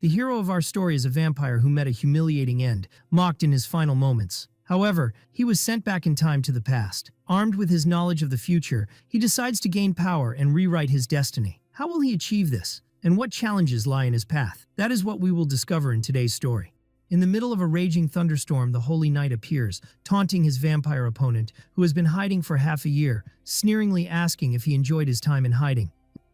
The hero of our story is a vampire who met a humiliating end, mocked in his final moments. However, he was sent back in time to the past. Armed with his knowledge of the future, he decides to gain power and rewrite his destiny. How will he achieve this? And what challenges lie in his path? That is what we will discover in today's story. In the middle of a raging thunderstorm, the Holy Knight appears, taunting his vampire opponent, who has been hiding for half a year, sneeringly asking if he enjoyed his time in hiding.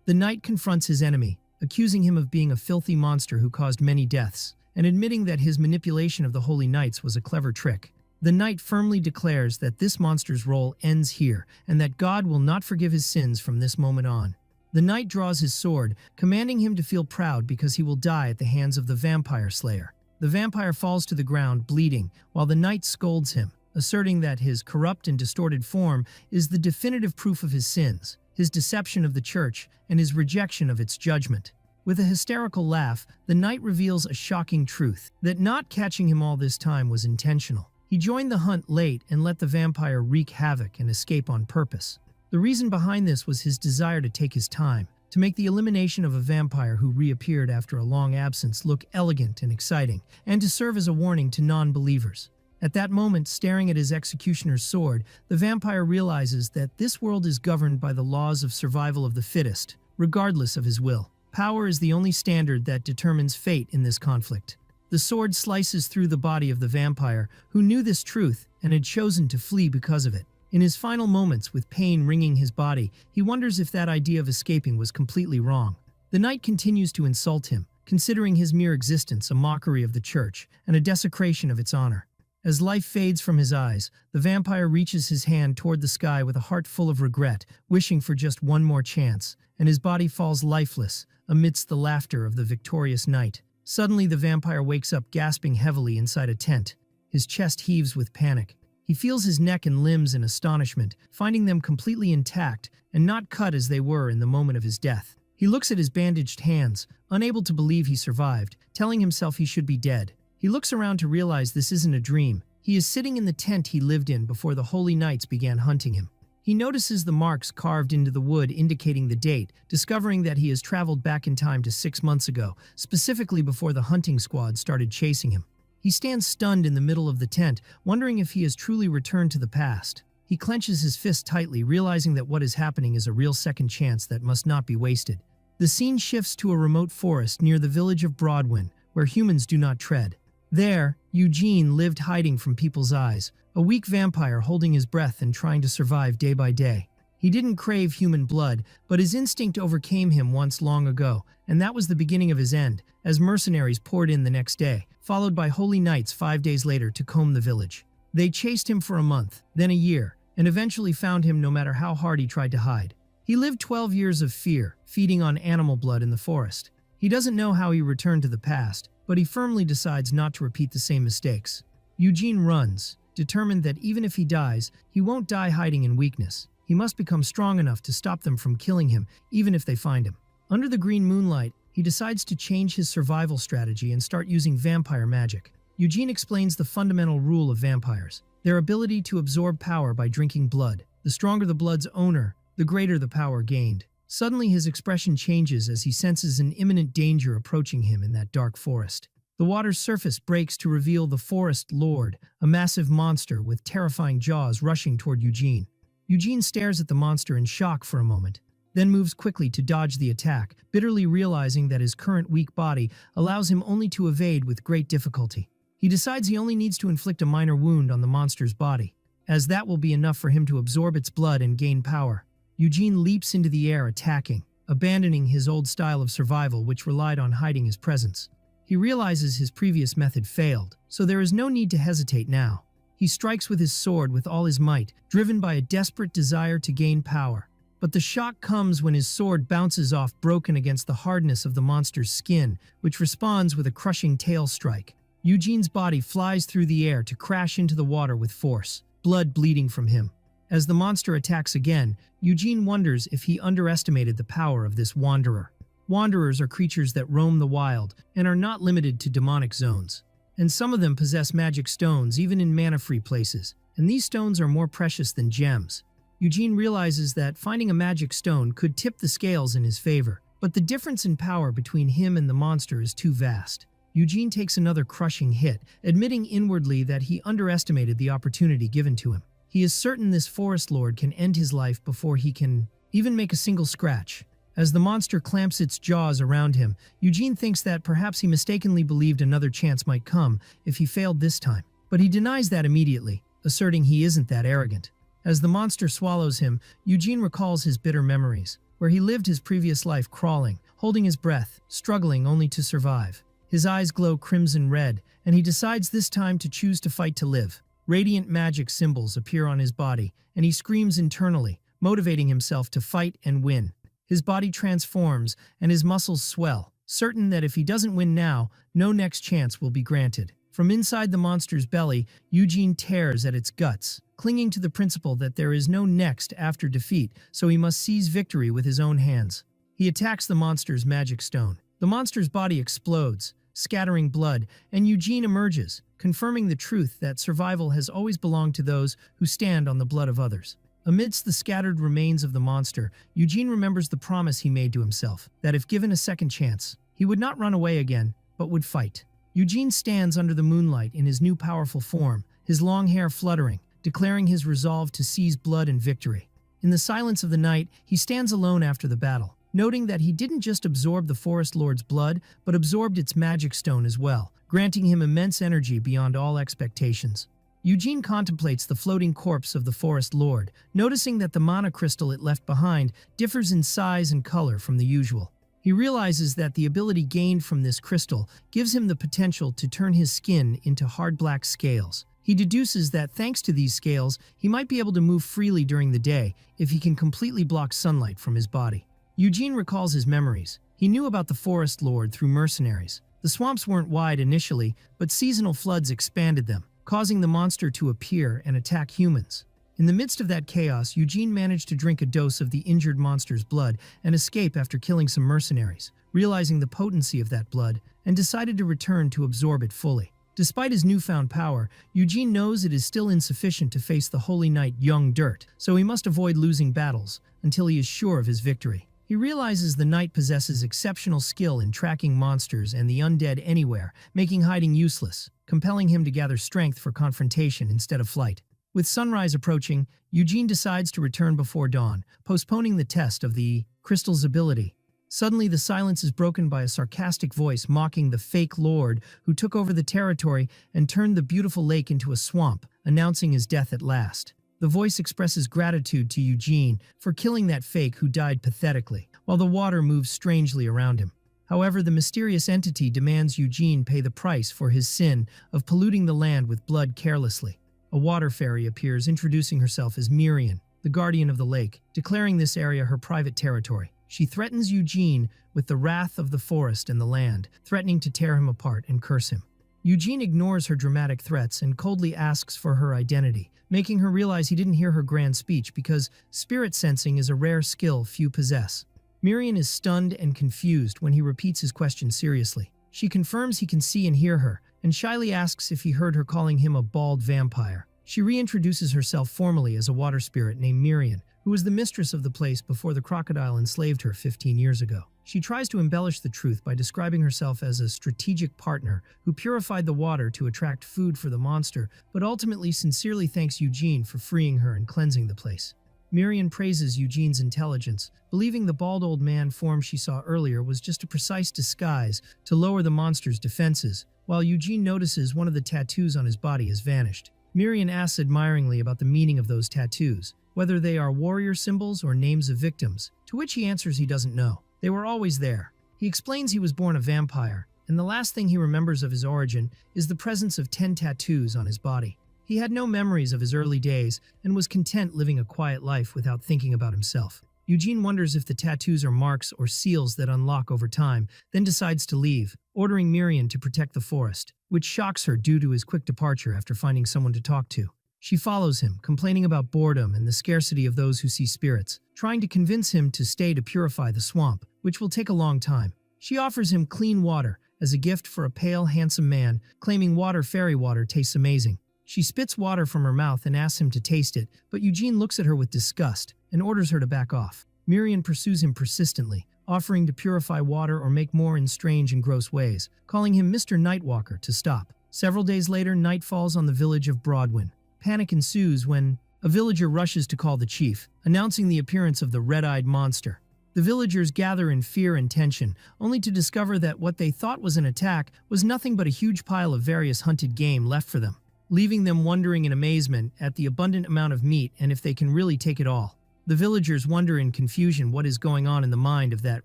The knight confronts his enemy, accusing him of being a filthy monster who caused many deaths, and admitting that his manipulation of the Holy Knights was a clever trick. The knight firmly declares that this monster's role ends here, and that God will not forgive his sins from this moment on. The knight draws his sword, commanding him to feel proud because he will die at the hands of the vampire slayer. The vampire falls to the ground, bleeding, while the knight scolds him, asserting that his corrupt and distorted form is the definitive proof of his sins, his deception of the church, and his rejection of its judgment. With a hysterical laugh, the knight reveals a shocking truth, that not catching him all this time was intentional. He joined the hunt late and let the vampire wreak havoc and escape on purpose. The reason behind this was his desire to take his time, to make the elimination of a vampire who reappeared after a long absence look elegant and exciting, and to serve as a warning to non-believers. At that moment, staring at his executioner's sword, the vampire realizes that this world is governed by the laws of survival of the fittest, regardless of his will. Power is the only standard that determines fate in this conflict. The sword slices through the body of the vampire, who knew this truth and had chosen to flee because of it. In his final moments, with pain wringing his body, he wonders if that idea of escaping was completely wrong. The knight continues to insult him, considering his mere existence a mockery of the church and a desecration of its honor. As life fades from his eyes, the vampire reaches his hand toward the sky with a heart full of regret, wishing for just one more chance, and his body falls lifeless amidst the laughter of the victorious knight. Suddenly, the vampire wakes up gasping heavily inside a tent. His chest heaves with panic. He feels his neck and limbs in astonishment, finding them completely intact and not cut as they were in the moment of his death. He looks at his bandaged hands, unable to believe he survived, telling himself he should be dead. He looks around to realize this isn't a dream. He is sitting in the tent he lived in before the Holy Knights began hunting him. He notices the marks carved into the wood indicating the date, discovering that he has traveled back in time to 6 months ago, specifically before the hunting squad started chasing him. He stands stunned in the middle of the tent, wondering if he has truly returned to the past. He clenches his fist tightly, realizing that what is happening is a real second chance that must not be wasted. The scene shifts to a remote forest near the village of Broadwin, where humans do not tread. There, Eugene lived hiding from people's eyes, a weak vampire holding his breath and trying to survive day by day. He didn't crave human blood, but his instinct overcame him once long ago, and that was the beginning of his end, as mercenaries poured in the next day, followed by holy knights 5 days later to comb the village. They chased him for a month, then a year, and eventually found him no matter how hard he tried to hide. He lived 12 years of fear, feeding on animal blood in the forest. He doesn't know how he returned to the past, but he firmly decides not to repeat the same mistakes. Eugene runs, determined that even if he dies, he won't die hiding in weakness. He must become strong enough to stop them from killing him, even if they find him. Under the green moonlight, he decides to change his survival strategy and start using vampire magic. Eugene explains the fundamental rule of vampires: their ability to absorb power by drinking blood. The stronger the blood's owner, the greater the power gained. Suddenly, his expression changes as he senses an imminent danger approaching him in that dark forest. The water's surface breaks to reveal the Forest Lord, a massive monster with terrifying jaws rushing toward Eugene. Eugene stares at the monster in shock for a moment, then moves quickly to dodge the attack, bitterly realizing that his current weak body allows him only to evade with great difficulty. He decides he only needs to inflict a minor wound on the monster's body, as that will be enough for him to absorb its blood and gain power. Eugene leaps into the air, attacking, abandoning his old style of survival which relied on hiding his presence. He realizes his previous method failed, so there is no need to hesitate now. He strikes with his sword with all his might, driven by a desperate desire to gain power. But the shock comes when his sword bounces off, broken against the hardness of the monster's skin, which responds with a crushing tail strike. Eugene's body flies through the air to crash into the water with force, blood bleeding from him. As the monster attacks again, Eugene wonders if he underestimated the power of this wanderer. Wanderers are creatures that roam the wild and are not limited to demonic zones. And some of them possess magic stones even in mana-free places, and these stones are more precious than gems. Eugene realizes that finding a magic stone could tip the scales in his favor. But the difference in power between him and the monster is too vast. Eugene takes another crushing hit, admitting inwardly that he underestimated the opportunity given to him. He is certain this forest lord can end his life before he can even make a single scratch. As the monster clamps its jaws around him, Eugene thinks that perhaps he mistakenly believed another chance might come if he failed this time. But he denies that immediately, asserting he isn't that arrogant. As the monster swallows him, Eugene recalls his bitter memories, where he lived his previous life crawling, holding his breath, struggling only to survive. His eyes glow crimson red, and he decides this time to choose to fight to live. Radiant magic symbols appear on his body, and he screams internally, motivating himself to fight and win. His body transforms, and his muscles swell, certain that if he doesn't win now, no next chance will be granted. From inside the monster's belly, Eugene tears at its guts, clinging to the principle that there is no next after defeat, so he must seize victory with his own hands. He attacks the monster's magic stone. The monster's body explodes, scattering blood, and Eugene emerges, confirming the truth that survival has always belonged to those who stand on the blood of others. Amidst the scattered remains of the monster, Eugene remembers the promise he made to himself, that if given a second chance, he would not run away again, but would fight. Eugene stands under the moonlight in his new powerful form, his long hair fluttering, declaring his resolve to seize blood and victory. In the silence of the night, he stands alone after the battle, noting that he didn't just absorb the Forest Lord's blood, but absorbed its magic stone as well, granting him immense energy beyond all expectations. Eugene contemplates the floating corpse of the Forest Lord, noticing that the mana crystal it left behind differs in size and color from the usual. He realizes that the ability gained from this crystal gives him the potential to turn his skin into hard black scales. He deduces that thanks to these scales, he might be able to move freely during the day if he can completely block sunlight from his body. Eugene recalls his memories. He knew about the Forest Lord through mercenaries. The swamps weren't wide initially, but seasonal floods expanded them, causing the monster to appear and attack humans. In the midst of that chaos, Eugene managed to drink a dose of the injured monster's blood and escape after killing some mercenaries, realizing the potency of that blood, and decided to return to absorb it fully. Despite his newfound power, Eugene knows it is still insufficient to face the holy knight Young Dirt, so he must avoid losing battles until he is sure of his victory. He realizes the knight possesses exceptional skill in tracking monsters and the undead anywhere, making hiding useless, compelling him to gather strength for confrontation instead of flight. With sunrise approaching, Eugene decides to return before dawn, postponing the test of the crystal's ability. Suddenly, the silence is broken by a sarcastic voice mocking the fake lord who took over the territory and turned the beautiful lake into a swamp, announcing his death at last. The voice expresses gratitude to Eugene for killing that fake who died pathetically, while the water moves strangely around him. However, the mysterious entity demands Eugene pay the price for his sin of polluting the land with blood carelessly. A water fairy appears, introducing herself as Miriam, the guardian of the lake, declaring this area her private territory. She threatens Eugene with the wrath of the forest and the land, threatening to tear him apart and curse him. Eugene ignores her dramatic threats and coldly asks for her identity, making her realize he didn't hear her grand speech because spirit sensing is a rare skill few possess. Miriam is stunned and confused when he repeats his question seriously. She confirms he can see and hear her, and shyly asks if he heard her calling him a bald vampire. She reintroduces herself formally as a water spirit named Miriam, who was the mistress of the place before the crocodile enslaved her 15 years ago. She tries to embellish the truth by describing herself as a strategic partner who purified the water to attract food for the monster, but ultimately sincerely thanks Eugene for freeing her and cleansing the place. Miriam praises Eugene's intelligence, believing the bald old man form she saw earlier was just a precise disguise to lower the monster's defenses, while Eugene notices one of the tattoos on his body has vanished. Miriam asks admiringly about the meaning of those tattoos, whether they are warrior symbols or names of victims, to which he answers he doesn't know. They were always there. He explains he was born a vampire, and the last thing he remembers of his origin is the presence of 10 tattoos on his body. He had no memories of his early days and was content living a quiet life without thinking about himself. Eugene wonders if the tattoos are marks or seals that unlock over time, then decides to leave, ordering Miriam to protect the forest, which shocks her due to his quick departure after finding someone to talk to. She follows him, complaining about boredom and the scarcity of those who see spirits, trying to convince him to stay to purify the swamp, which will take a long time. She offers him clean water as a gift for a pale, handsome man, claiming fairy water tastes amazing. She spits water from her mouth and asks him to taste it, but Eugene looks at her with disgust and orders her to back off. Miriam pursues him persistently, offering to purify water or make more in strange and gross ways, calling him Mr. Nightwalker to stop. Several days later, night falls on the village of Broadwin. Panic ensues when a villager rushes to call the chief, announcing the appearance of the red-eyed monster. The villagers gather in fear and tension, only to discover that what they thought was an attack was nothing but a huge pile of various hunted game left for them, leaving them wondering in amazement at the abundant amount of meat and if they can really take it all. The villagers wonder in confusion what is going on in the mind of that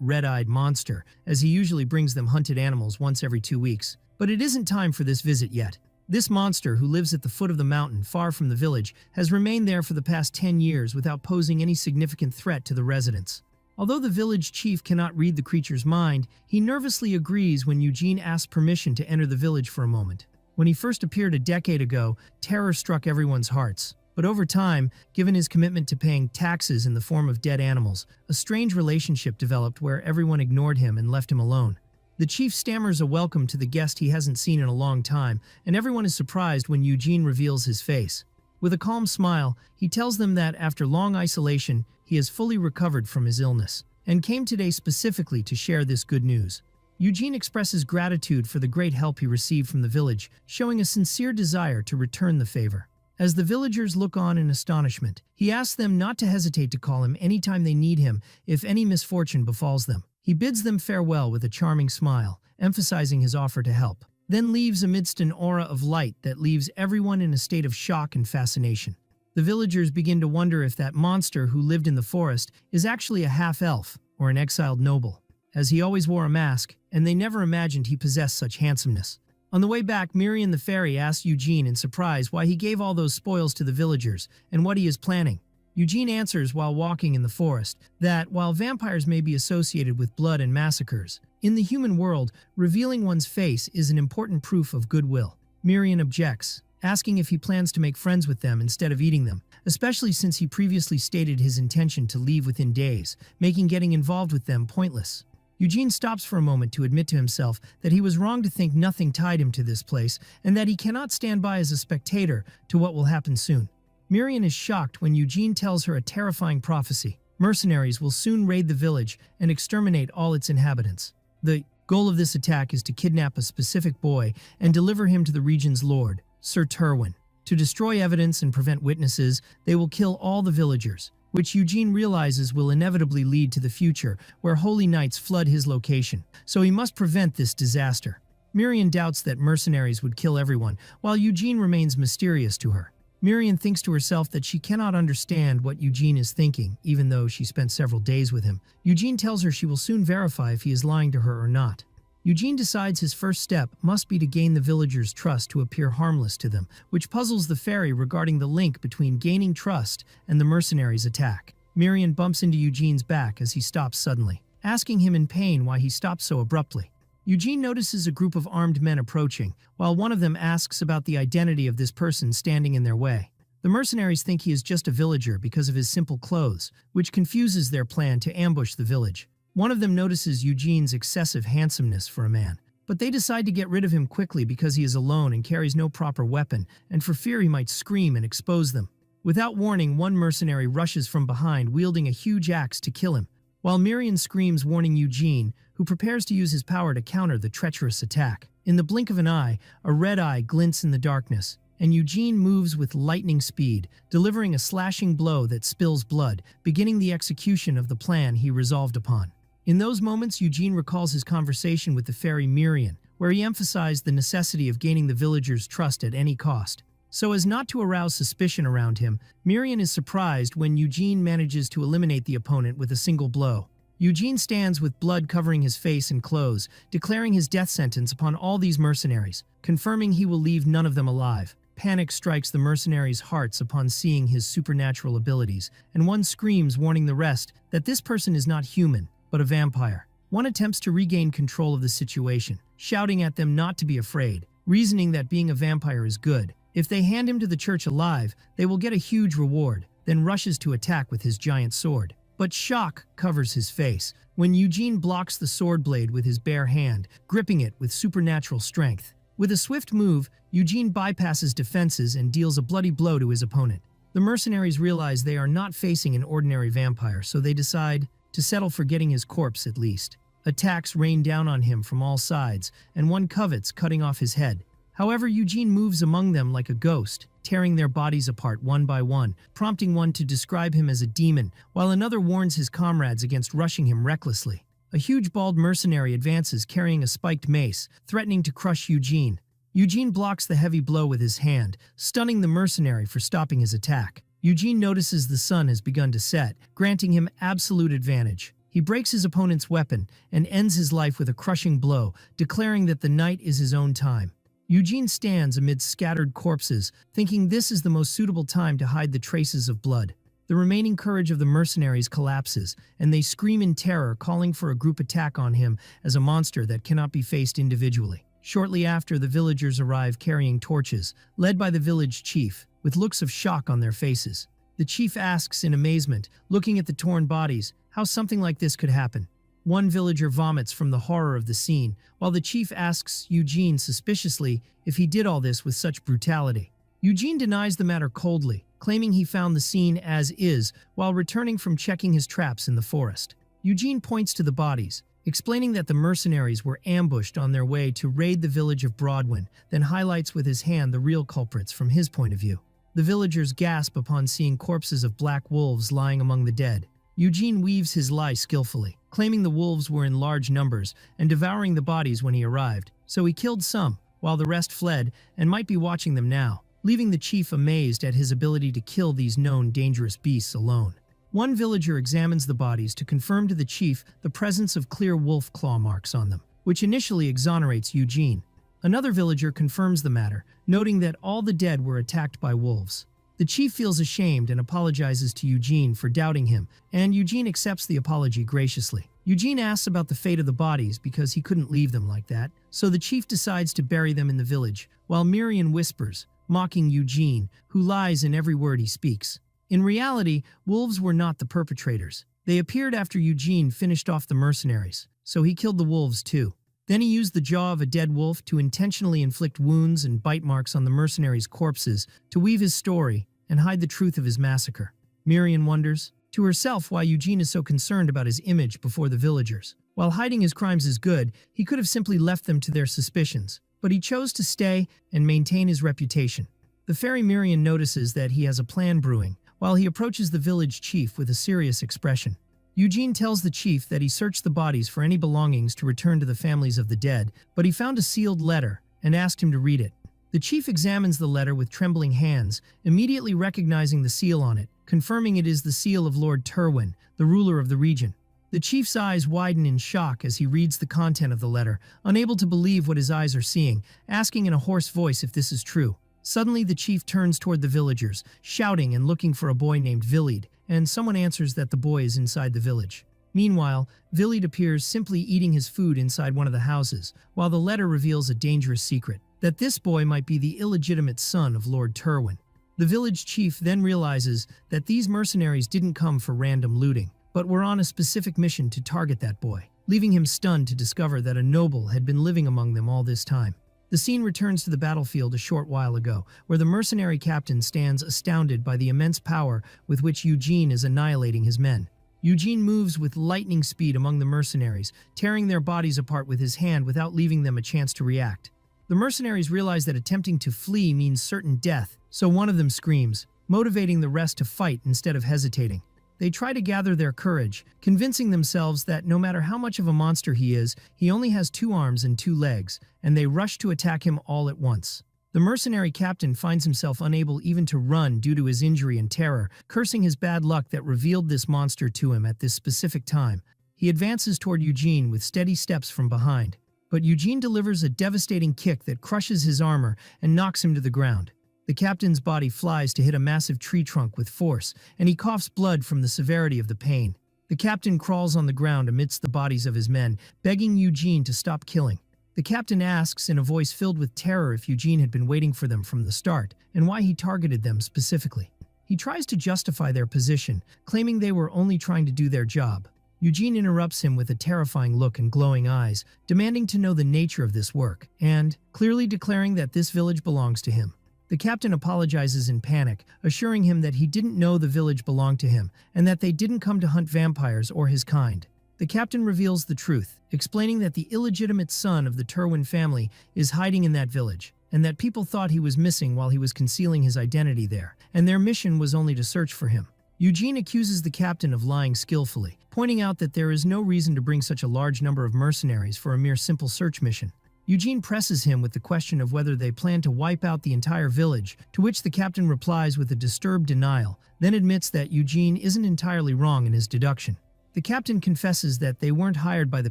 red-eyed monster, as he usually brings them hunted animals once every 2 weeks. But it isn't time for this visit yet. This monster, who lives at the foot of the mountain far from the village, has remained there for the past 10 years without posing any significant threat to the residents. Although the village chief cannot read the creature's mind, he nervously agrees when Eugene asks permission to enter the village for a moment. When he first appeared a decade ago, terror struck everyone's hearts. But over time, given his commitment to paying taxes in the form of dead animals, a strange relationship developed where everyone ignored him and left him alone. The chief stammers a welcome to the guest he hasn't seen in a long time, and everyone is surprised when Eugene reveals his face. With a calm smile, he tells them that after long isolation, he has fully recovered from his illness, and came today specifically to share this good news. Eugene expresses gratitude for the great help he received from the village, showing a sincere desire to return the favor. As the villagers look on in astonishment, he asks them not to hesitate to call him anytime they need him if any misfortune befalls them. He bids them farewell with a charming smile, emphasizing his offer to help, then leaves amidst an aura of light that leaves everyone in a state of shock and fascination. The villagers begin to wonder if that monster who lived in the forest is actually a half-elf or an exiled noble, as he always wore a mask, and they never imagined he possessed such handsomeness. On the way back, Miriam the fairy asks Eugene in surprise why he gave all those spoils to the villagers and what he is planning. Eugene answers while walking in the forest that, while vampires may be associated with blood and massacres, in the human world, revealing one's face is an important proof of goodwill. Miriam objects, asking if he plans to make friends with them instead of eating them, especially since he previously stated his intention to leave within days, making getting involved with them pointless. Eugene stops for a moment to admit to himself that he was wrong to think nothing tied him to this place and that he cannot stand by as a spectator to what will happen soon. Miriam is shocked when Eugene tells her a terrifying prophecy. Mercenaries will soon raid the village and exterminate all its inhabitants. The goal of this attack is to kidnap a specific boy and deliver him to the region's lord, Sir Terwin. To destroy evidence and prevent witnesses, they will kill all the villagers, which Eugene realizes will inevitably lead to the future where holy knights flood his location, so he must prevent this disaster. Miriam doubts that mercenaries would kill everyone, while Eugene remains mysterious to her. Miriam thinks to herself that she cannot understand what Eugene is thinking, even though she spent several days with him. Eugene tells her she will soon verify if he is lying to her or not. Eugene decides his first step must be to gain the villagers' trust to appear harmless to them, which puzzles the fairy regarding the link between gaining trust and the mercenaries' attack. Miriam bumps into Eugene's back as he stops suddenly, asking him in pain why he stopped so abruptly. Eugene notices a group of armed men approaching, while one of them asks about the identity of this person standing in their way. The mercenaries think he is just a villager because of his simple clothes, which confuses their plan to ambush the village. One of them notices Eugene's excessive handsomeness for a man, but they decide to get rid of him quickly because he is alone and carries no proper weapon, and for fear he might scream and expose them. Without warning, one mercenary rushes from behind wielding a huge axe to kill him, while Miriam screams warning Eugene, who prepares to use his power to counter the treacherous attack. In the blink of an eye, a red eye glints in the darkness, and Eugene moves with lightning speed, delivering a slashing blow that spills blood, beginning the execution of the plan he resolved upon. In those moments, Eugene recalls his conversation with the fairy Miriam, where he emphasized the necessity of gaining the villagers' trust at any cost. So as not to arouse suspicion around him, Miriam is surprised when Eugene manages to eliminate the opponent with a single blow. Eugene stands with blood covering his face and clothes, declaring his death sentence upon all these mercenaries, confirming he will leave none of them alive. Panic strikes the mercenaries' hearts upon seeing his supernatural abilities, and one screams warning the rest that this person is not human, but a vampire. One attempts to regain control of the situation, shouting at them not to be afraid, reasoning that being a vampire is good. If they hand him to the church alive, they will get a huge reward, then rushes to attack with his giant sword. But shock covers his face when Eugene blocks the sword blade with his bare hand, gripping it with supernatural strength. With a swift move, Eugene bypasses defenses and deals a bloody blow to his opponent. The mercenaries realize they are not facing an ordinary vampire, so they decide to settle for getting his corpse at least. Attacks rain down on him from all sides, and one covets cutting off his head. However, Eugene moves among them like a ghost, tearing their bodies apart one by one, prompting one to describe him as a demon, while another warns his comrades against rushing him recklessly. A huge bald mercenary advances carrying a spiked mace, threatening to crush Eugene. Eugene blocks the heavy blow with his hand, stunning the mercenary for stopping his attack. Eugene notices the sun has begun to set, granting him absolute advantage. He breaks his opponent's weapon and ends his life with a crushing blow, declaring that the night is his own time. Eugene stands amidst scattered corpses, thinking this is the most suitable time to hide the traces of blood. The remaining courage of the mercenaries collapses, and they scream in terror, calling for a group attack on him as a monster that cannot be faced individually. Shortly after, the villagers arrive carrying torches, led by the village chief, with looks of shock on their faces. The chief asks in amazement, looking at the torn bodies, how something like this could happen. One villager vomits from the horror of the scene, while the chief asks Eugene suspiciously if he did all this with such brutality. Eugene denies the matter coldly, claiming he found the scene as is while returning from checking his traps in the forest. Eugene points to the bodies, explaining that the mercenaries were ambushed on their way to raid the village of Broadwin, then highlights with his hand the real culprits from his point of view. The villagers gasp upon seeing corpses of black wolves lying among the dead. Eugene weaves his lie skillfully, claiming the wolves were in large numbers and devouring the bodies when he arrived, so he killed some, while the rest fled and might be watching them now, leaving the chief amazed at his ability to kill these known dangerous beasts alone. One villager examines the bodies to confirm to the chief the presence of clear wolf claw marks on them, which initially exonerates Eugene. Another villager confirms the matter, noting that all the dead were attacked by wolves. The chief feels ashamed and apologizes to Eugene for doubting him, and Eugene accepts the apology graciously. Eugene asks about the fate of the bodies because he couldn't leave them like that, so the chief decides to bury them in the village, while Miriam whispers, mocking Eugene, who lies in every word he speaks. In reality, wolves were not the perpetrators. They appeared after Eugene finished off the mercenaries, so he killed the wolves too. Then he used the jaw of a dead wolf to intentionally inflict wounds and bite marks on the mercenaries' corpses to weave his story and hide the truth of his massacre. Miriam wonders to herself why Eugene is so concerned about his image before the villagers. While hiding his crimes is good, he could have simply left them to their suspicions, but he chose to stay and maintain his reputation. The fairy Miriam notices that he has a plan brewing, while he approaches the village chief with a serious expression. Eugene tells the chief that he searched the bodies for any belongings to return to the families of the dead, but he found a sealed letter and asked him to read it. The chief examines the letter with trembling hands, immediately recognizing the seal on it, confirming it is the seal of Lord Terwin, the ruler of the region. The chief's eyes widen in shock as he reads the content of the letter, unable to believe what his eyes are seeing, asking in a hoarse voice if this is true. Suddenly, the chief turns toward the villagers, shouting and looking for a boy named Villied, and someone answers that the boy is inside the village. Meanwhile, Villied appears simply eating his food inside one of the houses, while the letter reveals a dangerous secret, that this boy might be the illegitimate son of Lord Terwin. The village chief then realizes that these mercenaries didn't come for random looting, but were on a specific mission to target that boy, leaving him stunned to discover that a noble had been living among them all this time. The scene returns to the battlefield a short while ago, where the mercenary captain stands astounded by the immense power with which Eugene is annihilating his men. Eugene moves with lightning speed among the mercenaries, tearing their bodies apart with his hand without leaving them a chance to react. The mercenaries realize that attempting to flee means certain death, so one of them screams, motivating the rest to fight instead of hesitating. They try to gather their courage, convincing themselves that no matter how much of a monster he is, he only has 2 arms and 2 legs, and they rush to attack him all at once. The mercenary captain finds himself unable even to run due to his injury and terror, cursing his bad luck that revealed this monster to him at this specific time. He advances toward Eugene with steady steps from behind, but Eugene delivers a devastating kick that crushes his armor and knocks him to the ground. The captain's body flies to hit a massive tree trunk with force, and he coughs blood from the severity of the pain. The captain crawls on the ground amidst the bodies of his men, begging Eugene to stop killing. The captain asks in a voice filled with terror if Eugene had been waiting for them from the start, and why he targeted them specifically. He tries to justify their position, claiming they were only trying to do their job. Eugene interrupts him with a terrifying look and glowing eyes, demanding to know the nature of this work, and clearly declaring that this village belongs to him. The captain apologizes in panic, assuring him that he didn't know the village belonged to him, and that they didn't come to hunt vampires or his kind. The captain reveals the truth, explaining that the illegitimate son of the Terwin family is hiding in that village, and that people thought he was missing while he was concealing his identity there, and their mission was only to search for him. Eugene accuses the captain of lying skillfully, pointing out that there is no reason to bring such a large number of mercenaries for a mere simple search mission. Eugene presses him with the question of whether they plan to wipe out the entire village, to which the captain replies with a disturbed denial, then admits that Eugene isn't entirely wrong in his deduction. The captain confesses that they weren't hired by the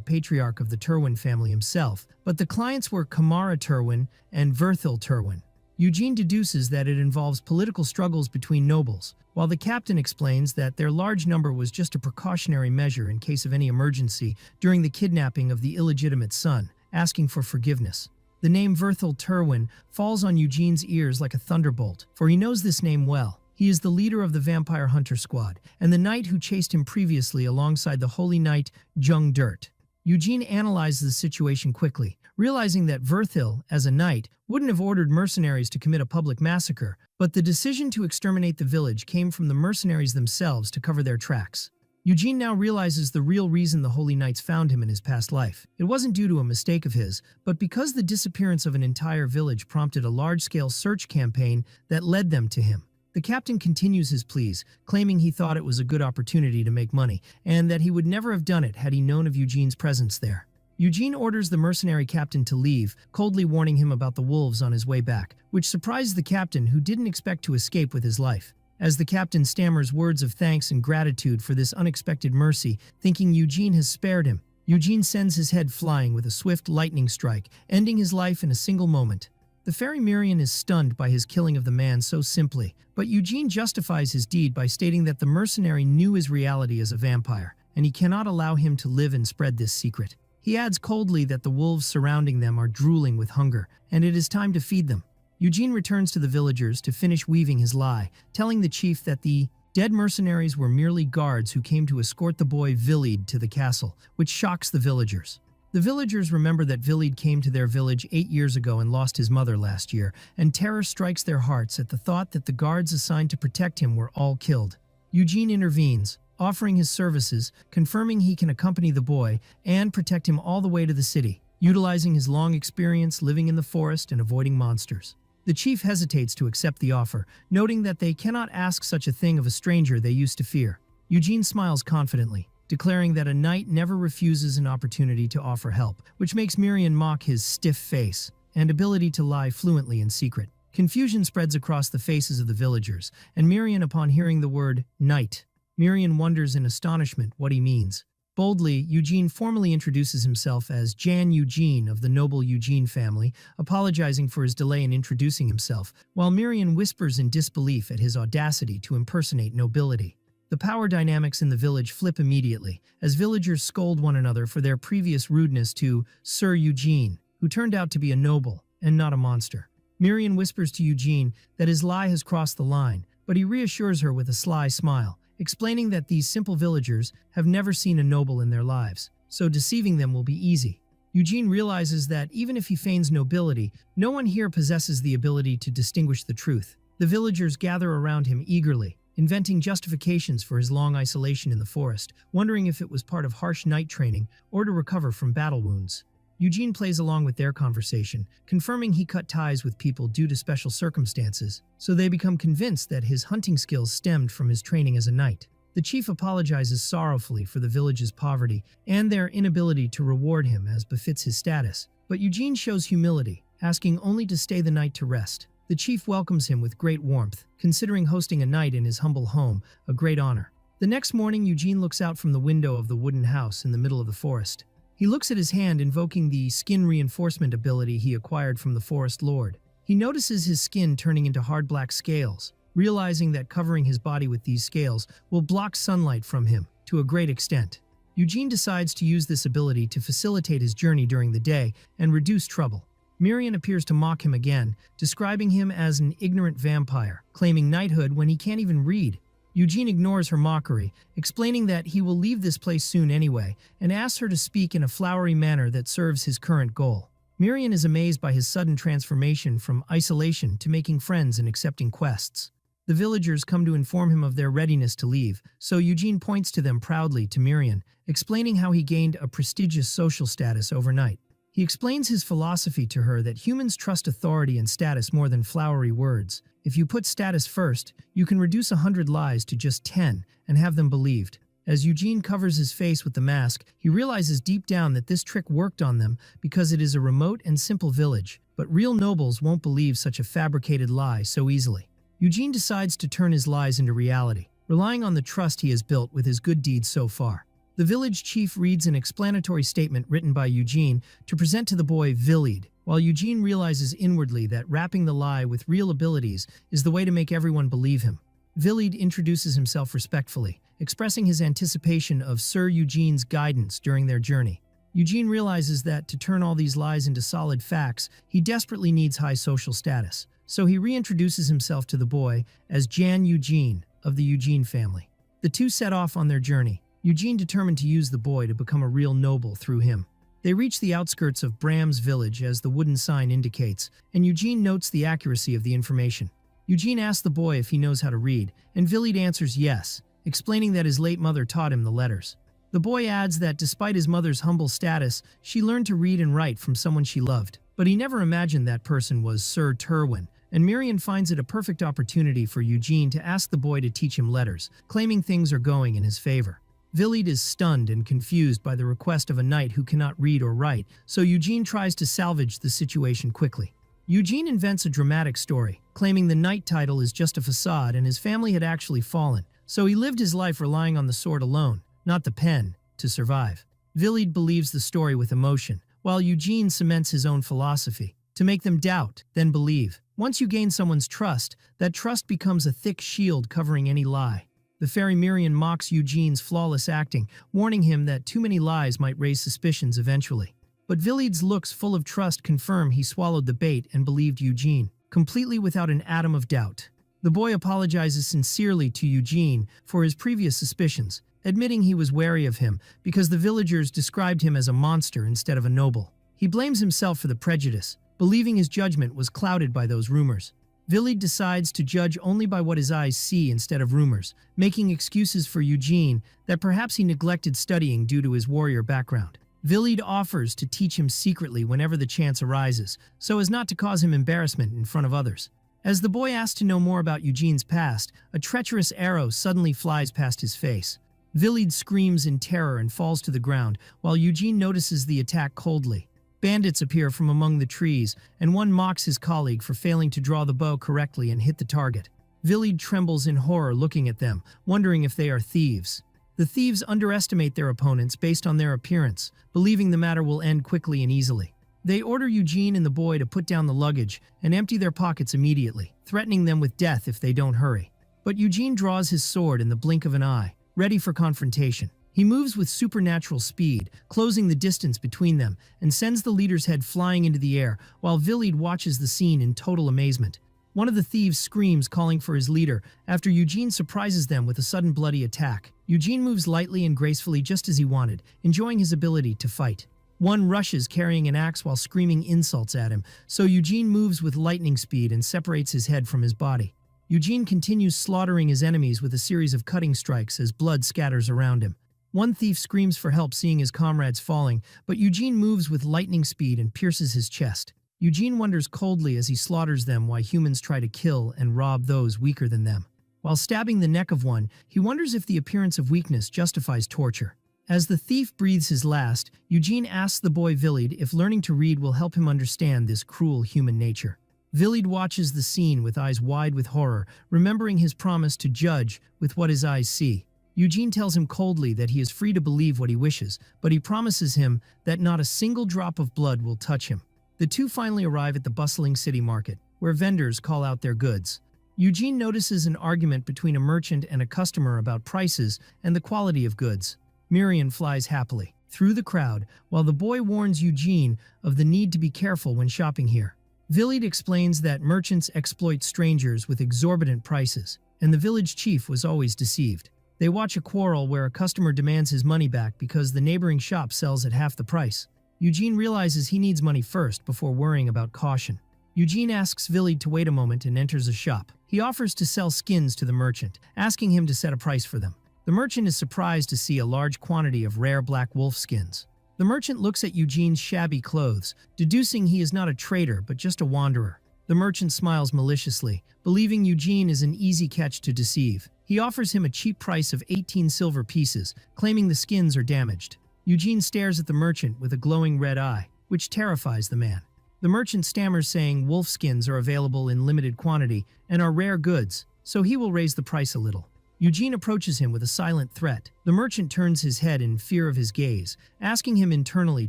patriarch of the Terwin family himself, but the clients were Kamara Terwin and Verthil Terwin. Eugene deduces that it involves political struggles between nobles, while the captain explains that their large number was just a precautionary measure in case of any emergency during the kidnapping of the illegitimate son, asking for forgiveness. The name Verthil Terwin falls on Eugene's ears like a thunderbolt, for he knows this name well. He is the leader of the Vampire Hunter Squad, and the knight who chased him previously alongside the holy knight Jung Dirt. Eugene analyzes the situation quickly, realizing that Verthil, as a knight, wouldn't have ordered mercenaries to commit a public massacre, but the decision to exterminate the village came from the mercenaries themselves to cover their tracks. Eugene now realizes the real reason the Holy Knights found him in his past life. It wasn't due to a mistake of his, but because the disappearance of an entire village prompted a large-scale search campaign that led them to him. The captain continues his pleas, claiming he thought it was a good opportunity to make money, and that he would never have done it had he known of Eugene's presence there. Eugene orders the mercenary captain to leave, coldly warning him about the wolves on his way back, which surprised the captain, who didn't expect to escape with his life. As the captain stammers words of thanks and gratitude for this unexpected mercy, thinking Eugene has spared him, Eugene sends his head flying with a swift lightning strike, ending his life in a single moment. The fairy Mirian is stunned by his killing of the man so simply, but Eugene justifies his deed by stating that the mercenary knew his reality as a vampire, and he cannot allow him to live and spread this secret. He adds coldly that the wolves surrounding them are drooling with hunger, and it is time to feed them. Eugene returns to the villagers to finish weaving his lie, telling the chief that the dead mercenaries were merely guards who came to escort the boy Vilid to the castle, which shocks the villagers. The villagers remember that Vilid came to their village 8 years ago and lost his mother last year, and terror strikes their hearts at the thought that the guards assigned to protect him were all killed. Eugene intervenes, offering his services, confirming he can accompany the boy and protect him all the way to the city, utilizing his long experience living in the forest and avoiding monsters. The chief hesitates to accept the offer, noting that they cannot ask such a thing of a stranger they used to fear. Eugene smiles confidently, declaring that a knight never refuses an opportunity to offer help, which makes Mirian mock his stiff face and ability to lie fluently in secret. Confusion spreads across the faces of the villagers, and Mirian, upon hearing the word knight, Mirian wonders in astonishment what he means. Boldly, Eugene formally introduces himself as Jan Eugene of the noble Eugene family, apologizing for his delay in introducing himself, while Mirian whispers in disbelief at his audacity to impersonate nobility. The power dynamics in the village flip immediately, as villagers scold one another for their previous rudeness to Sir Eugene, who turned out to be a noble and not a monster. Mirian whispers to Eugene that his lie has crossed the line, but he reassures her with a sly smile, explaining that these simple villagers have never seen a noble in their lives, so deceiving them will be easy. Eugene realizes that even if he feigns nobility, no one here possesses the ability to distinguish the truth. The villagers gather around him eagerly, inventing justifications for his long isolation in the forest, wondering if it was part of harsh night training or to recover from battle wounds. Eugene plays along with their conversation, confirming he cut ties with people due to special circumstances, so they become convinced that his hunting skills stemmed from his training as a knight. The chief apologizes sorrowfully for the village's poverty and their inability to reward him as befits his status, but Eugene shows humility, asking only to stay the night to rest. The chief welcomes him with great warmth, considering hosting a night in his humble home a great honor. The next morning, Eugene looks out from the window of the wooden house in the middle of the forest. He looks at his hand, invoking the skin reinforcement ability he acquired from the Forest Lord. He notices his skin turning into hard black scales, realizing that covering his body with these scales will block sunlight from him to a great extent. Eugene decides to use this ability to facilitate his journey during the day and reduce trouble. Mirian appears to mock him again, describing him as an ignorant vampire, claiming knighthood when he can't even read. Eugene ignores her mockery, explaining that he will leave this place soon anyway, and asks her to speak in a flowery manner that serves his current goal. Miriam is amazed by his sudden transformation from isolation to making friends and accepting quests. The villagers come to inform him of their readiness to leave, so Eugene points to them proudly to Miriam, explaining how he gained a prestigious social status overnight. He explains his philosophy to her that humans trust authority and status more than flowery words. If you put status first, you can reduce 100 lies to just 10 and have them believed. As Eugene covers his face with the mask, he realizes deep down that this trick worked on them because it is a remote and simple village, but real nobles won't believe such a fabricated lie so easily. Eugene decides to turn his lies into reality, relying on the trust he has built with his good deeds so far. The village chief reads an explanatory statement written by Eugene to present to the boy Villied, while Eugene realizes inwardly that wrapping the lie with real abilities is the way to make everyone believe him. Villied introduces himself respectfully, expressing his anticipation of Sir Eugene's guidance during their journey. Eugene realizes that to turn all these lies into solid facts, he desperately needs high social status, so he reintroduces himself to the boy as Jan Eugene of the Eugene family. The two set off on their journey, Eugene determined to use the boy to become a real noble through him. They reach the outskirts of Bram's village as the wooden sign indicates, and Eugene notes the accuracy of the information. Eugene asks the boy if he knows how to read, and Villied answers yes, explaining that his late mother taught him the letters. The boy adds that despite his mother's humble status, she learned to read and write from someone she loved. But he never imagined that person was Sir Terwin, and Miriam finds it a perfect opportunity for Eugene to ask the boy to teach him letters, claiming things are going in his favor. Villied is stunned and confused by the request of a knight who cannot read or write, so Eugene tries to salvage the situation quickly. Eugene invents a dramatic story, claiming the knight title is just a facade and his family had actually fallen, so he lived his life relying on the sword alone, not the pen, to survive. Villied believes the story with emotion, while Eugene cements his own philosophy. To make them doubt, then believe. Once you gain someone's trust, that trust becomes a thick shield covering any lie. The fairy Miriam mocks Eugene's flawless acting, warning him that too many lies might raise suspicions eventually. But Villied's looks full of trust confirm he swallowed the bait and believed Eugene, completely without an atom of doubt. The boy apologizes sincerely to Eugene for his previous suspicions, admitting he was wary of him because the villagers described him as a monster instead of a noble. He blames himself for the prejudice, believing his judgment was clouded by those rumors. Villied decides to judge only by what his eyes see instead of rumors, making excuses for Eugene that perhaps he neglected studying due to his warrior background. Villied offers to teach him secretly whenever the chance arises, so as not to cause him embarrassment in front of others. As the boy asks to know more about Eugene's past, a treacherous arrow suddenly flies past his face. Villied screams in terror and falls to the ground, while Eugene notices the attack coldly. Bandits appear from among the trees, and one mocks his colleague for failing to draw the bow correctly and hit the target. Villied trembles in horror looking at them, wondering if they are thieves. The thieves underestimate their opponents based on their appearance, believing the matter will end quickly and easily. They order Eugene and the boy to put down the luggage and empty their pockets immediately, threatening them with death if they don't hurry. But Eugene draws his sword in the blink of an eye, ready for confrontation. He moves with supernatural speed, closing the distance between them, and sends the leader's head flying into the air, while Villied watches the scene in total amazement. One of the thieves screams, calling for his leader, after Eugene surprises them with a sudden bloody attack. Eugene moves lightly and gracefully just as he wanted, enjoying his ability to fight. One rushes carrying an axe while screaming insults at him, so Eugene moves with lightning speed and separates his head from his body. Eugene continues slaughtering his enemies with a series of cutting strikes as blood scatters around him. One thief screams for help seeing his comrades falling, but Eugene moves with lightning speed and pierces his chest. Eugene wonders coldly as he slaughters them why humans try to kill and rob those weaker than them. While stabbing the neck of one, he wonders if the appearance of weakness justifies torture. As the thief breathes his last, Eugene asks the boy Villied if learning to read will help him understand this cruel human nature. Villied watches the scene with eyes wide with horror, remembering his promise to judge with what his eyes see. Eugene tells him coldly that he is free to believe what he wishes, but he promises him that not a single drop of blood will touch him. The two finally arrive at the bustling city market, where vendors call out their goods. Eugene notices an argument between a merchant and a customer about prices and the quality of goods. Miriam flies happily through the crowd, while the boy warns Eugene of the need to be careful when shopping here. Villied explains that merchants exploit strangers with exorbitant prices, and the village chief was always deceived. They watch a quarrel where a customer demands his money back because the neighboring shop sells at half the price. Eugene realizes he needs money first before worrying about caution. Eugene asks Villied to wait a moment and enters a shop. He offers to sell skins to the merchant, asking him to set a price for them. The merchant is surprised to see a large quantity of rare black wolf skins. The merchant looks at Eugene's shabby clothes, deducing he is not a trader but just a wanderer. The merchant smiles maliciously, believing Eugene is an easy catch to deceive. He offers him a cheap price of 18 silver pieces, claiming the skins are damaged. Eugene stares at the merchant with a glowing red eye, which terrifies the man. The merchant stammers, saying wolf skins are available in limited quantity and are rare goods, so he will raise the price a little. Eugene approaches him with a silent threat. The merchant turns his head in fear of his gaze, asking him internally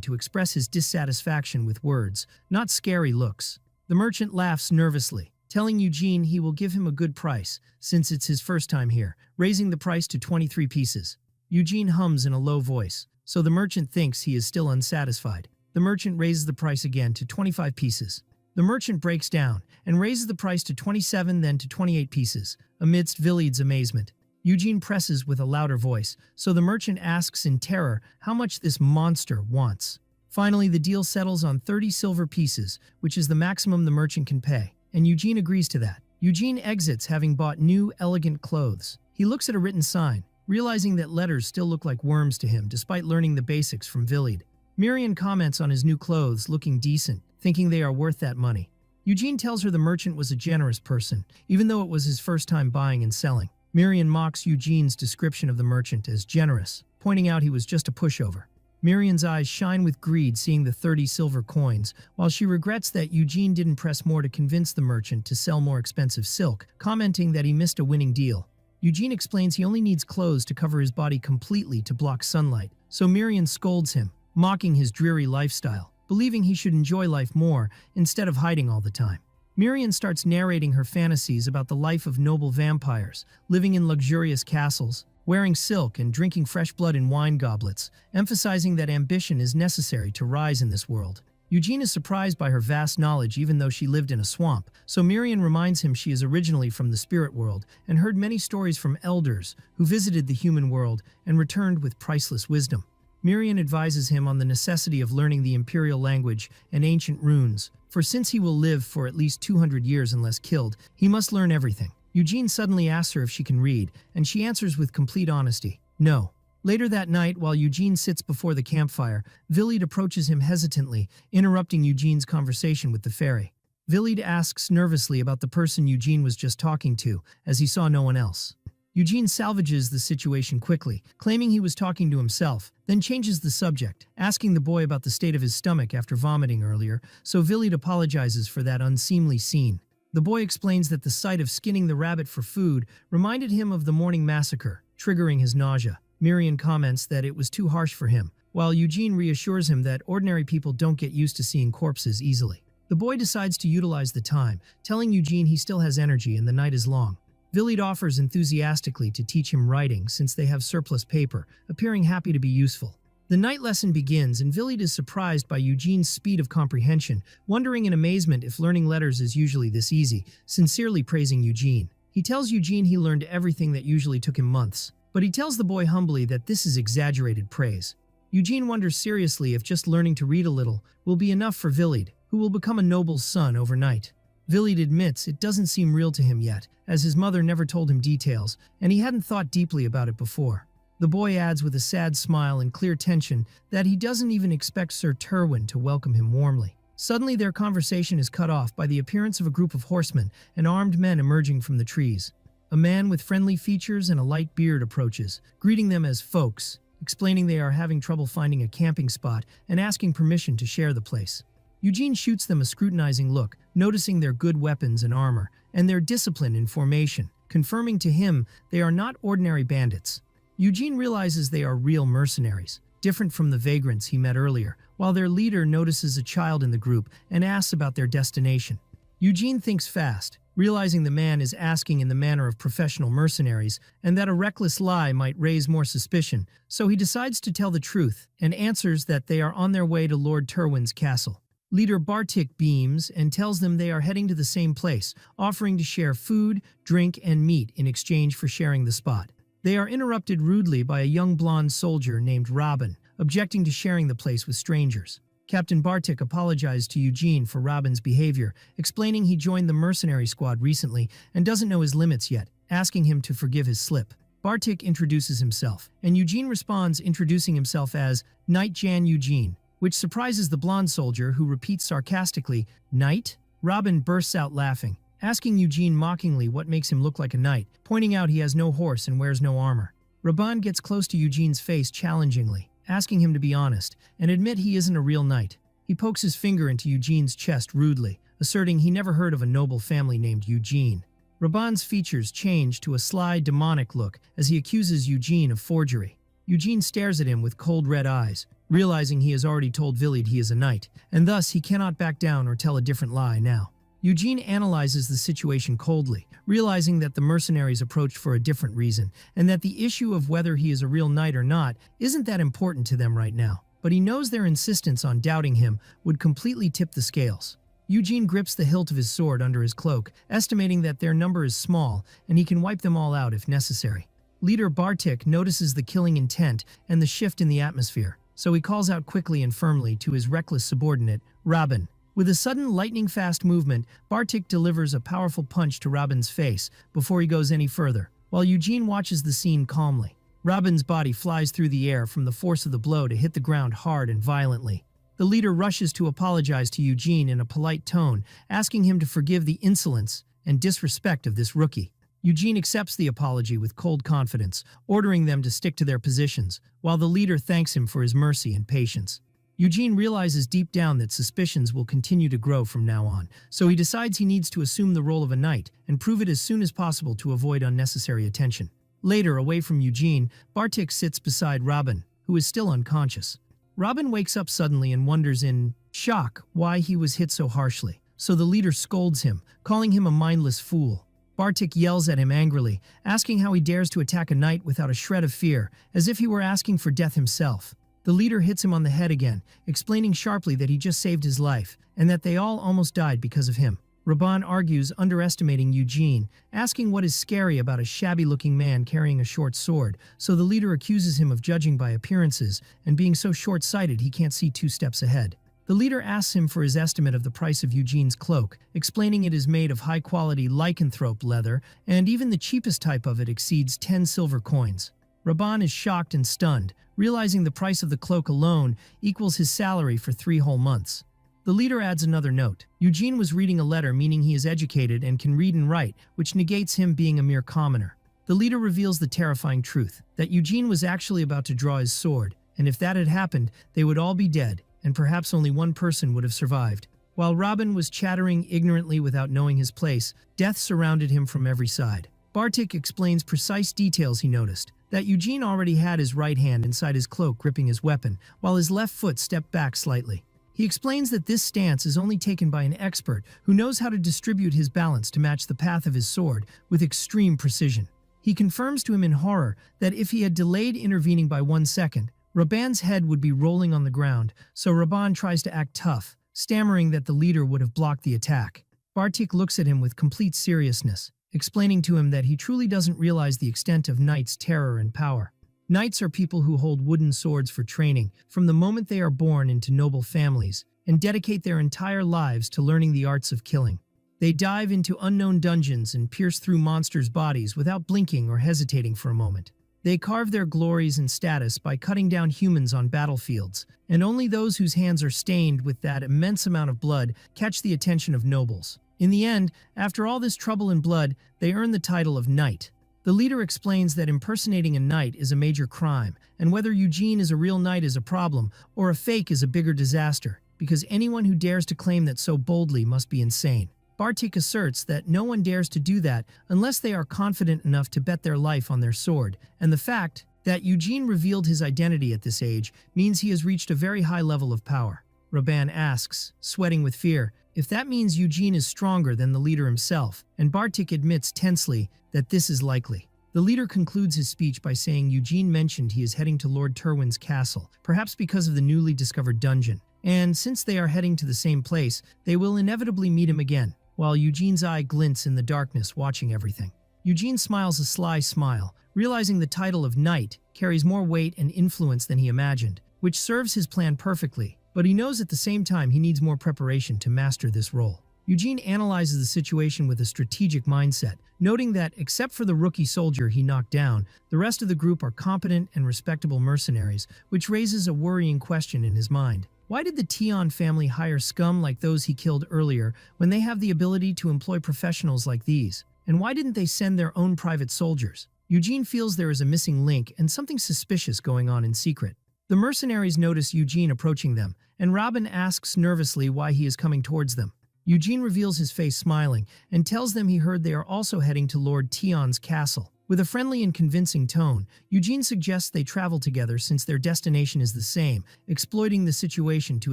to express his dissatisfaction with words, not scary looks. The merchant laughs nervously, telling Eugene he will give him a good price, since it's his first time here, raising the price to 23 pieces. Eugene hums in a low voice, so the merchant thinks he is still unsatisfied. The merchant raises the price again to 25 pieces. The merchant breaks down and raises the price to 27, then to 28 pieces. Amidst Villied's amazement, Eugene presses with a louder voice, so the merchant asks in terror how much this monster wants. Finally, the deal settles on 30 silver pieces, which is the maximum the merchant can pay, and Eugene agrees to that. Eugene exits, having bought new, elegant clothes. He looks at a written sign, realizing that letters still look like worms to him despite learning the basics from Villied. Miriam comments on his new clothes looking decent, thinking they are worth that money. Eugene tells her the merchant was a generous person, even though it was his first time buying and selling. Miriam mocks Eugene's description of the merchant as generous, pointing out he was just a pushover. Miriam's eyes shine with greed seeing the 30 silver coins, while she regrets that Eugene didn't press more to convince the merchant to sell more expensive silk, commenting that he missed a winning deal. Eugene explains he only needs clothes to cover his body completely to block sunlight, so Miriam scolds him, mocking his dreary lifestyle, believing he should enjoy life more instead of hiding all the time. Miriam starts narrating her fantasies about the life of noble vampires, living in luxurious castles, wearing silk and drinking fresh blood in wine goblets, emphasizing that ambition is necessary to rise in this world. Eugene is surprised by her vast knowledge even though she lived in a swamp, so Miriam reminds him she is originally from the spirit world and heard many stories from elders who visited the human world and returned with priceless wisdom. Miriam advises him on the necessity of learning the imperial language and ancient runes, for since he will live for at least 200 years unless killed, he must learn everything. Eugene suddenly asks her if she can read, and she answers with complete honesty, no. Later that night, while Eugene sits before the campfire, Villied approaches him hesitantly, interrupting Eugene's conversation with the fairy. Villied asks nervously about the person Eugene was just talking to, as he saw no one else. Eugene salvages the situation quickly, claiming he was talking to himself, then changes the subject, asking the boy about the state of his stomach after vomiting earlier, so Villied apologizes for that unseemly scene. The boy explains that the sight of skinning the rabbit for food reminded him of the morning massacre, triggering his nausea. Miriam comments that it was too harsh for him, while Eugene reassures him that ordinary people don't get used to seeing corpses easily. The boy decides to utilize the time, telling Eugene he still has energy and the night is long. Villied offers enthusiastically to teach him writing since they have surplus paper, appearing happy to be useful. The night lesson begins and Villied is surprised by Eugene's speed of comprehension, wondering in amazement if learning letters is usually this easy, sincerely praising Eugene. He tells Eugene he learned everything that usually took him months, but he tells the boy humbly that this is exaggerated praise. Eugene wonders seriously if just learning to read a little will be enough for Villied, who will become a noble's son overnight. Villied admits it doesn't seem real to him yet, as his mother never told him details, and he hadn't thought deeply about it before. The boy adds with a sad smile and clear tension that he doesn't even expect Sir Terwin to welcome him warmly. Suddenly their conversation is cut off by the appearance of a group of horsemen and armed men emerging from the trees. A man with friendly features and a light beard approaches, greeting them as folks, explaining they are having trouble finding a camping spot and asking permission to share the place. Eugene shoots them a scrutinizing look, noticing their good weapons and armor, and their discipline in formation, confirming to him they are not ordinary bandits. Eugene realizes they are real mercenaries, different from the vagrants he met earlier, while their leader notices a child in the group and asks about their destination. Eugene thinks fast, realizing the man is asking in the manner of professional mercenaries and that a reckless lie might raise more suspicion, so he decides to tell the truth and answers that they are on their way to Lord Terwin's castle. Leader Bartik beams and tells them they are heading to the same place, offering to share food, drink, and meat in exchange for sharing the spot. They are interrupted rudely by a young blonde soldier named Robin, objecting to sharing the place with strangers. Captain Bartik apologized to Eugene for Robin's behavior, explaining he joined the mercenary squad recently and doesn't know his limits yet, asking him to forgive his slip. Bartik introduces himself, and Eugene responds introducing himself as Knight Jan Eugene, which surprises the blonde soldier who repeats sarcastically, "Knight?" Robin bursts out laughing, asking Eugene mockingly what makes him look like a knight, pointing out he has no horse and wears no armor. Robin gets close to Eugene's face challengingly, asking him to be honest and admit he isn't a real knight. He pokes his finger into Eugene's chest rudely, asserting he never heard of a noble family named Eugene. Robin's features change to a sly, demonic look as he accuses Eugene of forgery. Eugene stares at him with cold red eyes, realizing he has already told Villied he is a knight, and thus he cannot back down or tell a different lie now. Eugene analyzes the situation coldly, realizing that the mercenaries approached for a different reason, and that the issue of whether he is a real knight or not isn't that important to them right now. But he knows their insistence on doubting him would completely tip the scales. Eugene grips the hilt of his sword under his cloak, estimating that their number is small and he can wipe them all out if necessary. Leader Bartik notices the killing intent and the shift in the atmosphere, so he calls out quickly and firmly to his reckless subordinate, Robin. With a sudden lightning-fast movement, Bartik delivers a powerful punch to Robin's face before he goes any further, while Eugene watches the scene calmly. Robin's body flies through the air from the force of the blow to hit the ground hard and violently. The leader rushes to apologize to Eugene in a polite tone, asking him to forgive the insolence and disrespect of this rookie. Eugene accepts the apology with cold confidence, ordering them to stick to their positions, while the leader thanks him for his mercy and patience. Eugene realizes deep down that suspicions will continue to grow from now on, so he decides he needs to assume the role of a knight and prove it as soon as possible to avoid unnecessary attention. Later, away from Eugene, Bartik sits beside Robin, who is still unconscious. Robin wakes up suddenly and wonders in shock why he was hit so harshly, so the leader scolds him, calling him a mindless fool. Bartik yells at him angrily, asking how he dares to attack a knight without a shred of fear, as if he were asking for death himself. The leader hits him on the head again, explaining sharply that he just saved his life, and that they all almost died because of him. Robin argues, underestimating Eugene, asking what is scary about a shabby-looking man carrying a short sword, so the leader accuses him of judging by appearances and being so short-sighted he can't see 2 steps ahead. The leader asks him for his estimate of the price of Eugene's cloak, explaining it is made of high-quality lycanthrope leather, and even the cheapest type of it exceeds 10 silver coins. Robin is shocked and stunned, realizing the price of the cloak alone equals his salary for 3 whole months. The leader adds another note. Eugene was reading a letter, meaning he is educated and can read and write, which negates him being a mere commoner. The leader reveals the terrifying truth, that Eugene was actually about to draw his sword, and if that had happened, they would all be dead, and perhaps only one person would have survived. While Robin was chattering ignorantly without knowing his place, death surrounded him from every side. Bartik explains precise details he noticed, that Eugene already had his right hand inside his cloak gripping his weapon, while his left foot stepped back slightly. He explains that this stance is only taken by an expert who knows how to distribute his balance to match the path of his sword with extreme precision. He confirms to him in horror that if he had delayed intervening by 1 second, Robin's head would be rolling on the ground, so Robin tries to act tough, stammering that the leader would have blocked the attack. Bartik looks at him with complete seriousness, explaining to him that he truly doesn't realize the extent of knights' terror and power. Knights are people who hold wooden swords for training from the moment they are born into noble families and dedicate their entire lives to learning the arts of killing. They dive into unknown dungeons and pierce through monsters' bodies without blinking or hesitating for a moment. They carve their glories and status by cutting down humans on battlefields, and only those whose hands are stained with that immense amount of blood catch the attention of nobles. In the end, after all this trouble and blood, they earn the title of knight. The leader explains that impersonating a knight is a major crime, and whether Eugene is a real knight is a problem, or a fake is a bigger disaster, because anyone who dares to claim that so boldly must be insane. Bartik asserts that no one dares to do that unless they are confident enough to bet their life on their sword, and the fact that Eugene revealed his identity at this age means he has reached a very high level of power. Robin asks, sweating with fear, if that means Eugene is stronger than the leader himself, and Bartik admits tensely that this is likely. The leader concludes his speech by saying Eugene mentioned he is heading to Lord Terwin's castle, perhaps because of the newly discovered dungeon, and since they are heading to the same place, they will inevitably meet him again, while Eugene's eye glints in the darkness watching everything. Eugene smiles a sly smile, realizing the title of knight carries more weight and influence than he imagined, which serves his plan perfectly. but he knows at the same time he needs more preparation to master this role. Eugene analyzes the situation with a strategic mindset, noting that, except for the rookie soldier he knocked down, the rest of the group are competent and respectable mercenaries, which raises a worrying question in his mind. Why did the Tion family hire scum like those he killed earlier when they have the ability to employ professionals like these? And why didn't they send their own private soldiers? Eugene feels there is a missing link and something suspicious going on in secret. The mercenaries notice Eugene approaching them, and Robin asks nervously why he is coming towards them. Eugene reveals his face smiling and tells them he heard they are also heading to Lord Tion's castle. With a friendly and convincing tone, Eugene suggests they travel together since their destination is the same, exploiting the situation to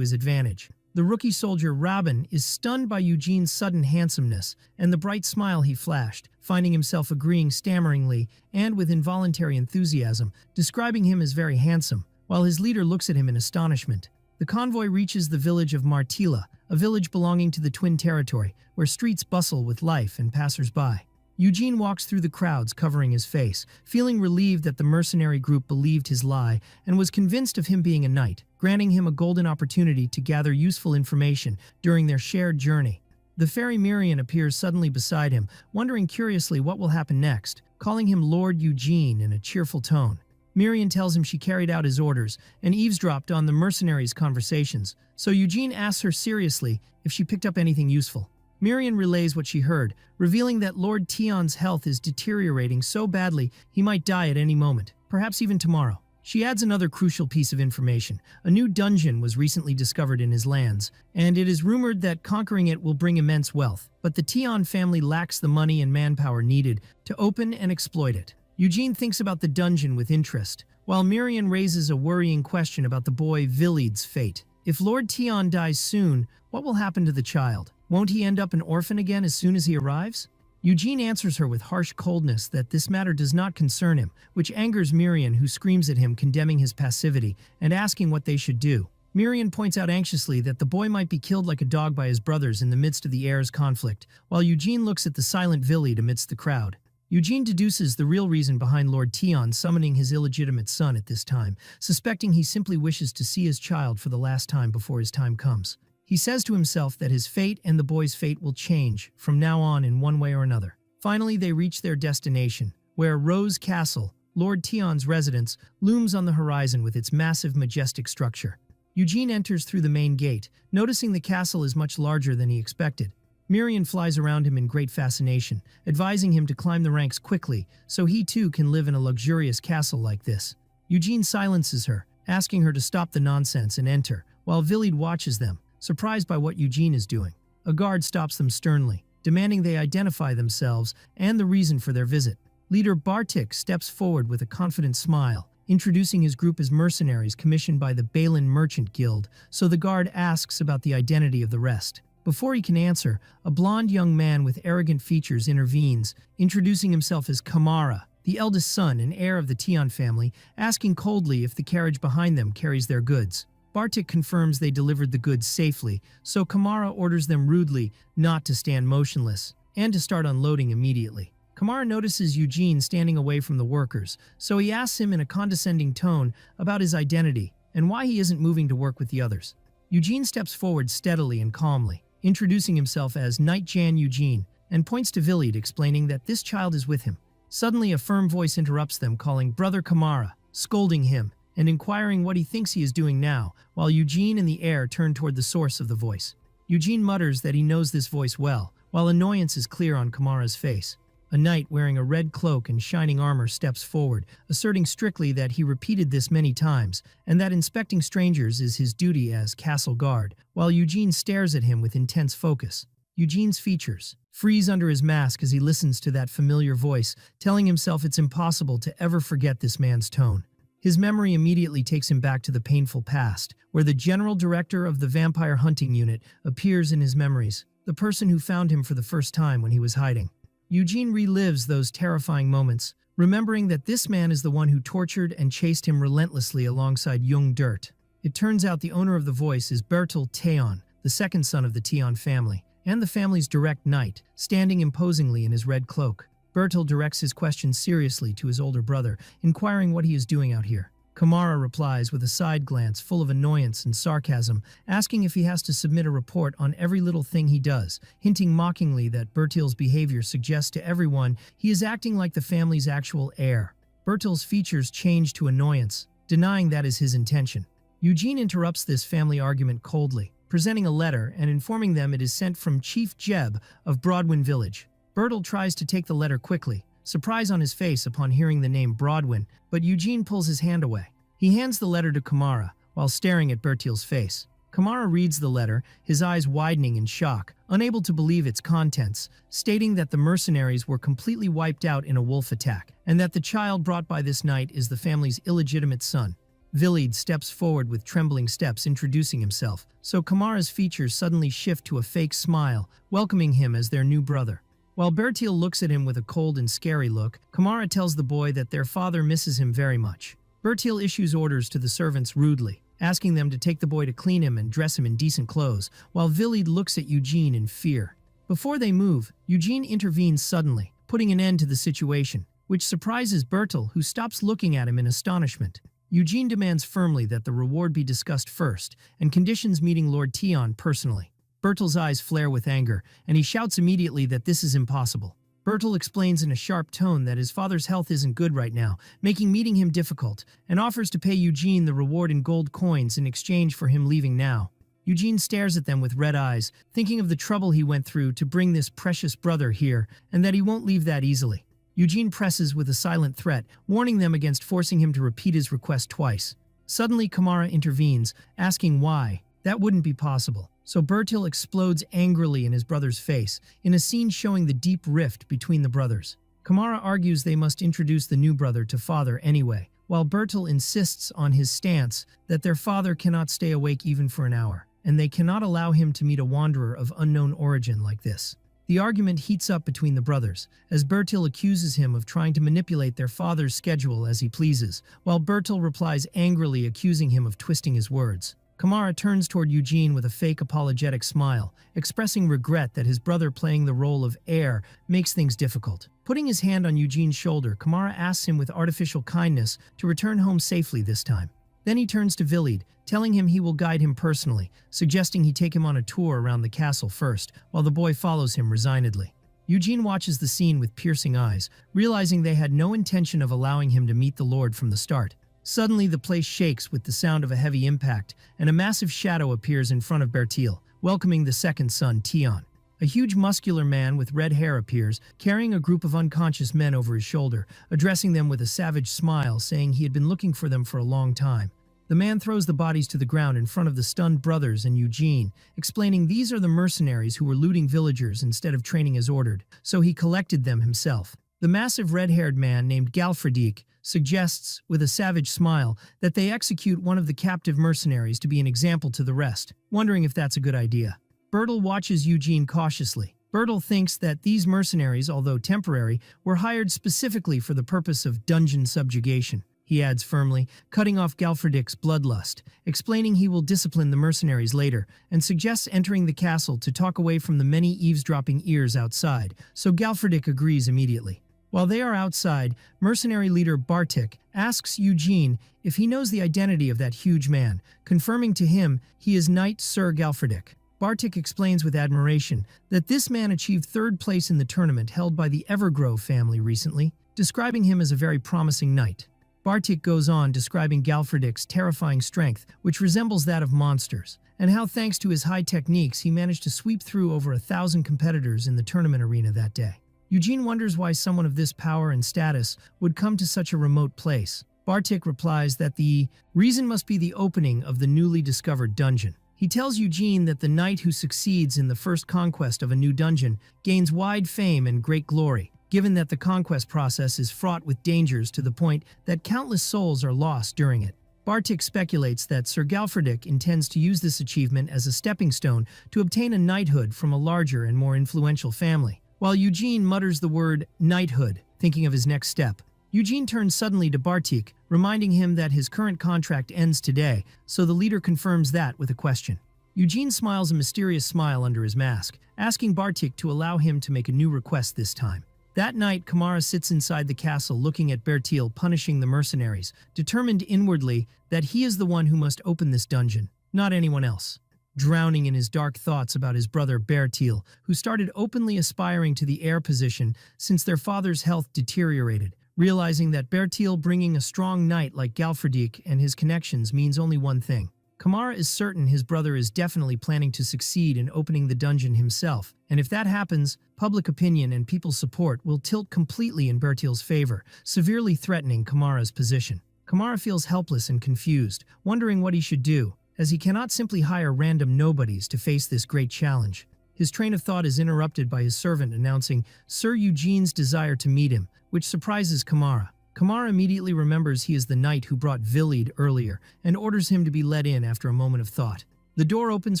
his advantage. The rookie soldier Robin is stunned by Eugene's sudden handsomeness and the bright smile he flashed, finding himself agreeing stammeringly and with involuntary enthusiasm, describing him as very handsome, while his leader looks at him in astonishment. The convoy reaches the village of Martila, a village belonging to the Twin Territory, where streets bustle with life and passers-by. Eugene walks through the crowds covering his face, feeling relieved that the mercenary group believed his lie and was convinced of him being a knight, granting him a golden opportunity to gather useful information during their shared journey. The fairy Miriam appears suddenly beside him, wondering curiously what will happen next, calling him Lord Eugene in a cheerful tone. Miriam tells him she carried out his orders and eavesdropped on the mercenaries' conversations, so Eugene asks her seriously if she picked up anything useful. Miriam relays what she heard, revealing that Lord Tion's health is deteriorating so badly he might die at any moment, perhaps even tomorrow. She adds another crucial piece of information. A new dungeon was recently discovered in his lands, and it is rumored that conquering it will bring immense wealth, but the Tion family lacks the money and manpower needed to open and exploit it. Eugene thinks about the dungeon with interest, while Miriam raises a worrying question about the boy Vilid's fate. If Lord Tion dies soon, what will happen to the child? Won't he end up an orphan again as soon as he arrives? Eugene answers her with harsh coldness that this matter does not concern him, which angers Miriam, who screams at him, condemning his passivity and asking what they should do. Miriam points out anxiously that the boy might be killed like a dog by his brothers in the midst of the heirs' conflict, while Eugene looks at the silent Vilid amidst the crowd. Eugene deduces the real reason behind Lord Tion summoning his illegitimate son at this time, suspecting he simply wishes to see his child for the last time before his time comes. He says to himself that his fate and the boy's fate will change from now on in one way or another. Finally, they reach their destination, where Rose Castle, Lord Tion's residence, looms on the horizon with its massive, majestic structure. Eugene enters through the main gate, noticing the castle is much larger than he expected. Miriam flies around him in great fascination, advising him to climb the ranks quickly so he too can live in a luxurious castle like this. Eugene silences her, asking her to stop the nonsense and enter, while Vilid watches them, surprised by what Eugene is doing. A guard stops them sternly, demanding they identify themselves and the reason for their visit. Leader Bartik steps forward with a confident smile, introducing his group as mercenaries commissioned by the Balin Merchant Guild, so the guard asks about the identity of the rest. Before he can answer, a blond young man with arrogant features intervenes, introducing himself as Kamara, the eldest son and heir of the Tion family, asking coldly if the carriage behind them carries their goods. Bartik confirms they delivered the goods safely, so Kamara orders them rudely not to stand motionless and to start unloading immediately. Kamara notices Eugene standing away from the workers, so he asks him in a condescending tone about his identity and why he isn't moving to work with the others. Eugene steps forward steadily and calmly, introducing himself as Knight Jan Eugene, and points to Vilid, explaining that this child is with him. Suddenly, a firm voice interrupts them, calling Brother Kamara, scolding him, and inquiring what he thinks he is doing now, while Eugene and the heir turn toward the source of the voice. Eugene mutters that he knows this voice well, while annoyance is clear on Kamara's face. A knight wearing a red cloak and shining armor steps forward, asserting strictly that he repeated this many times, and that inspecting strangers is his duty as castle guard, while Eugene stares at him with intense focus. Eugene's features freeze under his mask as he listens to that familiar voice, telling himself it's impossible to ever forget this man's tone. His memory immediately takes him back to the painful past, where the general director of the vampire hunting unit appears in his memories, the person who found him for the first time when he was hiding. Eugene relives those terrifying moments, remembering that this man is the one who tortured and chased him relentlessly alongside Jung Dirt. It turns out the owner of the voice is Bertel Theon, the second son of the Tion family, and the family's direct knight, standing imposingly in his red cloak. Bertel directs his questions seriously to his older brother, inquiring what he is doing out here. Kamara replies with a side glance full of annoyance and sarcasm, asking if he has to submit a report on every little thing he does, hinting mockingly that Bertil's behavior suggests to everyone he is acting like the family's actual heir. Bertil's features change to annoyance, denying that is his intention. Eugene interrupts this family argument coldly, presenting a letter and informing them it is sent from Chief Jeb of Broadwin Village. Bertil tries to take the letter quickly, surprise on his face upon hearing the name Broadwin, but Eugene pulls his hand away. He hands the letter to Kamara, while staring at Bertil's face. Kamara reads the letter, his eyes widening in shock, unable to believe its contents, stating that the mercenaries were completely wiped out in a wolf attack, and that the child brought by this knight is the family's illegitimate son. Villied steps forward with trembling steps, introducing himself, so Kamara's features suddenly shift to a fake smile, welcoming him as their new brother. While Bertil looks at him with a cold and scary look, Kamara tells the boy that their father misses him very much. Bertil issues orders to the servants rudely, asking them to take the boy to clean him and dress him in decent clothes, while Villied looks at Eugene in fear. Before they move, Eugene intervenes suddenly, putting an end to the situation, which surprises Bertil, who stops looking at him in astonishment. Eugene demands firmly that the reward be discussed first, and conditions meeting Lord Tion personally. Bertil's eyes flare with anger, and he shouts immediately that this is impossible. Bertil explains in a sharp tone that his father's health isn't good right now, making meeting him difficult, and offers to pay Eugene the reward in gold coins in exchange for him leaving now. Eugene stares at them with red eyes, thinking of the trouble he went through to bring this precious brother here, and that he won't leave that easily. Eugene presses with a silent threat, warning them against forcing him to repeat his request twice. Suddenly, Kamara intervenes, asking why. That wouldn't be possible. So Bertil explodes angrily in his brother's face, in a scene showing the deep rift between the brothers. Kamara argues they must introduce the new brother to father anyway, while Bertil insists on his stance that their father cannot stay awake even for an hour, and they cannot allow him to meet a wanderer of unknown origin like this. The argument heats up between the brothers, as Bertil accuses him of trying to manipulate their father's schedule as he pleases, while Bertil replies angrily, accusing him of twisting his words. Kamara turns toward Eugene with a fake apologetic smile, expressing regret that his brother playing the role of heir makes things difficult. Putting his hand on Eugene's shoulder, Kamara asks him with artificial kindness to return home safely this time. Then he turns to Villied, telling him he will guide him personally, suggesting he take him on a tour around the castle first, while the boy follows him resignedly. Eugene watches the scene with piercing eyes, realizing they had no intention of allowing him to meet the Lord from the start. Suddenly, the place shakes with the sound of a heavy impact, and a massive shadow appears in front of Bertil, welcoming the second son, Tion. A huge muscular man with red hair appears, carrying a group of unconscious men over his shoulder, addressing them with a savage smile, saying he had been looking for them for a long time. The man throws the bodies to the ground in front of the stunned brothers and Eugene, explaining these are the mercenaries who were looting villagers instead of training as ordered, so he collected them himself. The massive red-haired man named Galfredik suggests, with a savage smile, that they execute one of the captive mercenaries to be an example to the rest, wondering if that's a good idea. Bertil watches Eugene cautiously. Bertil thinks that these mercenaries, although temporary, were hired specifically for the purpose of dungeon subjugation. He adds firmly, cutting off Galfredik's bloodlust, explaining he will discipline the mercenaries later, and suggests entering the castle to talk away from the many eavesdropping ears outside, so Galfredik agrees immediately. While they are outside, mercenary leader Bartik asks Eugene if he knows the identity of that huge man, confirming to him he is Knight Sir Galfredik. Bartik explains with admiration that this man achieved third place in the tournament held by the Evergrove family recently, describing him as a very promising knight. Bartik goes on describing Galfredik's terrifying strength, which resembles that of monsters, and how thanks to his high techniques he managed to sweep through over 1,000 competitors in the tournament arena that day. Eugene wonders why someone of this power and status would come to such a remote place. Bartik replies that the reason must be the opening of the newly discovered dungeon. He tells Eugene that the knight who succeeds in the first conquest of a new dungeon gains wide fame and great glory, given that the conquest process is fraught with dangers to the point that countless souls are lost during it. Bartik speculates that Sir Galfredik intends to use this achievement as a stepping stone to obtain a knighthood from a larger and more influential family. While Eugene mutters the word knighthood, thinking of his next step, Eugene turns suddenly to Bartik, reminding him that his current contract ends today, so the leader confirms that with a question. Eugene smiles a mysterious smile under his mask, asking Bartik to allow him to make a new request this time. That night, Kamara sits inside the castle looking at Bertil punishing the mercenaries, determined inwardly that he is the one who must open this dungeon, not anyone else. Drowning in his dark thoughts about his brother Bertil, who started openly aspiring to the heir position since their father's health deteriorated, realizing that Bertil bringing a strong knight like Galfredik and his connections means only one thing. Kamara is certain his brother is definitely planning to succeed in opening the dungeon himself, and if that happens, public opinion and people's support will tilt completely in Bertil's favor, severely threatening Kamara's position. Kamara feels helpless and confused, wondering what he should do, as he cannot simply hire random nobodies to face this great challenge. His train of thought is interrupted by his servant announcing Sir Eugene's desire to meet him, which surprises Kamara. Kamara immediately remembers he is the knight who brought Villied earlier and orders him to be let in after a moment of thought. The door opens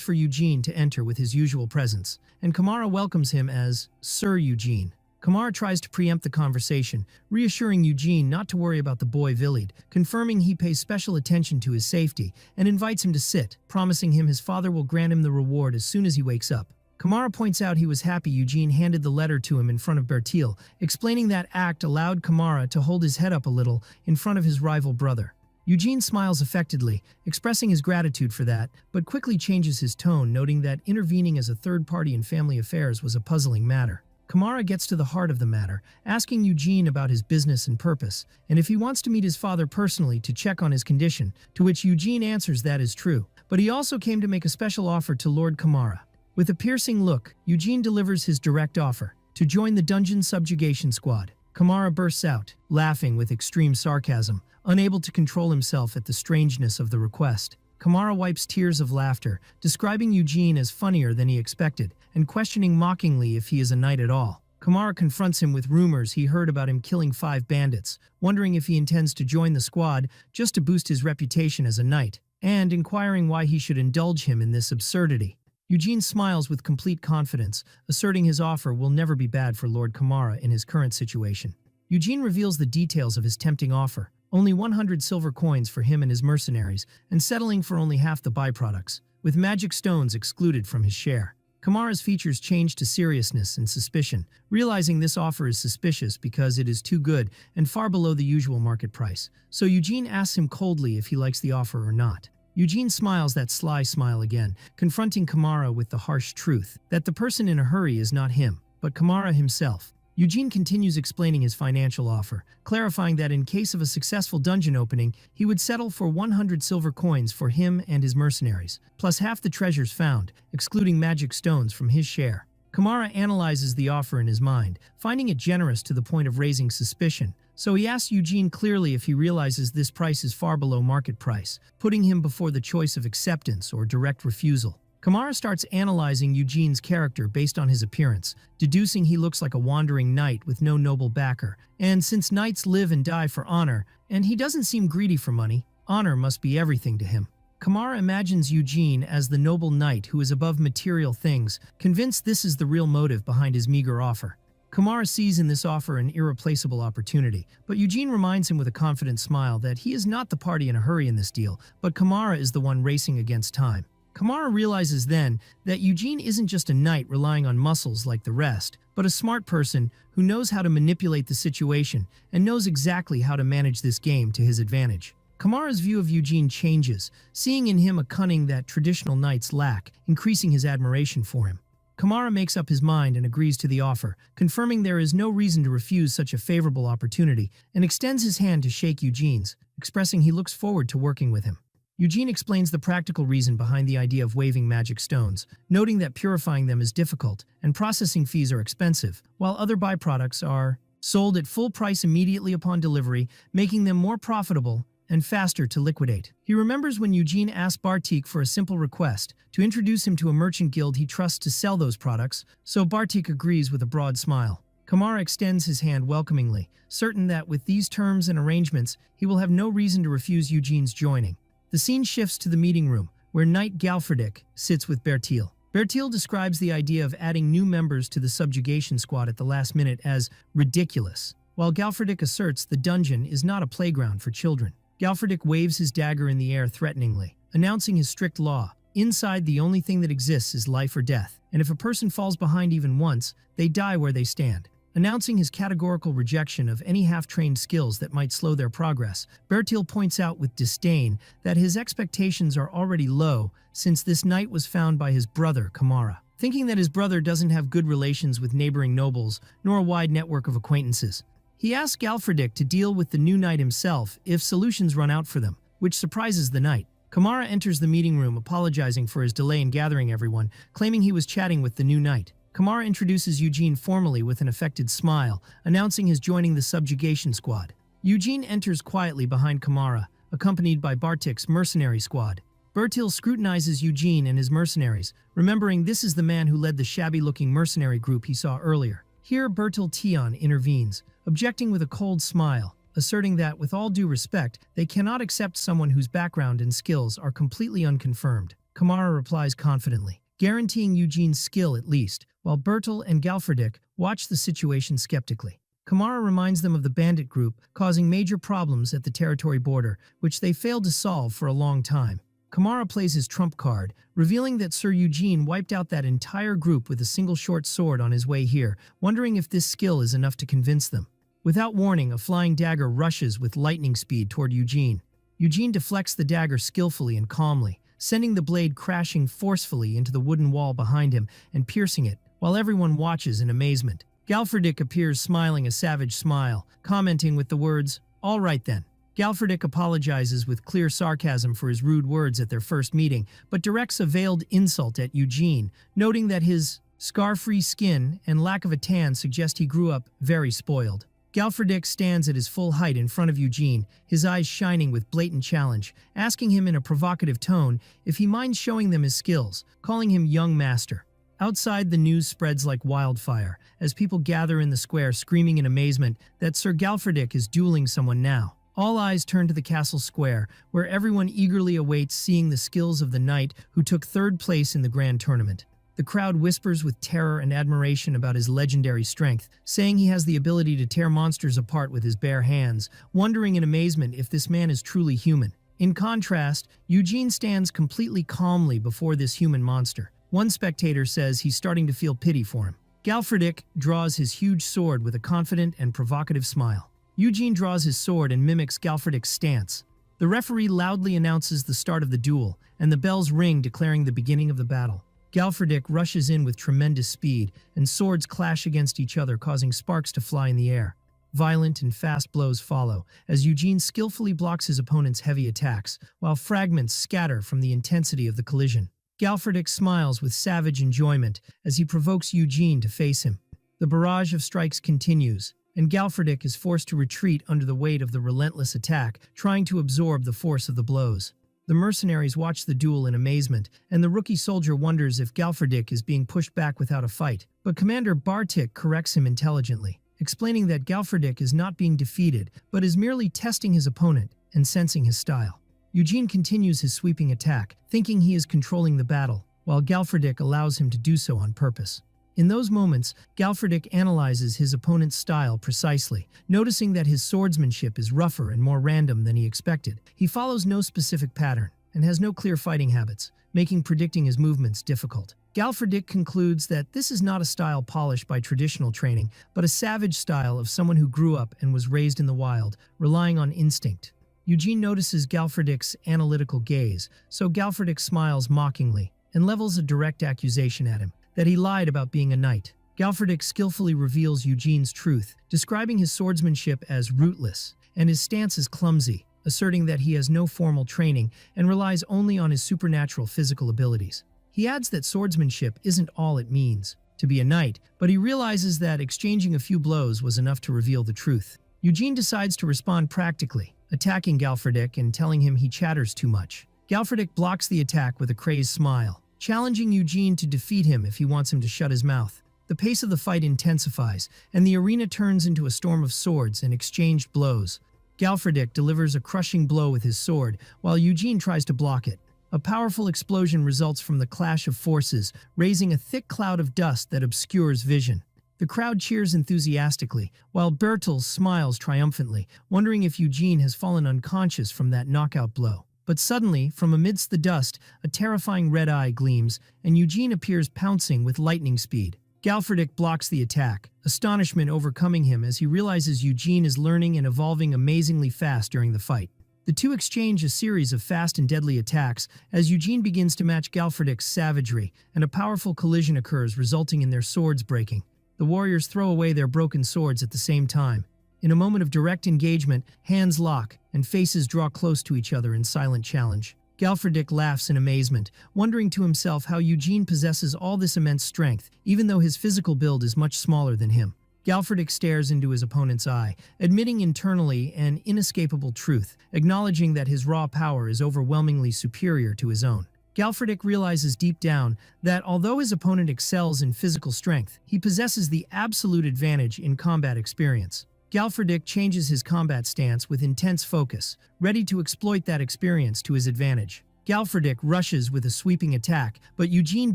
for Eugene to enter with his usual presence, and Kamara welcomes him as Sir Eugene. Kamara tries to preempt the conversation, reassuring Eugene not to worry about the boy Villied, confirming he pays special attention to his safety, and invites him to sit, promising him his father will grant him the reward as soon as he wakes up. Kamara points out he was happy Eugene handed the letter to him in front of Bertil, explaining that act allowed Kamara to hold his head up a little in front of his rival brother. Eugene smiles affectedly, expressing his gratitude for that, but quickly changes his tone, noting that intervening as a third party in family affairs was a puzzling matter. Kamara gets to the heart of the matter, asking Eugene about his business and purpose, and if he wants to meet his father personally to check on his condition, to which Eugene answers that is true. But he also came to make a special offer to Lord Kamara. With a piercing look, Eugene delivers his direct offer to join the dungeon subjugation squad. Kamara bursts out, laughing with extreme sarcasm, unable to control himself at the strangeness of the request. Kamara wipes tears of laughter, describing Eugene as funnier than he expected, and questioning mockingly if he is a knight at all. Kamara confronts him with rumors he heard about him killing 5 bandits, wondering if he intends to join the squad just to boost his reputation as a knight, and inquiring why he should indulge him in this absurdity. Eugene smiles with complete confidence, asserting his offer will never be bad for Lord Kamara in his current situation. Eugene reveals the details of his tempting offer, only 100 silver coins for him and his mercenaries, and settling for only half the byproducts, with magic stones excluded from his share. Kamara's features change to seriousness and suspicion, realizing this offer is suspicious because it is too good and far below the usual market price, so Eugene asks him coldly if he likes the offer or not. Eugene smiles that sly smile again, confronting Kamara with the harsh truth that the person in a hurry is not him, but Kamara himself. Eugene continues explaining his financial offer, clarifying that in case of a successful dungeon opening, he would settle for 100 silver coins for him and his mercenaries, plus half the treasures found, excluding magic stones from his share. Kamara analyzes the offer in his mind, finding it generous to the point of raising suspicion, so he asks Eugene clearly if he realizes this price is far below market price, putting him before the choice of acceptance or direct refusal. Kamara starts analyzing Eugene's character based on his appearance, deducing he looks like a wandering knight with no noble backer, and since knights live and die for honor, and he doesn't seem greedy for money, honor must be everything to him. Kamara imagines Eugene as the noble knight who is above material things, convinced this is the real motive behind his meager offer. Kamara sees in this offer an irreplaceable opportunity, but Eugene reminds him with a confident smile that he is not the party in a hurry in this deal, but Kamara is the one racing against time. Kamara realizes then that Eugene isn't just a knight relying on muscles like the rest, but a smart person who knows how to manipulate the situation and knows exactly how to manage this game to his advantage. Kamara's view of Eugene changes, seeing in him a cunning that traditional knights lack, increasing his admiration for him. Kamara makes up his mind and agrees to the offer, confirming there is no reason to refuse such a favorable opportunity, and extends his hand to shake Eugene's, expressing he looks forward to working with him. Eugene explains the practical reason behind the idea of waving magic stones, noting that purifying them is difficult and processing fees are expensive, while other byproducts are sold at full price immediately upon delivery, making them more profitable and faster to liquidate. He remembers when Eugene asked Bartik for a simple request, to introduce him to a merchant guild he trusts to sell those products, so Bartik agrees with a broad smile. Kamara extends his hand welcomingly, certain that with these terms and arrangements, he will have no reason to refuse Eugene's joining. The scene shifts to the meeting room, where Knight Galfredik sits with Bertil. Bertil describes the idea of adding new members to the subjugation squad at the last minute as ridiculous, while Galfredik asserts the dungeon is not a playground for children. Galfredik waves his dagger in the air threateningly, announcing his strict law. Inside, the only thing that exists is life or death, and if a person falls behind even once, they die where they stand. Announcing his categorical rejection of any half-trained skills that might slow their progress, Bertil points out with disdain that his expectations are already low since this knight was found by his brother, Kamara. Thinking that his brother doesn't have good relations with neighboring nobles, nor a wide network of acquaintances, he asks Galfredik to deal with the new knight himself if solutions run out for them, which surprises the knight. Kamara enters the meeting room apologizing for his delay in gathering everyone, claiming he was chatting with the new knight. Kamara introduces Eugene formally with an affected smile, announcing his joining the subjugation squad. Eugene enters quietly behind Kamara, accompanied by Bartik's mercenary squad. Bertil scrutinizes Eugene and his mercenaries, remembering this is the man who led the shabby-looking mercenary group he saw earlier. Here, Bertil Tion intervenes, objecting with a cold smile, asserting that, with all due respect, they cannot accept someone whose background and skills are completely unconfirmed. Kamara replies confidently, guaranteeing Eugene's skill at least, while Bertil and Galfredik watch the situation skeptically. Kamara reminds them of the bandit group causing major problems at the territory border, which they failed to solve for a long time. Kamara plays his trump card, revealing that Sir Eugene wiped out that entire group with a single short sword on his way here, wondering if this skill is enough to convince them. Without warning, a flying dagger rushes with lightning speed toward Eugene. Eugene deflects the dagger skillfully and calmly, sending the blade crashing forcefully into the wooden wall behind him and piercing it, while everyone watches in amazement. Galfredik appears smiling a savage smile, commenting with the words, "All right then." Galfredik apologizes with clear sarcasm for his rude words at their first meeting, but directs a veiled insult at Eugene, noting that his scar-free skin and lack of a tan suggest he grew up very spoiled. Galfredik stands at his full height in front of Eugene, his eyes shining with blatant challenge, asking him in a provocative tone if he minds showing them his skills, calling him young master. Outside, the news spreads like wildfire, as people gather in the square screaming in amazement that Sir Galfredik is dueling someone now. All eyes turn to the castle square, where everyone eagerly awaits seeing the skills of the knight who took third place in the grand tournament. The crowd whispers with terror and admiration about his legendary strength, saying he has the ability to tear monsters apart with his bare hands, wondering in amazement if this man is truly human. In contrast, Eugene stands completely calmly before this human monster. One spectator says he's starting to feel pity for him. Galfredik draws his huge sword with a confident and provocative smile. Eugene draws his sword and mimics Galfredik's stance. The referee loudly announces the start of the duel, and the bells ring declaring the beginning of the battle. Galfredik rushes in with tremendous speed, and swords clash against each other, causing sparks to fly in the air. Violent and fast blows follow, as Eugene skillfully blocks his opponent's heavy attacks, while fragments scatter from the intensity of the collision. Galfredik smiles with savage enjoyment as he provokes Eugene to face him. The barrage of strikes continues, and Galfredik is forced to retreat under the weight of the relentless attack, trying to absorb the force of the blows. The mercenaries watch the duel in amazement, and the rookie soldier wonders if Galfredik is being pushed back without a fight. But Commander Bartik corrects him intelligently, explaining that Galfredik is not being defeated, but is merely testing his opponent and sensing his style. Eugene continues his sweeping attack, thinking he is controlling the battle, while Galfredik allows him to do so on purpose. In those moments, Galfredik analyzes his opponent's style precisely, noticing that his swordsmanship is rougher and more random than he expected. He follows no specific pattern and has no clear fighting habits, making predicting his movements difficult. Galfredik concludes that this is not a style polished by traditional training, but a savage style of someone who grew up and was raised in the wild, relying on instinct. Eugene notices Galfredik's analytical gaze, so Galfredik smiles mockingly and levels a direct accusation at him, that he lied about being a knight. Galfredik skillfully reveals Eugene's truth, describing his swordsmanship as rootless and his stance as clumsy, asserting that he has no formal training and relies only on his supernatural physical abilities. He adds that swordsmanship isn't all it means to be a knight, but he realizes that exchanging a few blows was enough to reveal the truth. Eugene decides to respond practically, attacking Galfredik and telling him he chatters too much. Galfredik blocks the attack with a crazed smile, challenging Eugene to defeat him if he wants him to shut his mouth. The pace of the fight intensifies, and the arena turns into a storm of swords and exchanged blows. Galfredik delivers a crushing blow with his sword, while Eugene tries to block it. A powerful explosion results from the clash of forces, raising a thick cloud of dust that obscures vision. The crowd cheers enthusiastically, while Bertil smiles triumphantly, wondering if Eugene has fallen unconscious from that knockout blow. But suddenly, from amidst the dust, a terrifying red eye gleams, and Eugene appears pouncing with lightning speed. Galfredik blocks the attack, astonishment overcoming him as he realizes Eugene is learning and evolving amazingly fast during the fight. The two exchange a series of fast and deadly attacks as Eugene begins to match Galfredik's savagery, and a powerful collision occurs resulting in their swords breaking. The warriors throw away their broken swords at the same time. In a moment of direct engagement, hands lock, and faces draw close to each other in silent challenge. Galfredik laughs in amazement, wondering to himself how Eugene possesses all this immense strength, even though his physical build is much smaller than him. Galfredik stares into his opponent's eye, admitting internally an inescapable truth, acknowledging that his raw power is overwhelmingly superior to his own. Galfredik realizes deep down that although his opponent excels in physical strength, he possesses the absolute advantage in combat experience. Galfredik changes his combat stance with intense focus, ready to exploit that experience to his advantage. Galfredik rushes with a sweeping attack, but Eugene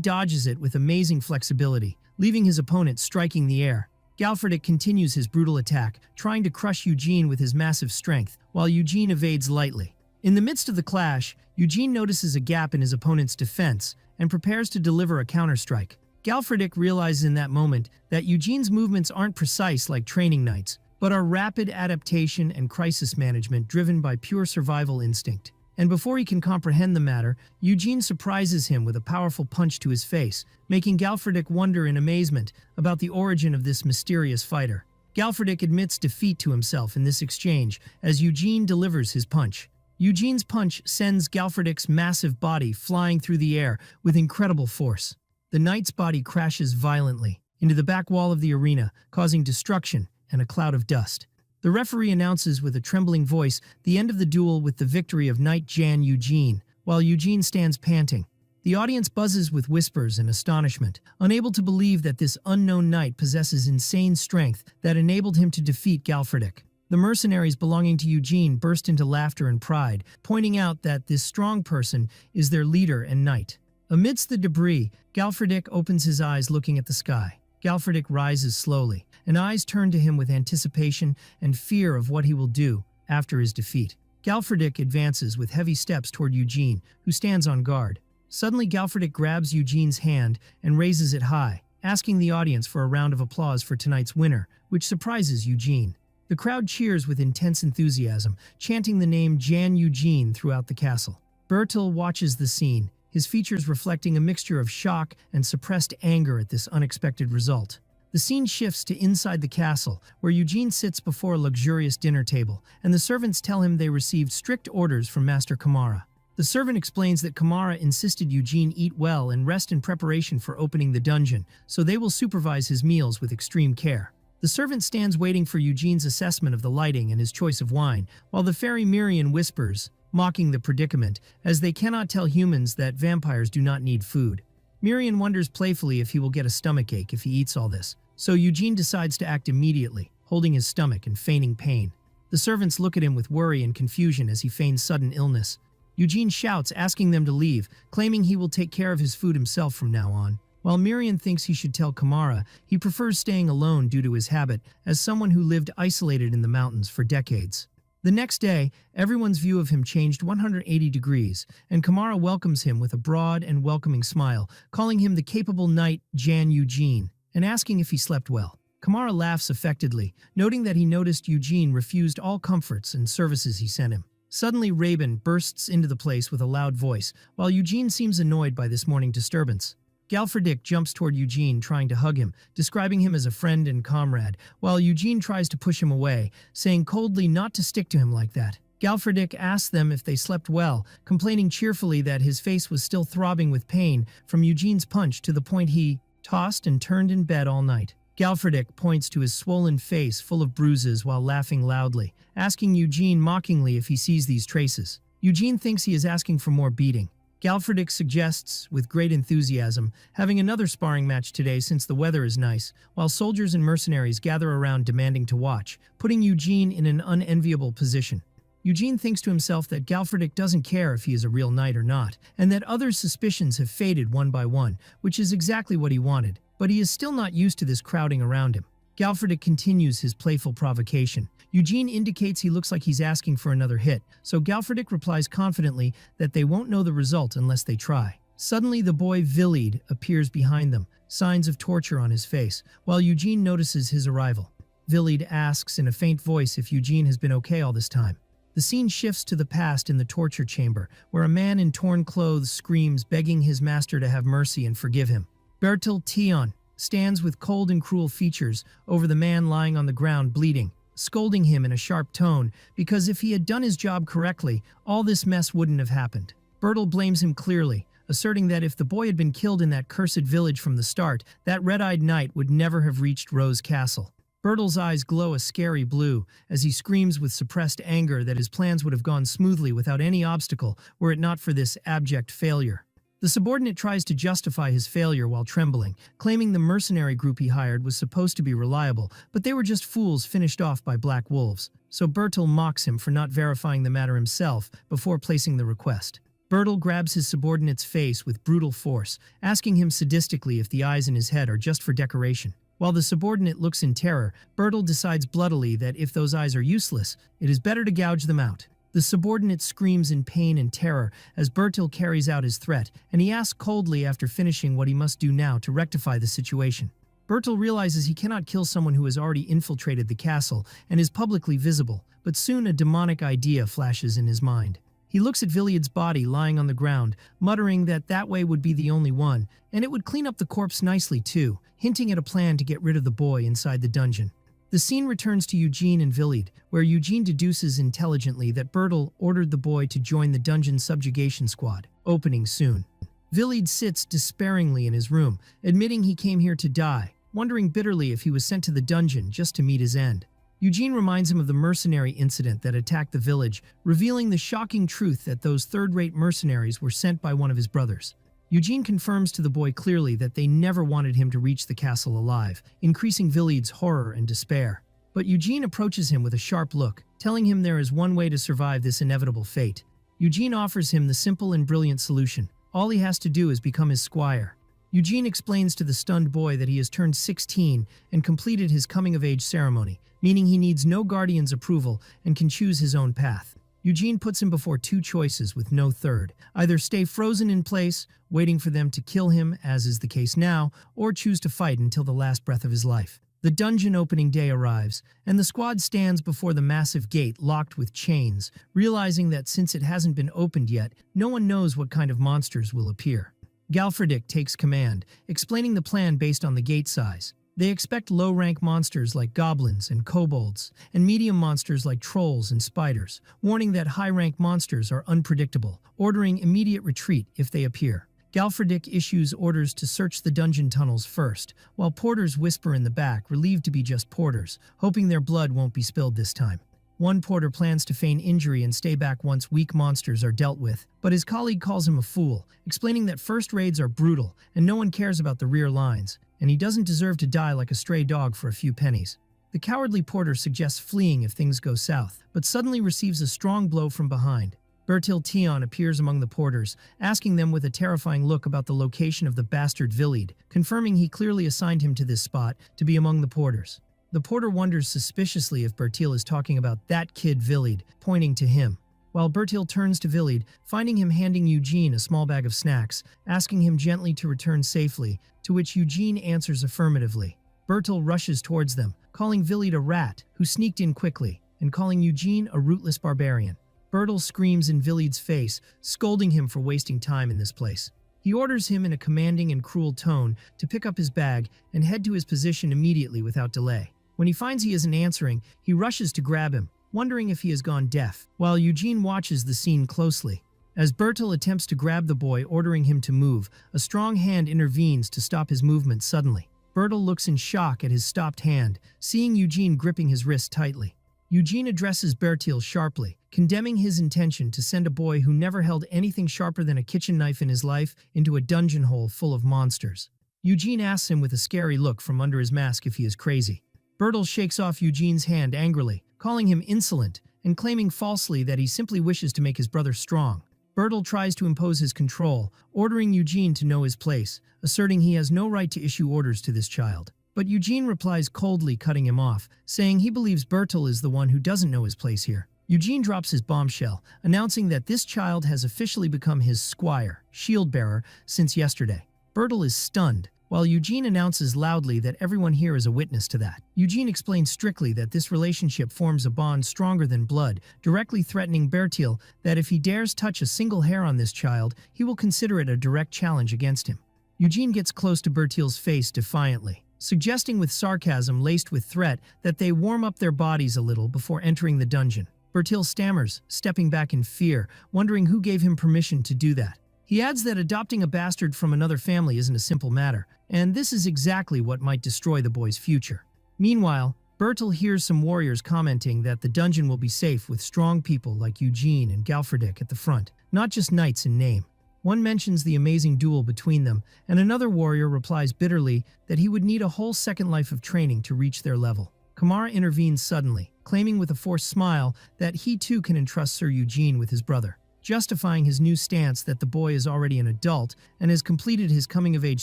dodges it with amazing flexibility, leaving his opponent striking the air. Galfredik continues his brutal attack, trying to crush Eugene with his massive strength, while Eugene evades lightly. In the midst of the clash, Eugene notices a gap in his opponent's defense and prepares to deliver a counterstrike. Galfredik realizes in that moment that Eugene's movements aren't precise like training knights, but are rapid adaptation and crisis management driven by pure survival instinct. And before he can comprehend the matter, Eugene surprises him with a powerful punch to his face, making Galfredik wonder in amazement about the origin of this mysterious fighter. Galfredik admits defeat to himself in this exchange as Eugene delivers his punch. Eugene's punch sends Galfredik's massive body flying through the air with incredible force. The knight's body crashes violently into the back wall of the arena, causing destruction and a cloud of dust. The referee announces with a trembling voice the end of the duel with the victory of Knight Jan Eugene, while Eugene stands panting. The audience buzzes with whispers and astonishment, unable to believe that this unknown knight possesses insane strength that enabled him to defeat Galfredik. The mercenaries belonging to Eugene burst into laughter and pride, pointing out that this strong person is their leader and knight. Amidst the debris, Galfredik opens his eyes looking at the sky. Galfredik rises slowly, and eyes turn to him with anticipation and fear of what he will do after his defeat. Galfredik advances with heavy steps toward Eugene, who stands on guard. Suddenly, Galfredik grabs Eugene's hand and raises it high, asking the audience for a round of applause for tonight's winner, which surprises Eugene. The crowd cheers with intense enthusiasm, chanting the name Jan Eugene throughout the castle. Bertil watches the scene, his features reflecting a mixture of shock and suppressed anger at this unexpected result. The scene shifts to inside the castle, where Eugene sits before a luxurious dinner table, and the servants tell him they received strict orders from Master Kamara. The servant explains that Kamara insisted Eugene eat well and rest in preparation for opening the dungeon, so they will supervise his meals with extreme care. The servant stands waiting for Eugene's assessment of the lighting and his choice of wine, while the fairy Mirian whispers, mocking the predicament, as they cannot tell humans that vampires do not need food. Mirian wonders playfully if he will get a stomachache if he eats all this, so Eugene decides to act immediately, holding his stomach and feigning pain. The servants look at him with worry and confusion as he feigns sudden illness. Eugene shouts, asking them to leave, claiming he will take care of his food himself from now on. While Mirian thinks he should tell Kamara, he prefers staying alone due to his habit as someone who lived isolated in the mountains for decades. The next day, everyone's view of him changed 180 degrees, and Kamara welcomes him with a broad and welcoming smile, calling him the capable knight Jan Eugene, and asking if he slept well. Kamara laughs affectedly, noting that he noticed Eugene refused all comforts and services he sent him. Suddenly, Rabin bursts into the place with a loud voice, while Eugene seems annoyed by this morning disturbance. Galfredik jumps toward Eugene, trying to hug him, describing him as a friend and comrade, while Eugene tries to push him away, saying coldly not to stick to him like that. Galfredik asks them if they slept well, complaining cheerfully that his face was still throbbing with pain from Eugene's punch to the point he tossed and turned in bed all night. Galfredik points to his swollen face full of bruises while laughing loudly, asking Eugene mockingly if he sees these traces. Eugene thinks he is asking for more beating. Galfredik suggests, with great enthusiasm, having another sparring match today since the weather is nice, while soldiers and mercenaries gather around demanding to watch, putting Eugene in an unenviable position. Eugene thinks to himself that Galfredik doesn't care if he is a real knight or not, and that others' suspicions have faded one by one, which is exactly what he wanted, but he is still not used to this crowding around him. Galfredik continues his playful provocation. Eugene indicates he looks like he's asking for another hit, so Galfredik replies confidently that they won't know the result unless they try. Suddenly, the boy Villied appears behind them, signs of torture on his face, while Eugene notices his arrival. Villied asks in a faint voice if Eugene has been okay all this time. The scene shifts to the past in the torture chamber, where a man in torn clothes screams, begging his master to have mercy and forgive him. Bertil Tion stands with cold and cruel features over the man lying on the ground bleeding, scolding him in a sharp tone because if he had done his job correctly, all this mess wouldn't have happened. Bertil blames him clearly, asserting that if the boy had been killed in that cursed village from the start, that red-eyed knight would never have reached Rose Castle. Bertil's eyes glow a scary blue as he screams with suppressed anger that his plans would have gone smoothly without any obstacle were it not for this abject failure. The subordinate tries to justify his failure while trembling, claiming the mercenary group he hired was supposed to be reliable, but they were just fools finished off by black wolves. So Bertil mocks him for not verifying the matter himself before placing the request. Bertil grabs his subordinate's face with brutal force, asking him sadistically if the eyes in his head are just for decoration. While the subordinate looks in terror, Bertil decides bloodily that if those eyes are useless, it is better to gouge them out. The subordinate screams in pain and terror as Bertil carries out his threat, and he asks coldly after finishing what he must do now to rectify the situation. Bertil realizes he cannot kill someone who has already infiltrated the castle and is publicly visible, but soon a demonic idea flashes in his mind. He looks at Villied's body lying on the ground, muttering that that way would be the only one, and it would clean up the corpse nicely too, hinting at a plan to get rid of the boy inside the dungeon. The scene returns to Eugene and Villied, where Eugene deduces intelligently that Bertil ordered the boy to join the dungeon subjugation squad, opening soon. Villied sits despairingly in his room, admitting he came here to die, wondering bitterly if he was sent to the dungeon just to meet his end. Eugene reminds him of the mercenary incident that attacked the village, revealing the shocking truth that those third-rate mercenaries were sent by one of his brothers. Eugene confirms to the boy clearly that they never wanted him to reach the castle alive, increasing Villied's horror and despair. But Eugene approaches him with a sharp look, telling him there is one way to survive this inevitable fate. Eugene offers him the simple and brilliant solution. All he has to do is become his squire. Eugene explains to the stunned boy that he has turned 16 and completed his coming-of-age ceremony, meaning he needs no guardian's approval and can choose his own path. Eugene puts him before two choices with no third. Either stay frozen in place, waiting for them to kill him, as is the case now, or choose to fight until the last breath of his life. The dungeon opening day arrives, and the squad stands before the massive gate locked with chains, realizing that since it hasn't been opened yet, no one knows what kind of monsters will appear. Galfredick takes command, explaining the plan based on the gate size. They expect low-rank monsters like goblins and kobolds, and medium monsters like trolls and spiders, warning that high-rank monsters are unpredictable, ordering immediate retreat if they appear. Galfredick issues orders to search the dungeon tunnels first, while porters whisper in the back, relieved to be just porters, hoping their blood won't be spilled this time. One porter plans to feign injury and stay back once weak monsters are dealt with, but his colleague calls him a fool, explaining that first raids are brutal and no one cares about the rear lines, and he doesn't deserve to die like a stray dog for a few pennies. The cowardly porter suggests fleeing if things go south, but suddenly receives a strong blow from behind. Bertil Tion appears among the porters, asking them with a terrifying look about the location of the bastard Villied, confirming he clearly assigned him to this spot to be among the porters. The porter wonders suspiciously if Bertil is talking about that kid Villied, pointing to him. While Bertil turns to Villied, finding him handing Eugene a small bag of snacks, asking him gently to return safely, to which Eugene answers affirmatively. Bertil rushes towards them, calling Villied a rat who sneaked in quickly, and calling Eugene a rootless barbarian. Bertil screams in Villied's face, scolding him for wasting time in this place. He orders him in a commanding and cruel tone to pick up his bag and head to his position immediately without delay. When he finds he isn't answering, he rushes to grab him, wondering if he has gone deaf, while Eugene watches the scene closely. As Bertil attempts to grab the boy, ordering him to move, a strong hand intervenes to stop his movement suddenly. Bertil looks in shock at his stopped hand, seeing Eugene gripping his wrist tightly. Eugene addresses Bertil sharply, condemning his intention to send a boy who never held anything sharper than a kitchen knife in his life into a dungeon hole full of monsters. Eugene asks him with a scary look from under his mask if he is crazy. Bertil shakes off Eugene's hand angrily, calling him insolent and claiming falsely that he simply wishes to make his brother strong. Bertil tries to impose his control, ordering Eugene to know his place, asserting he has no right to issue orders to this child. But Eugene replies coldly, cutting him off, saying he believes Bertil is the one who doesn't know his place here. Eugene drops his bombshell, announcing that this child has officially become his squire, shield bearer, since yesterday. Bertil is stunned, while Eugene announces loudly that everyone here is a witness to that. Eugene explains strictly that this relationship forms a bond stronger than blood, directly threatening Bertil that if he dares touch a single hair on this child, he will consider it a direct challenge against him. Eugene gets close to Bertil's face defiantly, suggesting with sarcasm laced with threat that they warm up their bodies a little before entering the dungeon. Bertil stammers, stepping back in fear, wondering who gave him permission to do that. He adds that adopting a bastard from another family isn't a simple matter, and this is exactly what might destroy the boy's future. Meanwhile, Bertil hears some warriors commenting that the dungeon will be safe with strong people like Eugene and Galfredik at the front, not just knights in name. One mentions the amazing duel between them, and another warrior replies bitterly that he would need a whole second life of training to reach their level. Kamara intervenes suddenly, claiming with a forced smile that he too can entrust Sir Eugene with his brother, justifying his new stance that the boy is already an adult and has completed his coming-of-age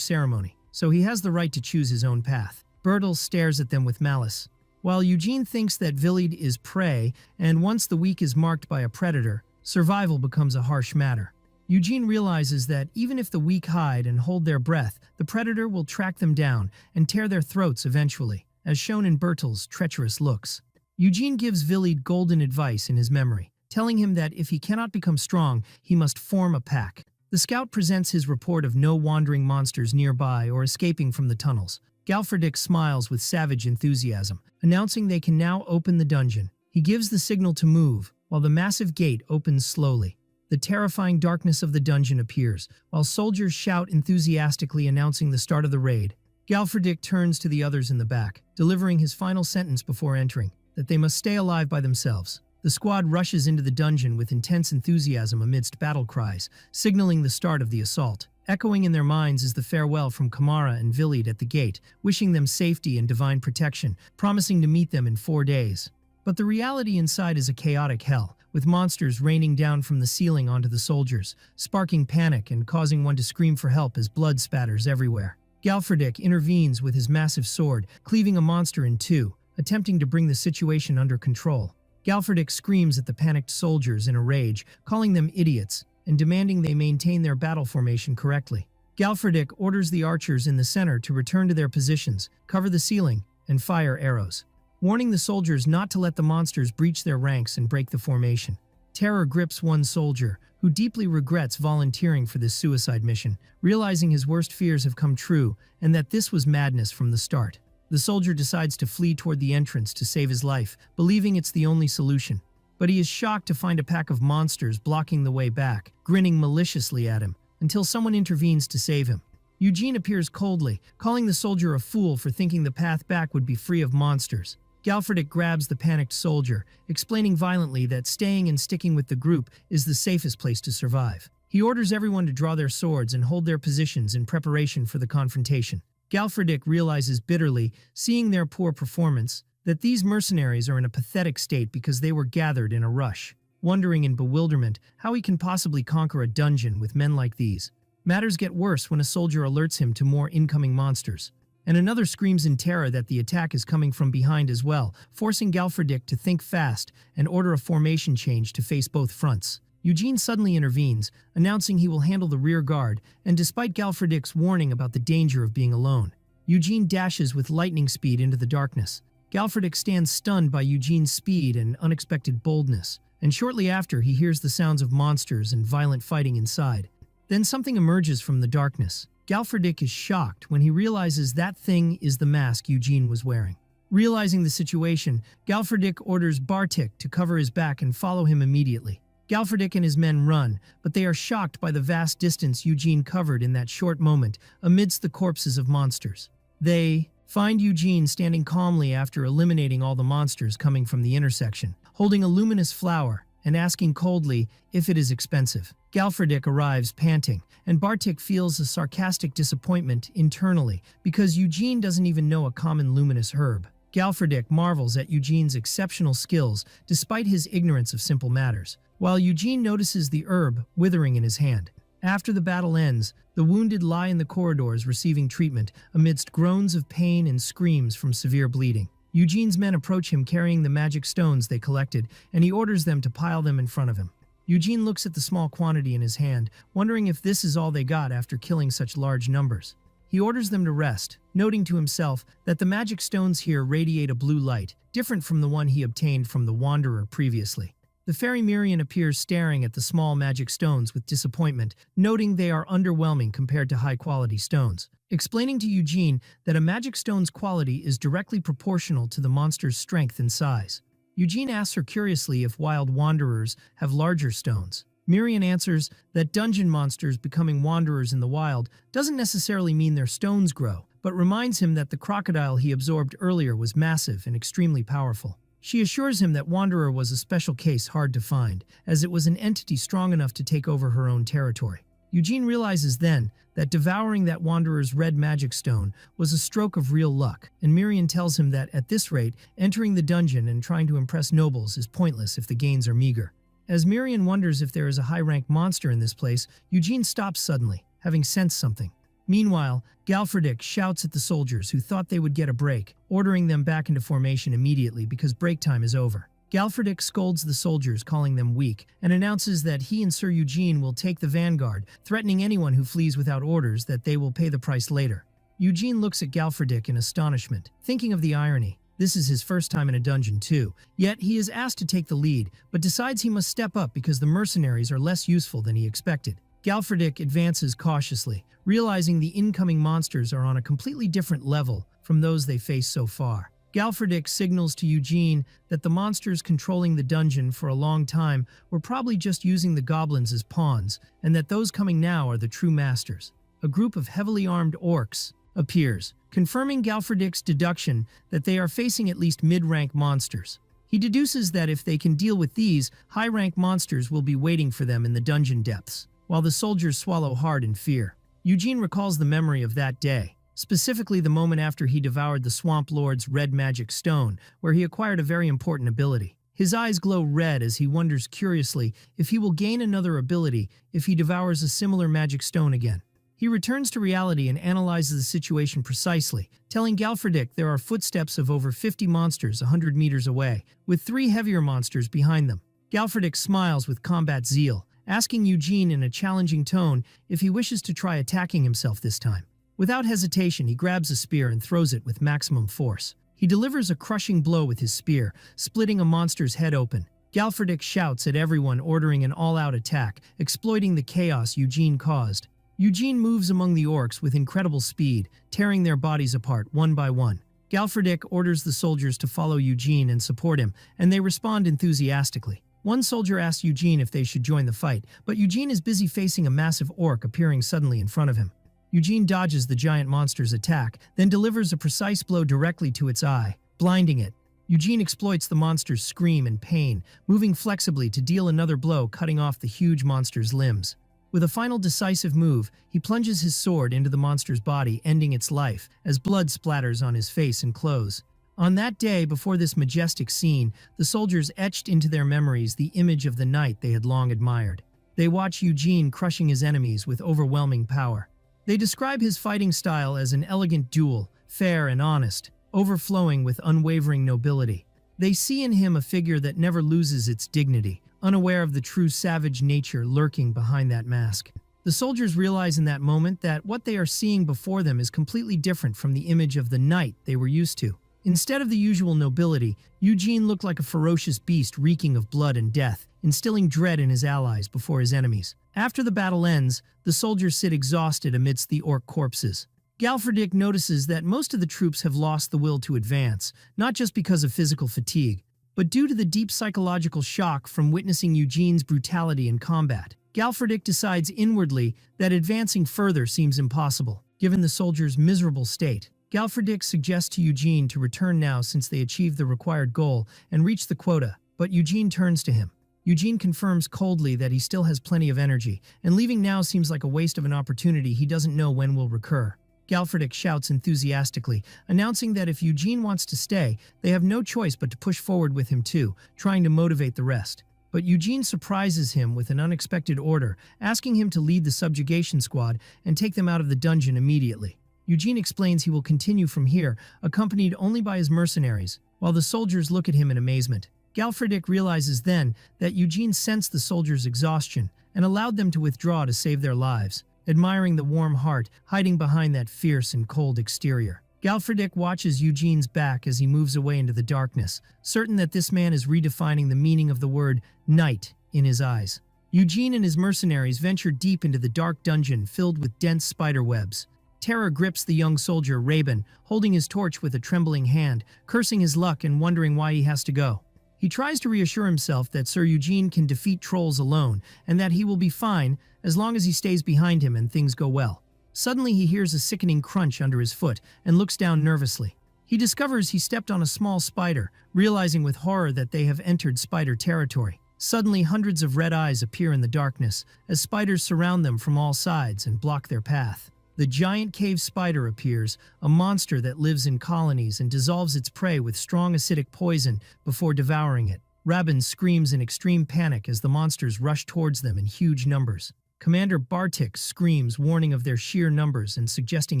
ceremony, so he has the right to choose his own path. Bertil stares at them with malice. While Eugene thinks that Villied is prey, and once the weak is marked by a predator, survival becomes a harsh matter. Eugene realizes that even if the weak hide and hold their breath, the predator will track them down and tear their throats eventually, as shown in Bertil's treacherous looks. Eugene gives Villied golden advice in his memory, telling him that if he cannot become strong, he must form a pack. The scout presents his report of no wandering monsters nearby or escaping from the tunnels. Galfredik smiles with savage enthusiasm, announcing they can now open the dungeon. He gives the signal to move, while the massive gate opens slowly. The terrifying darkness of the dungeon appears, while soldiers shout enthusiastically announcing the start of the raid. Galfredik turns to the others in the back, delivering his final sentence before entering, that they must stay alive by themselves. The squad rushes into the dungeon with intense enthusiasm amidst battle cries, signaling the start of the assault. Echoing in their minds is the farewell from Kamara and Villied at the gate, wishing them safety and divine protection, promising to meet them in 4 days. But the reality inside is a chaotic hell, with monsters raining down from the ceiling onto the soldiers, sparking panic and causing one to scream for help as blood spatters everywhere. Galfredik intervenes with his massive sword, cleaving a monster in two, attempting to bring the situation under control. Galfredik screams at the panicked soldiers in a rage, calling them idiots and demanding they maintain their battle formation correctly. Galfredik orders the archers in the center to return to their positions, cover the ceiling, and fire arrows, warning the soldiers not to let the monsters breach their ranks and break the formation. Terror grips one soldier, who deeply regrets volunteering for this suicide mission, realizing his worst fears have come true and that this was madness from the start. The soldier decides to flee toward the entrance to save his life, believing it's the only solution. But he is shocked to find a pack of monsters blocking the way back, grinning maliciously at him, until someone intervenes to save him. Eugene appears coldly, calling the soldier a fool for thinking the path back would be free of monsters. Galfredik grabs the panicked soldier, explaining violently that staying and sticking with the group is the safest place to survive. He orders everyone to draw their swords and hold their positions in preparation for the confrontation. Galfredik realizes bitterly, seeing their poor performance, that these mercenaries are in a pathetic state because they were gathered in a rush. Wondering in bewilderment how he can possibly conquer a dungeon with men like these. Matters get worse when a soldier alerts him to more incoming monsters. And another screams in terror that the attack is coming from behind as well, forcing Galfredik to think fast and order a formation change to face both fronts. Eugene suddenly intervenes, announcing he will handle the rear guard, and despite Galfredik's warning about the danger of being alone, Eugene dashes with lightning speed into the darkness. Galfredik stands stunned by Eugene's speed and unexpected boldness, and shortly after he hears the sounds of monsters and violent fighting inside. Then something emerges from the darkness. Galfredik is shocked when he realizes that thing is the mask Eugene was wearing. Realizing the situation, Galfredik orders Bartik to cover his back and follow him immediately. Galfredik and his men run, but they are shocked by the vast distance Eugene covered in that short moment amidst the corpses of monsters. They find Eugene standing calmly after eliminating all the monsters coming from the intersection, holding a luminous flower and asking coldly if it is expensive. Galfredik arrives panting, and Bartik feels a sarcastic disappointment internally because Eugene doesn't even know a common luminous herb. Galfredik marvels at Eugene's exceptional skills despite his ignorance of simple matters, while Eugene notices the herb withering in his hand. After the battle ends, the wounded lie in the corridors receiving treatment amidst groans of pain and screams from severe bleeding. Eugene's men approach him carrying the magic stones they collected, and he orders them to pile them in front of him. Eugene looks at the small quantity in his hand, wondering if this is all they got after killing such large numbers. He orders them to rest, noting to himself that the magic stones here radiate a blue light, different from the one he obtained from the Wanderer previously. The fairy Miriam appears staring at the small magic stones with disappointment, noting they are underwhelming compared to high-quality stones, explaining to Eugene that a magic stone's quality is directly proportional to the monster's strength and size. Eugene asks her curiously if wild wanderers have larger stones. Miriam answers that dungeon monsters becoming wanderers in the wild doesn't necessarily mean their stones grow, but reminds him that the crocodile he absorbed earlier was massive and extremely powerful. She assures him that Wanderer was a special case hard to find, as it was an entity strong enough to take over her own territory. Eugene realizes then that devouring that Wanderer's red magic stone was a stroke of real luck, and Miriam tells him that at this rate, entering the dungeon and trying to impress nobles is pointless if the gains are meager. As Miriam wonders if there is a high-ranked monster in this place, Eugene stops suddenly, having sensed something. Meanwhile, Galfredik shouts at the soldiers who thought they would get a break, ordering them back into formation immediately because break time is over. Galfredik scolds the soldiers, calling them weak, and announces that he and Sir Eugene will take the vanguard, threatening anyone who flees without orders that they will pay the price later. Eugene looks at Galfredik in astonishment, thinking of the irony. This is his first time in a dungeon too, yet he is asked to take the lead, but decides he must step up because the mercenaries are less useful than he expected. Galfredik advances cautiously, realizing the incoming monsters are on a completely different level from those they faced so far. Galfredik signals to Eugene that the monsters controlling the dungeon for a long time were probably just using the goblins as pawns, and that those coming now are the true masters. A group of heavily armed orcs appears, confirming Galfredik's deduction that they are facing at least mid-rank monsters. He deduces that if they can deal with these, high-rank monsters will be waiting for them in the dungeon depths, while the soldiers swallow hard in fear. Eugene recalls the memory of that day, specifically the moment after he devoured the Swamp Lord's red magic stone, where he acquired a very important ability. His eyes glow red as he wonders curiously if he will gain another ability if he devours a similar magic stone again. He returns to reality and analyzes the situation precisely, telling Galfredik there are footsteps of over 50 monsters 100 meters away, with 3 heavier monsters behind them. Galfredik smiles with combat zeal, asking Eugene in a challenging tone if he wishes to try attacking himself this time. Without hesitation, he grabs a spear and throws it with maximum force. He delivers a crushing blow with his spear, splitting a monster's head open. Galfredik shouts at everyone, ordering an all-out attack, exploiting the chaos Eugene caused. Eugene moves among the orcs with incredible speed, tearing their bodies apart one by one. Galfredik orders the soldiers to follow Eugene and support him, and they respond enthusiastically. One soldier asks Eugene if they should join the fight, but Eugene is busy facing a massive orc appearing suddenly in front of him. Eugene dodges the giant monster's attack, then delivers a precise blow directly to its eye, blinding it. Eugene exploits the monster's scream and pain, moving flexibly to deal another blow, cutting off the huge monster's limbs. With a final decisive move, he plunges his sword into the monster's body, ending its life, as blood splatters on his face and clothes. On that day, before this majestic scene, the soldiers etched into their memories the image of the knight they had long admired. They watch Eugene crushing his enemies with overwhelming power. They describe his fighting style as an elegant duel, fair and honest, overflowing with unwavering nobility. They see in him a figure that never loses its dignity, unaware of the true savage nature lurking behind that mask. The soldiers realize in that moment that what they are seeing before them is completely different from the image of the knight they were used to. Instead of the usual nobility, Eugene looked like a ferocious beast reeking of blood and death, instilling dread in his allies before his enemies. After the battle ends, the soldiers sit exhausted amidst the orc corpses. Galfredik notices that most of the troops have lost the will to advance, not just because of physical fatigue, but due to the deep psychological shock from witnessing Eugene's brutality in combat. Galfredik decides inwardly that advancing further seems impossible, given the soldiers' miserable state. Galfredik suggests to Eugene to return now since they achieved the required goal and reached the quota, but Eugene turns to him. Eugene confirms coldly that he still has plenty of energy, and leaving now seems like a waste of an opportunity he doesn't know when will recur. Galfredik shouts enthusiastically, announcing that if Eugene wants to stay, they have no choice but to push forward with him too, trying to motivate the rest. But Eugene surprises him with an unexpected order, asking him to lead the subjugation squad and take them out of the dungeon immediately. Eugene explains he will continue from here, accompanied only by his mercenaries, while the soldiers look at him in amazement. Galfridic realizes then that Eugene sensed the soldiers' exhaustion and allowed them to withdraw to save their lives, admiring the warm heart hiding behind that fierce and cold exterior. Galfridic watches Eugene's back as he moves away into the darkness, certain that this man is redefining the meaning of the word night in his eyes. Eugene and his mercenaries venture deep into the dark dungeon filled with dense spider webs. Terror grips the young soldier Rabin, holding his torch with a trembling hand, cursing his luck and wondering why he has to go. He tries to reassure himself that Sir Eugene can defeat trolls alone and that he will be fine as long as he stays behind him and things go well. Suddenly he hears a sickening crunch under his foot and looks down nervously. He discovers he stepped on a small spider, realizing with horror that they have entered spider territory. Suddenly hundreds of red eyes appear in the darkness as spiders surround them from all sides and block their path. The giant cave spider appears, a monster that lives in colonies and dissolves its prey with strong acidic poison before devouring it. Rabin screams in extreme panic as the monsters rush towards them in huge numbers. Commander Bartik screams, warning of their sheer numbers and suggesting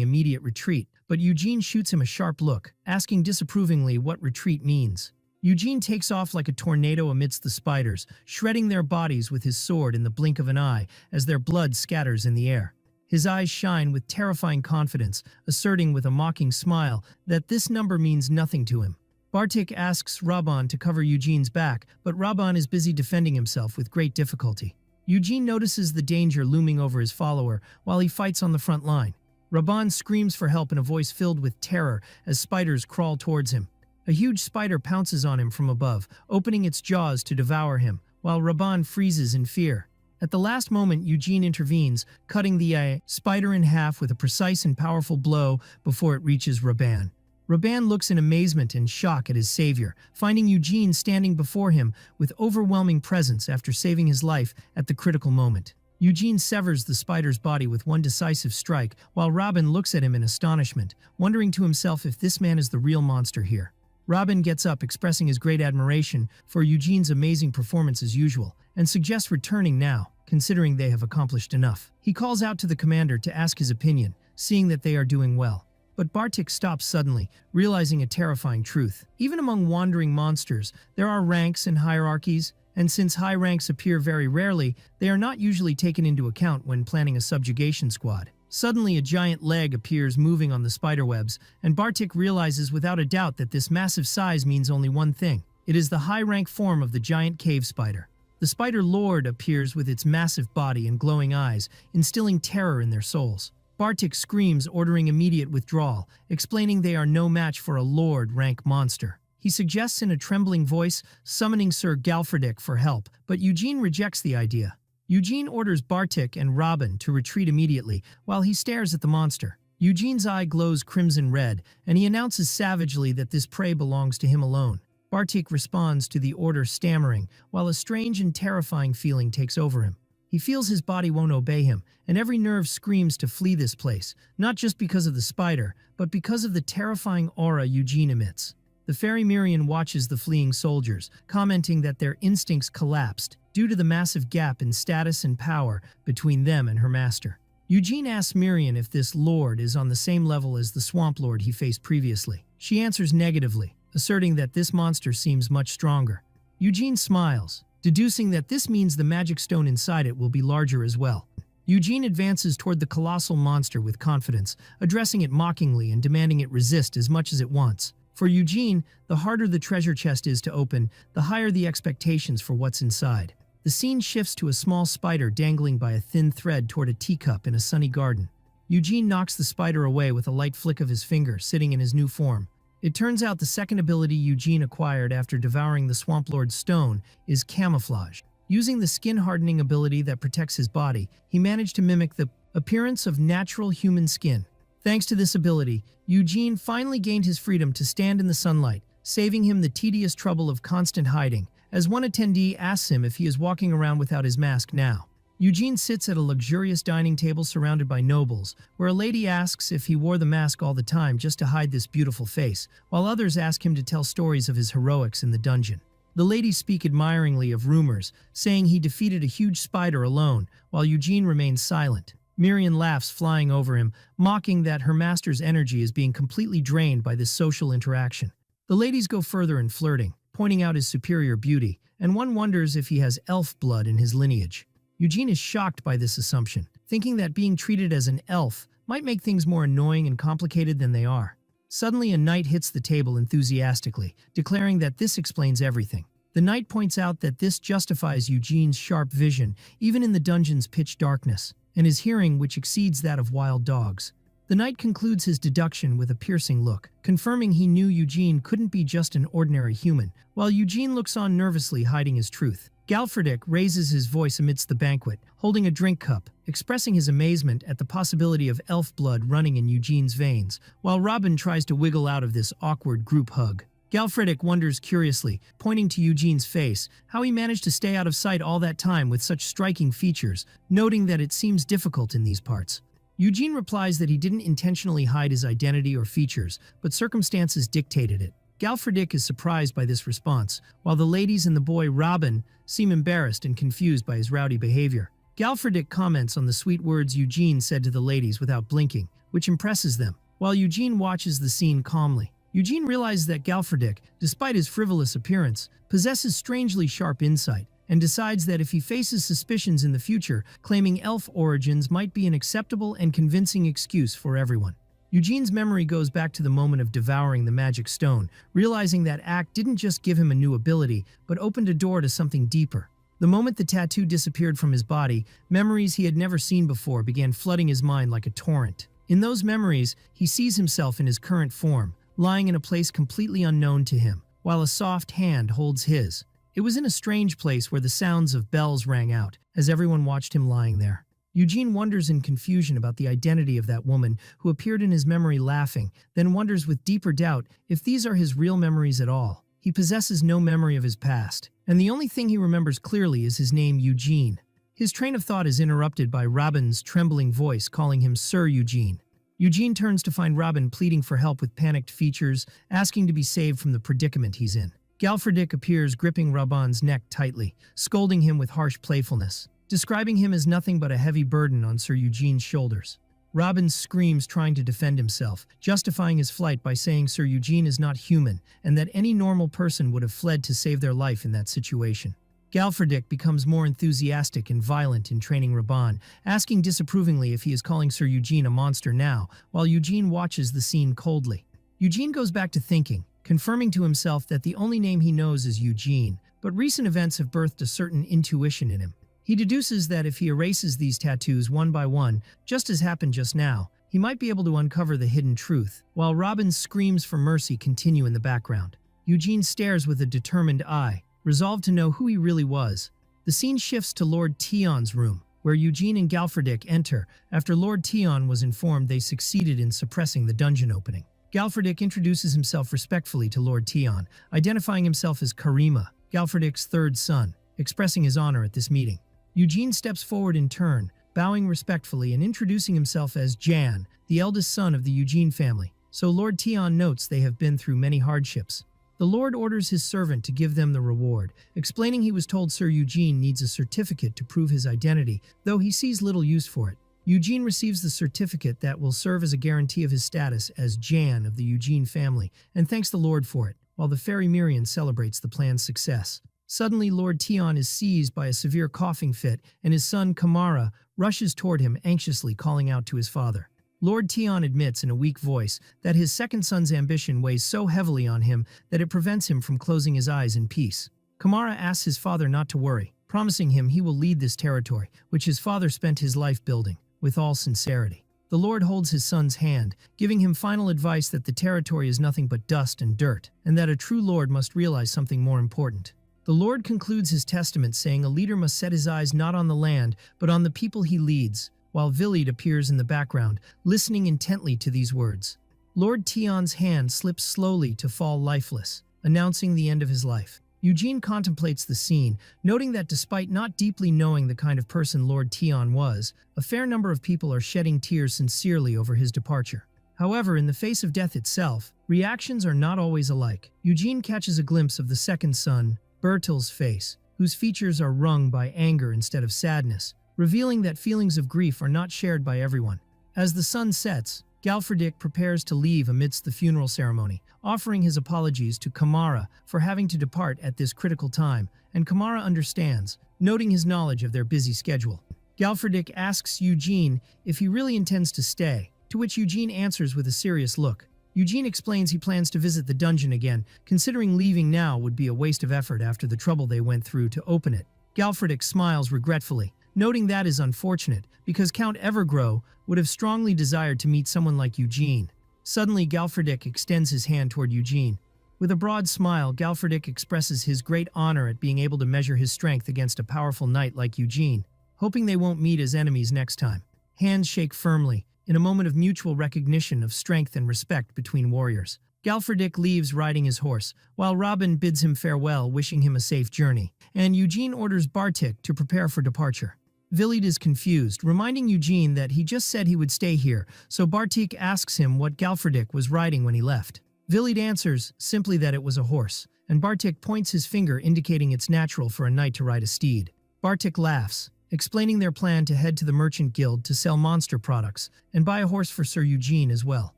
immediate retreat, but Eugene shoots him a sharp look, asking disapprovingly what retreat means. Eugene takes off like a tornado amidst the spiders, shredding their bodies with his sword in the blink of an eye as their blood scatters in the air. His eyes shine with terrifying confidence, asserting with a mocking smile that this number means nothing to him. Bartik asks Raban to cover Eugene's back, but Raban is busy defending himself with great difficulty. Eugene notices the danger looming over his follower while he fights on the front line. Raban screams for help in a voice filled with terror as spiders crawl towards him. A huge spider pounces on him from above, opening its jaws to devour him, while Raban freezes in fear. At the last moment, Eugene intervenes, cutting the spider in half with a precise and powerful blow before it reaches Raban. Raban looks in amazement and shock at his savior, finding Eugene standing before him with overwhelming presence after saving his life at the critical moment. Eugene severs the spider's body with one decisive strike, while Raban looks at him in astonishment, wondering to himself if this man is the real monster here. Raban gets up, expressing his great admiration for Eugene's amazing performance as usual, and suggests returning now, considering they have accomplished enough. He calls out to the commander to ask his opinion, seeing that they are doing well. But Bartik stops suddenly, realizing a terrifying truth. Even among wandering monsters, there are ranks and hierarchies, and since high ranks appear very rarely, they are not usually taken into account when planning a subjugation squad. Suddenly, a giant leg appears moving on the spiderwebs, and Bartik realizes without a doubt that this massive size means only one thing. It is the high-rank form of the giant cave spider. The spider lord appears with its massive body and glowing eyes, instilling terror in their souls. Bartik screams, ordering immediate withdrawal, explaining they are no match for a lord-rank monster. He suggests in a trembling voice, summoning Sir Galfridic for help, but Eugene rejects the idea. Eugene orders Bartik and Raban to retreat immediately while he stares at the monster. Eugene's eye glows crimson red, and he announces savagely that this prey belongs to him alone. Bartik responds to the order stammering, while a strange and terrifying feeling takes over him. He feels his body won't obey him, and every nerve screams to flee this place, not just because of the spider, but because of the terrifying aura Eugene emits. The fairy Miriam watches the fleeing soldiers, commenting that their instincts collapsed due to the massive gap in status and power between them and her master. Eugene asks Miriam if this lord is on the same level as the swamp lord he faced previously. She answers negatively, asserting that this monster seems much stronger. Eugene smiles, deducing that this means the magic stone inside it will be larger as well. Eugene advances toward the colossal monster with confidence, addressing it mockingly and demanding it resist as much as it wants. For Eugene, the harder the treasure chest is to open, the higher the expectations for what's inside. The scene shifts to a small spider dangling by a thin thread toward a teacup in a sunny garden. Eugene knocks the spider away with a light flick of his finger, sitting in his new form. It turns out the second ability Eugene acquired after devouring the Swamp Lord's stone is camouflage. Using the skin-hardening ability that protects his body, he managed to mimic the appearance of natural human skin. Thanks to this ability, Eugene finally gained his freedom to stand in the sunlight, saving him the tedious trouble of constant hiding, as one attendee asks him if he is walking around without his mask now. Eugene sits at a luxurious dining table surrounded by nobles, where a lady asks if he wore the mask all the time just to hide this beautiful face, while others ask him to tell stories of his heroics in the dungeon. The ladies speak admiringly of rumors, saying he defeated a huge spider alone, while Eugene remains silent. Miriam laughs, flying over him, mocking that her master's energy is being completely drained by this social interaction. The ladies go further in flirting, pointing out his superior beauty, and one wonders if he has elf blood in his lineage. Eugene is shocked by this assumption, thinking that being treated as an elf might make things more annoying and complicated than they are. Suddenly, a knight hits the table enthusiastically, declaring that this explains everything. The knight points out that this justifies Eugene's sharp vision, even in the dungeon's pitch darkness, and his hearing, which exceeds that of wild dogs. The knight concludes his deduction with a piercing look, confirming he knew Eugene couldn't be just an ordinary human, while Eugene looks on nervously, hiding his truth. Galfridic raises his voice amidst the banquet, holding a drink cup, expressing his amazement at the possibility of elf blood running in Eugene's veins, while Robin tries to wiggle out of this awkward group hug. Galfridic wonders curiously, pointing to Eugene's face, how he managed to stay out of sight all that time with such striking features, noting that it seems difficult in these parts. Eugene replies that he didn't intentionally hide his identity or features, but circumstances dictated it. Galfridic is surprised by this response, while the ladies and the boy Robin seem embarrassed and confused by his rowdy behavior. Galfridic comments on the sweet words Eugene said to the ladies without blinking, which impresses them, while Eugene watches the scene calmly. Eugene realizes that Galfridic, despite his frivolous appearance, possesses strangely sharp insight, and decides that if he faces suspicions in the future, claiming elf origins might be an acceptable and convincing excuse for everyone. Eugene's memory goes back to the moment of devouring the magic stone, realizing that act didn't just give him a new ability, but opened a door to something deeper. The moment the tattoo disappeared from his body, memories he had never seen before began flooding his mind like a torrent. In those memories, he sees himself in his current form, lying in a place completely unknown to him, while a soft hand holds his. It was in a strange place where the sounds of bells rang out, as everyone watched him lying there. Eugene wonders in confusion about the identity of that woman who appeared in his memory laughing, then wonders with deeper doubt if these are his real memories at all. He possesses no memory of his past, and the only thing he remembers clearly is his name Eugene. His train of thought is interrupted by Robin's trembling voice calling him Sir Eugene. Eugene turns to find Robin pleading for help with panicked features, asking to be saved from the predicament he's in. Galfridic appears, gripping Robin's neck tightly, scolding him with harsh playfulness, describing him as nothing but a heavy burden on Sir Eugene's shoulders. Robin screams, trying to defend himself, justifying his flight by saying Sir Eugene is not human and that any normal person would have fled to save their life in that situation. Galfridic becomes more enthusiastic and violent in training Raban, asking disapprovingly if he is calling Sir Eugene a monster now, while Eugene watches the scene coldly. Eugene goes back to thinking, confirming to himself that the only name he knows is Eugene, but recent events have birthed a certain intuition in him. He deduces that if he erases these tattoos one by one, just as happened just now, he might be able to uncover the hidden truth, while Robin's screams for mercy continue in the background. Eugene stares with a determined eye, resolved to know who he really was. The scene shifts to Lord Tion's room, where Eugene and Galfridic enter after Lord Tion was informed they succeeded in suppressing the dungeon opening. Galfridic introduces himself respectfully to Lord Tion, identifying himself as Karima, Galfridic's third son, expressing his honor at this meeting. Eugene steps forward in turn, bowing respectfully and introducing himself as Jan, the eldest son of the Eugene family, so Lord Tion notes they have been through many hardships. The Lord orders his servant to give them the reward, explaining he was told Sir Eugene needs a certificate to prove his identity, though he sees little use for it. Eugene receives the certificate that will serve as a guarantee of his status as Jan of the Eugene family, and thanks the Lord for it, while the fairy Miriam celebrates the plan's success. Suddenly, Lord Tion is seized by a severe coughing fit, and his son Kamara rushes toward him, anxiously calling out to his father. Lord Tion admits in a weak voice that his second son's ambition weighs so heavily on him that it prevents him from closing his eyes in peace. Kamara asks his father not to worry, promising him he will lead this territory, which his father spent his life building, with all sincerity. The Lord holds his son's hand, giving him final advice that the territory is nothing but dust and dirt, and that a true lord must realize something more important. The Lord concludes his testament saying a leader must set his eyes not on the land, but on the people he leads, while Villied appears in the background, listening intently to these words. Lord Tion's hand slips slowly to fall lifeless, announcing the end of his life. Eugene contemplates the scene, noting that despite not deeply knowing the kind of person Lord Tion was, a fair number of people are shedding tears sincerely over his departure. However, in the face of death itself, reactions are not always alike. Eugene catches a glimpse of the second son, Bertil's face, whose features are wrung by anger instead of sadness, revealing that feelings of grief are not shared by everyone. As the sun sets, Galfredik prepares to leave amidst the funeral ceremony, offering his apologies to Kamara for having to depart at this critical time, and Kamara understands, noting his knowledge of their busy schedule. Galfredik asks Eugene if he really intends to stay, to which Eugene answers with a serious look. Eugene explains he plans to visit the dungeon again, considering leaving now would be a waste of effort after the trouble they went through to open it. Galfredik smiles regretfully, noting that is unfortunate, because Count Evergrow would have strongly desired to meet someone like Eugene. Suddenly, Galfredik extends his hand toward Eugene. With a broad smile, Galfredik expresses his great honor at being able to measure his strength against a powerful knight like Eugene, hoping they won't meet as enemies next time. Hands shake firmly, in a moment of mutual recognition of strength and respect between warriors. Galfredik leaves riding his horse, while Robin bids him farewell, wishing him a safe journey, and Eugene orders Bartik to prepare for departure. Vilid is confused, reminding Eugene that he just said he would stay here, so Bartik asks him what Galfredik was riding when he left. Vilid answers simply that it was a horse, and Bartik points his finger indicating it's natural for a knight to ride a steed. Bartik laughs, explaining their plan to head to the Merchant Guild to sell monster products and buy a horse for Sir Eugene as well.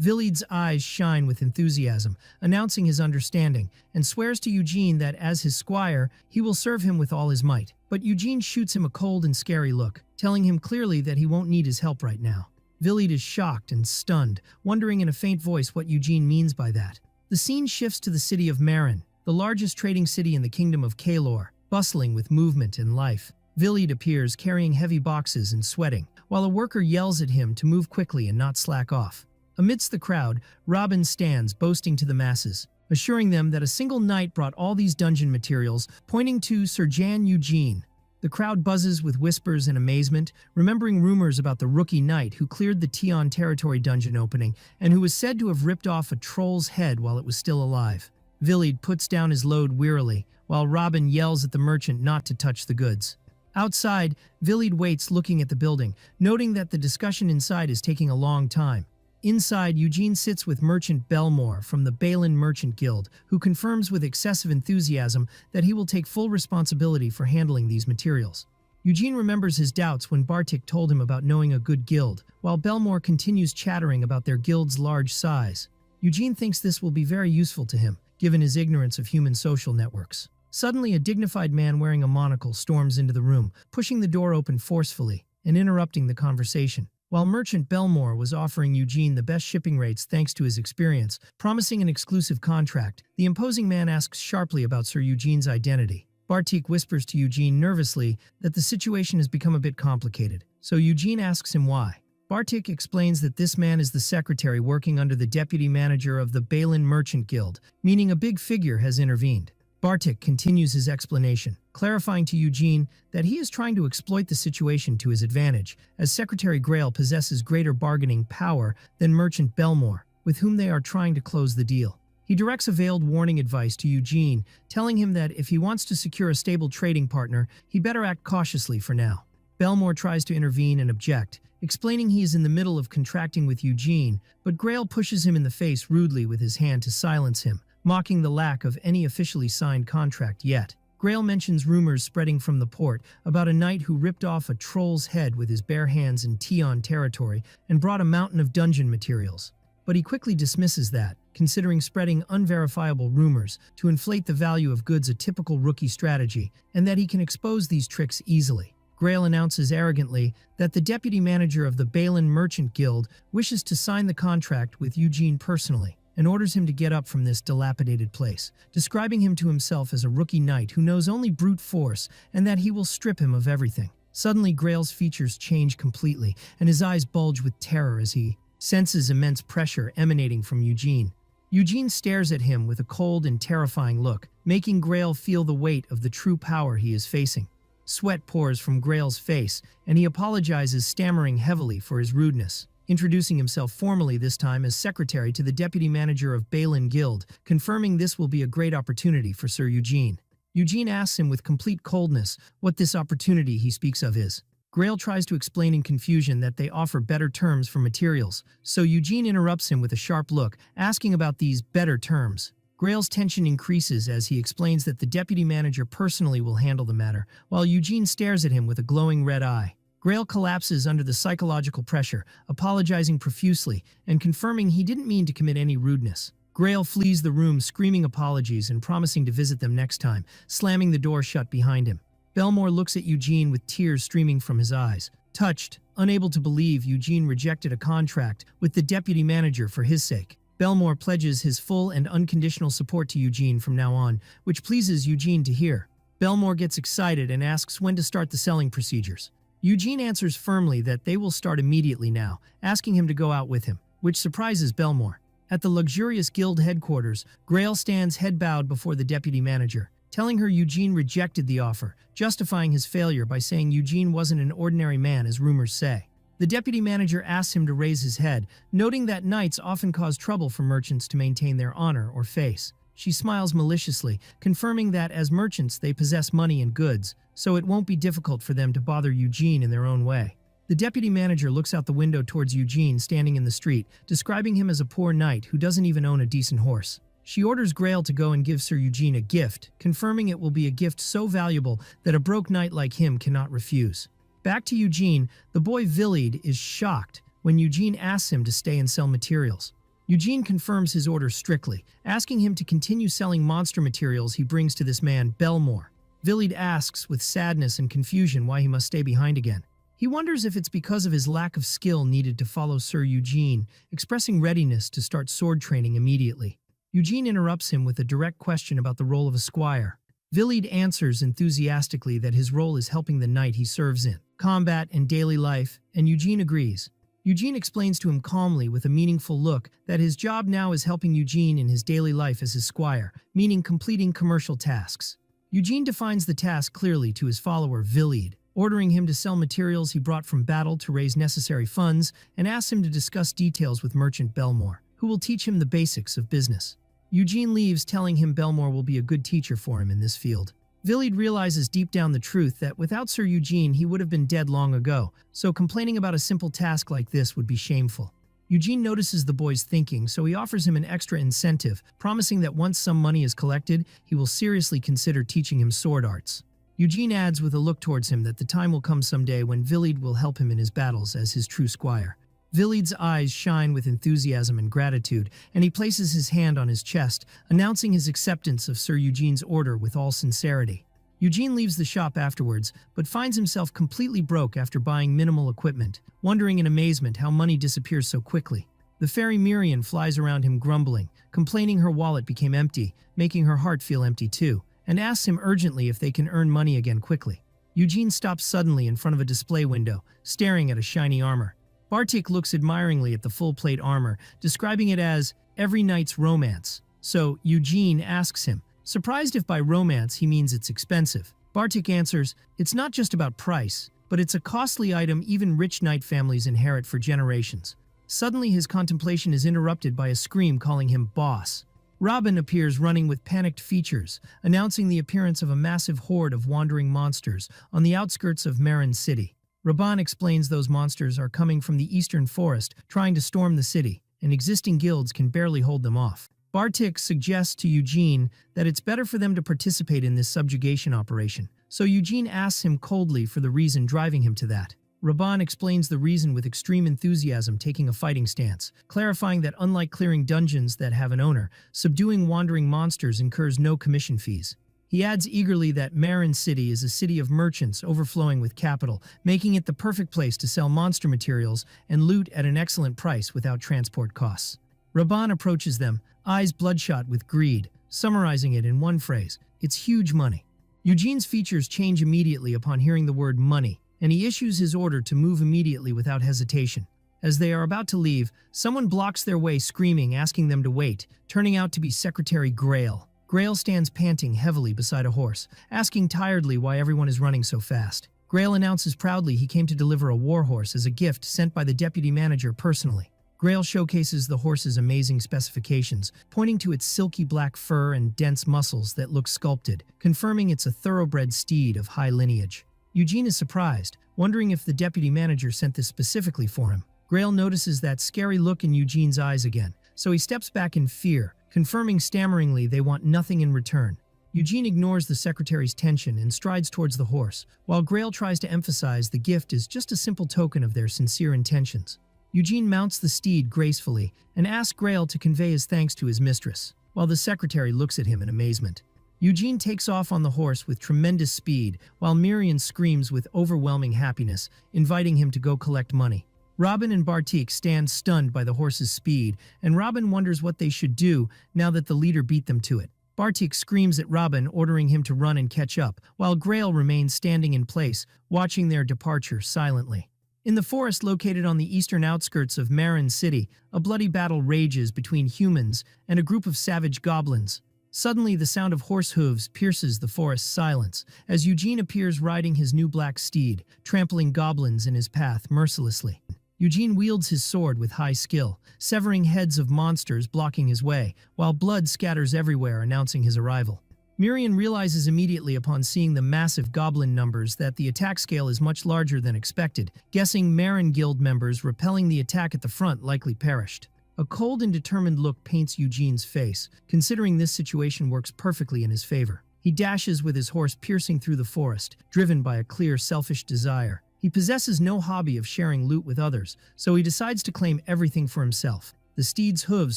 Vilid's eyes shine with enthusiasm, announcing his understanding, and swears to Eugene that as his squire, he will serve him with all his might. But Eugene shoots him a cold and scary look, telling him clearly that he won't need his help right now. Vilid is shocked and stunned, wondering in a faint voice what Eugene means by that. The scene shifts to the city of Marin, the largest trading city in the kingdom of Kalor, bustling with movement and life. Vilid appears carrying heavy boxes and sweating, while a worker yells at him to move quickly and not slack off. Amidst the crowd, Robin stands boasting to the masses, assuring them that a single knight brought all these dungeon materials, pointing to Sir Jan Eugene. The crowd buzzes with whispers and amazement, remembering rumors about the rookie knight who cleared the Tion territory dungeon opening and who was said to have ripped off a troll's head while it was still alive. Vilid puts down his load wearily, while Robin yells at the merchant not to touch the goods. Outside, Vilid waits looking at the building, noting that the discussion inside is taking a long time. Inside, Eugene sits with Merchant Belmore from the Balin Merchant Guild, who confirms with excessive enthusiasm that he will take full responsibility for handling these materials. Eugene remembers his doubts when Bartik told him about knowing a good guild, while Belmore continues chattering about their guild's large size. Eugene thinks this will be very useful to him, given his ignorance of human social networks. Suddenly, a dignified man wearing a monocle storms into the room, pushing the door open forcefully and interrupting the conversation. While Merchant Belmore was offering Eugene the best shipping rates thanks to his experience, promising an exclusive contract, the imposing man asks sharply about Sir Eugene's identity. Bartik whispers to Eugene nervously that the situation has become a bit complicated, so Eugene asks him why. Bartik explains that this man is the secretary working under the deputy manager of the Balin Merchant Guild, meaning a big figure has intervened. Bartik continues his explanation, clarifying to Eugene that he is trying to exploit the situation to his advantage, as Secretary Grail possesses greater bargaining power than Merchant Belmore, with whom they are trying to close the deal. He directs a veiled warning advice to Eugene, telling him that if he wants to secure a stable trading partner, he better act cautiously for now. Belmore tries to intervene and object, explaining he is in the middle of contracting with Eugene, but Grail pushes him in the face rudely with his hand to silence him, mocking the lack of any officially signed contract yet. Grail mentions rumors spreading from the port about a knight who ripped off a troll's head with his bare hands in Tion territory and brought a mountain of dungeon materials. But he quickly dismisses that, considering spreading unverifiable rumors to inflate the value of goods a typical rookie strategy, and that he can expose these tricks easily. Grail announces arrogantly that the deputy manager of the Balin Merchant Guild wishes to sign the contract with Eugene personally, and orders him to get up from this dilapidated place, describing him to himself as a rookie knight who knows only brute force and that he will strip him of everything. Suddenly, Grail's features change completely, and his eyes bulge with terror as he senses immense pressure emanating from Eugene. Eugene stares at him with a cold and terrifying look, making Grail feel the weight of the true power he is facing. Sweat pours from Grail's face, and he apologizes, stammering heavily for his rudeness. Introducing himself formally this time as secretary to the deputy manager of Balin Guild, confirming this will be a great opportunity for Sir Eugene. Eugene asks him with complete coldness what this opportunity he speaks of is. Grail tries to explain in confusion that they offer better terms for materials, so Eugene interrupts him with a sharp look, asking about these better terms. Grail's tension increases as he explains that the deputy manager personally will handle the matter, while Eugene stares at him with a glowing red eye. Grail collapses under the psychological pressure, apologizing profusely and confirming he didn't mean to commit any rudeness. Grail flees the room screaming apologies and promising to visit them next time, slamming the door shut behind him. Belmore looks at Eugene with tears streaming from his eyes. Touched, unable to believe Eugene rejected a contract with the deputy manager for his sake. Belmore pledges his full and unconditional support to Eugene from now on, which pleases Eugene to hear. Belmore gets excited and asks when to start the selling procedures. Eugene answers firmly that they will start immediately now, asking him to go out with him, which surprises Belmore. At the luxurious guild headquarters, Grail stands head bowed before the deputy manager, telling her Eugene rejected the offer, justifying his failure by saying Eugene wasn't an ordinary man as rumors say. The deputy manager asks him to raise his head, noting that knights often cause trouble for merchants to maintain their honor or face. She smiles maliciously, confirming that as merchants they possess money and goods, so it won't be difficult for them to bother Eugene in their own way. The deputy manager looks out the window towards Eugene standing in the street, describing him as a poor knight who doesn't even own a decent horse. She orders Grail to go and give Sir Eugene a gift, confirming it will be a gift so valuable that a broke knight like him cannot refuse. Back to Eugene, the boy Villied is shocked when Eugene asks him to stay and sell materials. Eugene confirms his order strictly, asking him to continue selling monster materials he brings to this man, Belmore. Villied asks with sadness and confusion why he must stay behind again. He wonders if it's because of his lack of skill needed to follow Sir Eugene, expressing readiness to start sword training immediately. Eugene interrupts him with a direct question about the role of a squire. Villied answers enthusiastically that his role is helping the knight he serves in combat and daily life, and Eugene agrees. Eugene explains to him calmly with a meaningful look that his job now is helping Eugene in his daily life as his squire, meaning completing commercial tasks. Eugene defines the task clearly to his follower Villied, ordering him to sell materials he brought from battle to raise necessary funds, and asks him to discuss details with merchant Belmore, who will teach him the basics of business. Eugene leaves, telling him Belmore will be a good teacher for him in this field. Villied realizes deep down the truth that without Sir Eugene he would have been dead long ago, so complaining about a simple task like this would be shameful. Eugene notices the boy's thinking, so he offers him an extra incentive, promising that once some money is collected, he will seriously consider teaching him sword arts. Eugene adds with a look towards him that the time will come someday when Villied will help him in his battles as his true squire. Villied's eyes shine with enthusiasm and gratitude, and he places his hand on his chest, announcing his acceptance of Sir Eugene's order with all sincerity. Eugene leaves the shop afterwards, but finds himself completely broke after buying minimal equipment, wondering in amazement how money disappears so quickly. The fairy Mirian flies around him grumbling, complaining her wallet became empty, making her heart feel empty too, and asks him urgently if they can earn money again quickly. Eugene stops suddenly in front of a display window, staring at a shiny armor. Bartik looks admiringly at the full-plate armor, describing it as every knight's romance. So Eugene asks him, surprised if by romance he means it's expensive. Bartik answers, it's not just about price, but it's a costly item even rich knight families inherit for generations. Suddenly his contemplation is interrupted by a scream calling him boss. Robin appears running with panicked features, announcing the appearance of a massive horde of wandering monsters on the outskirts of Marin City. Raban explains those monsters are coming from the eastern forest, trying to storm the city, and existing guilds can barely hold them off. Bartik suggests to Eugene that it's better for them to participate in this subjugation operation, so Eugene asks him coldly for the reason driving him to that. Raban explains the reason with extreme enthusiasm, taking a fighting stance, clarifying that unlike clearing dungeons that have an owner, subduing wandering monsters incurs no commission fees. He adds eagerly that Marin City is a city of merchants overflowing with capital, making it the perfect place to sell monster materials and loot at an excellent price without transport costs. Raban approaches them, eyes bloodshot with greed, summarizing it in one phrase, it's huge money. Eugene's features change immediately upon hearing the word money, and he issues his order to move immediately without hesitation. As they are about to leave, someone blocks their way screaming, asking them to wait, turning out to be Secretary Grail. Grail stands panting heavily beside a horse, asking tiredly why everyone is running so fast. Grail announces proudly he came to deliver a warhorse as a gift sent by the deputy manager personally. Grail showcases the horse's amazing specifications, pointing to its silky black fur and dense muscles that look sculpted, confirming it's a thoroughbred steed of high lineage. Eugene is surprised, wondering if the deputy manager sent this specifically for him. Grail notices that scary look in Eugene's eyes again, so he steps back in fear, confirming stammeringly they want nothing in return. Eugene ignores the secretary's tension and strides towards the horse, while Grail tries to emphasize the gift is just a simple token of their sincere intentions. Eugene mounts the steed gracefully and asks Grail to convey his thanks to his mistress, while the secretary looks at him in amazement. Eugene takes off on the horse with tremendous speed, while Miriam screams with overwhelming happiness, inviting him to go collect money. Robin and Bartik stand stunned by the horse's speed, and Robin wonders what they should do now that the leader beat them to it. Bartik screams at Robin, ordering him to run and catch up, while Grail remains standing in place, watching their departure silently. In the forest located on the eastern outskirts of Marin City, a bloody battle rages between humans and a group of savage goblins. Suddenly, the sound of horse hooves pierces the forest's silence as Eugene appears riding his new black steed, trampling goblins in his path mercilessly. Eugene wields his sword with high skill, severing heads of monsters blocking his way, while blood scatters everywhere announcing his arrival. Miriam realizes immediately upon seeing the massive goblin numbers that the attack scale is much larger than expected, guessing Marin Guild members repelling the attack at the front likely perished. A cold and determined look paints Eugene's face, considering this situation works perfectly in his favor. He dashes with his horse piercing through the forest, driven by a clear selfish desire. He possesses no hobby of sharing loot with others, so he decides to claim everything for himself. The steed's hooves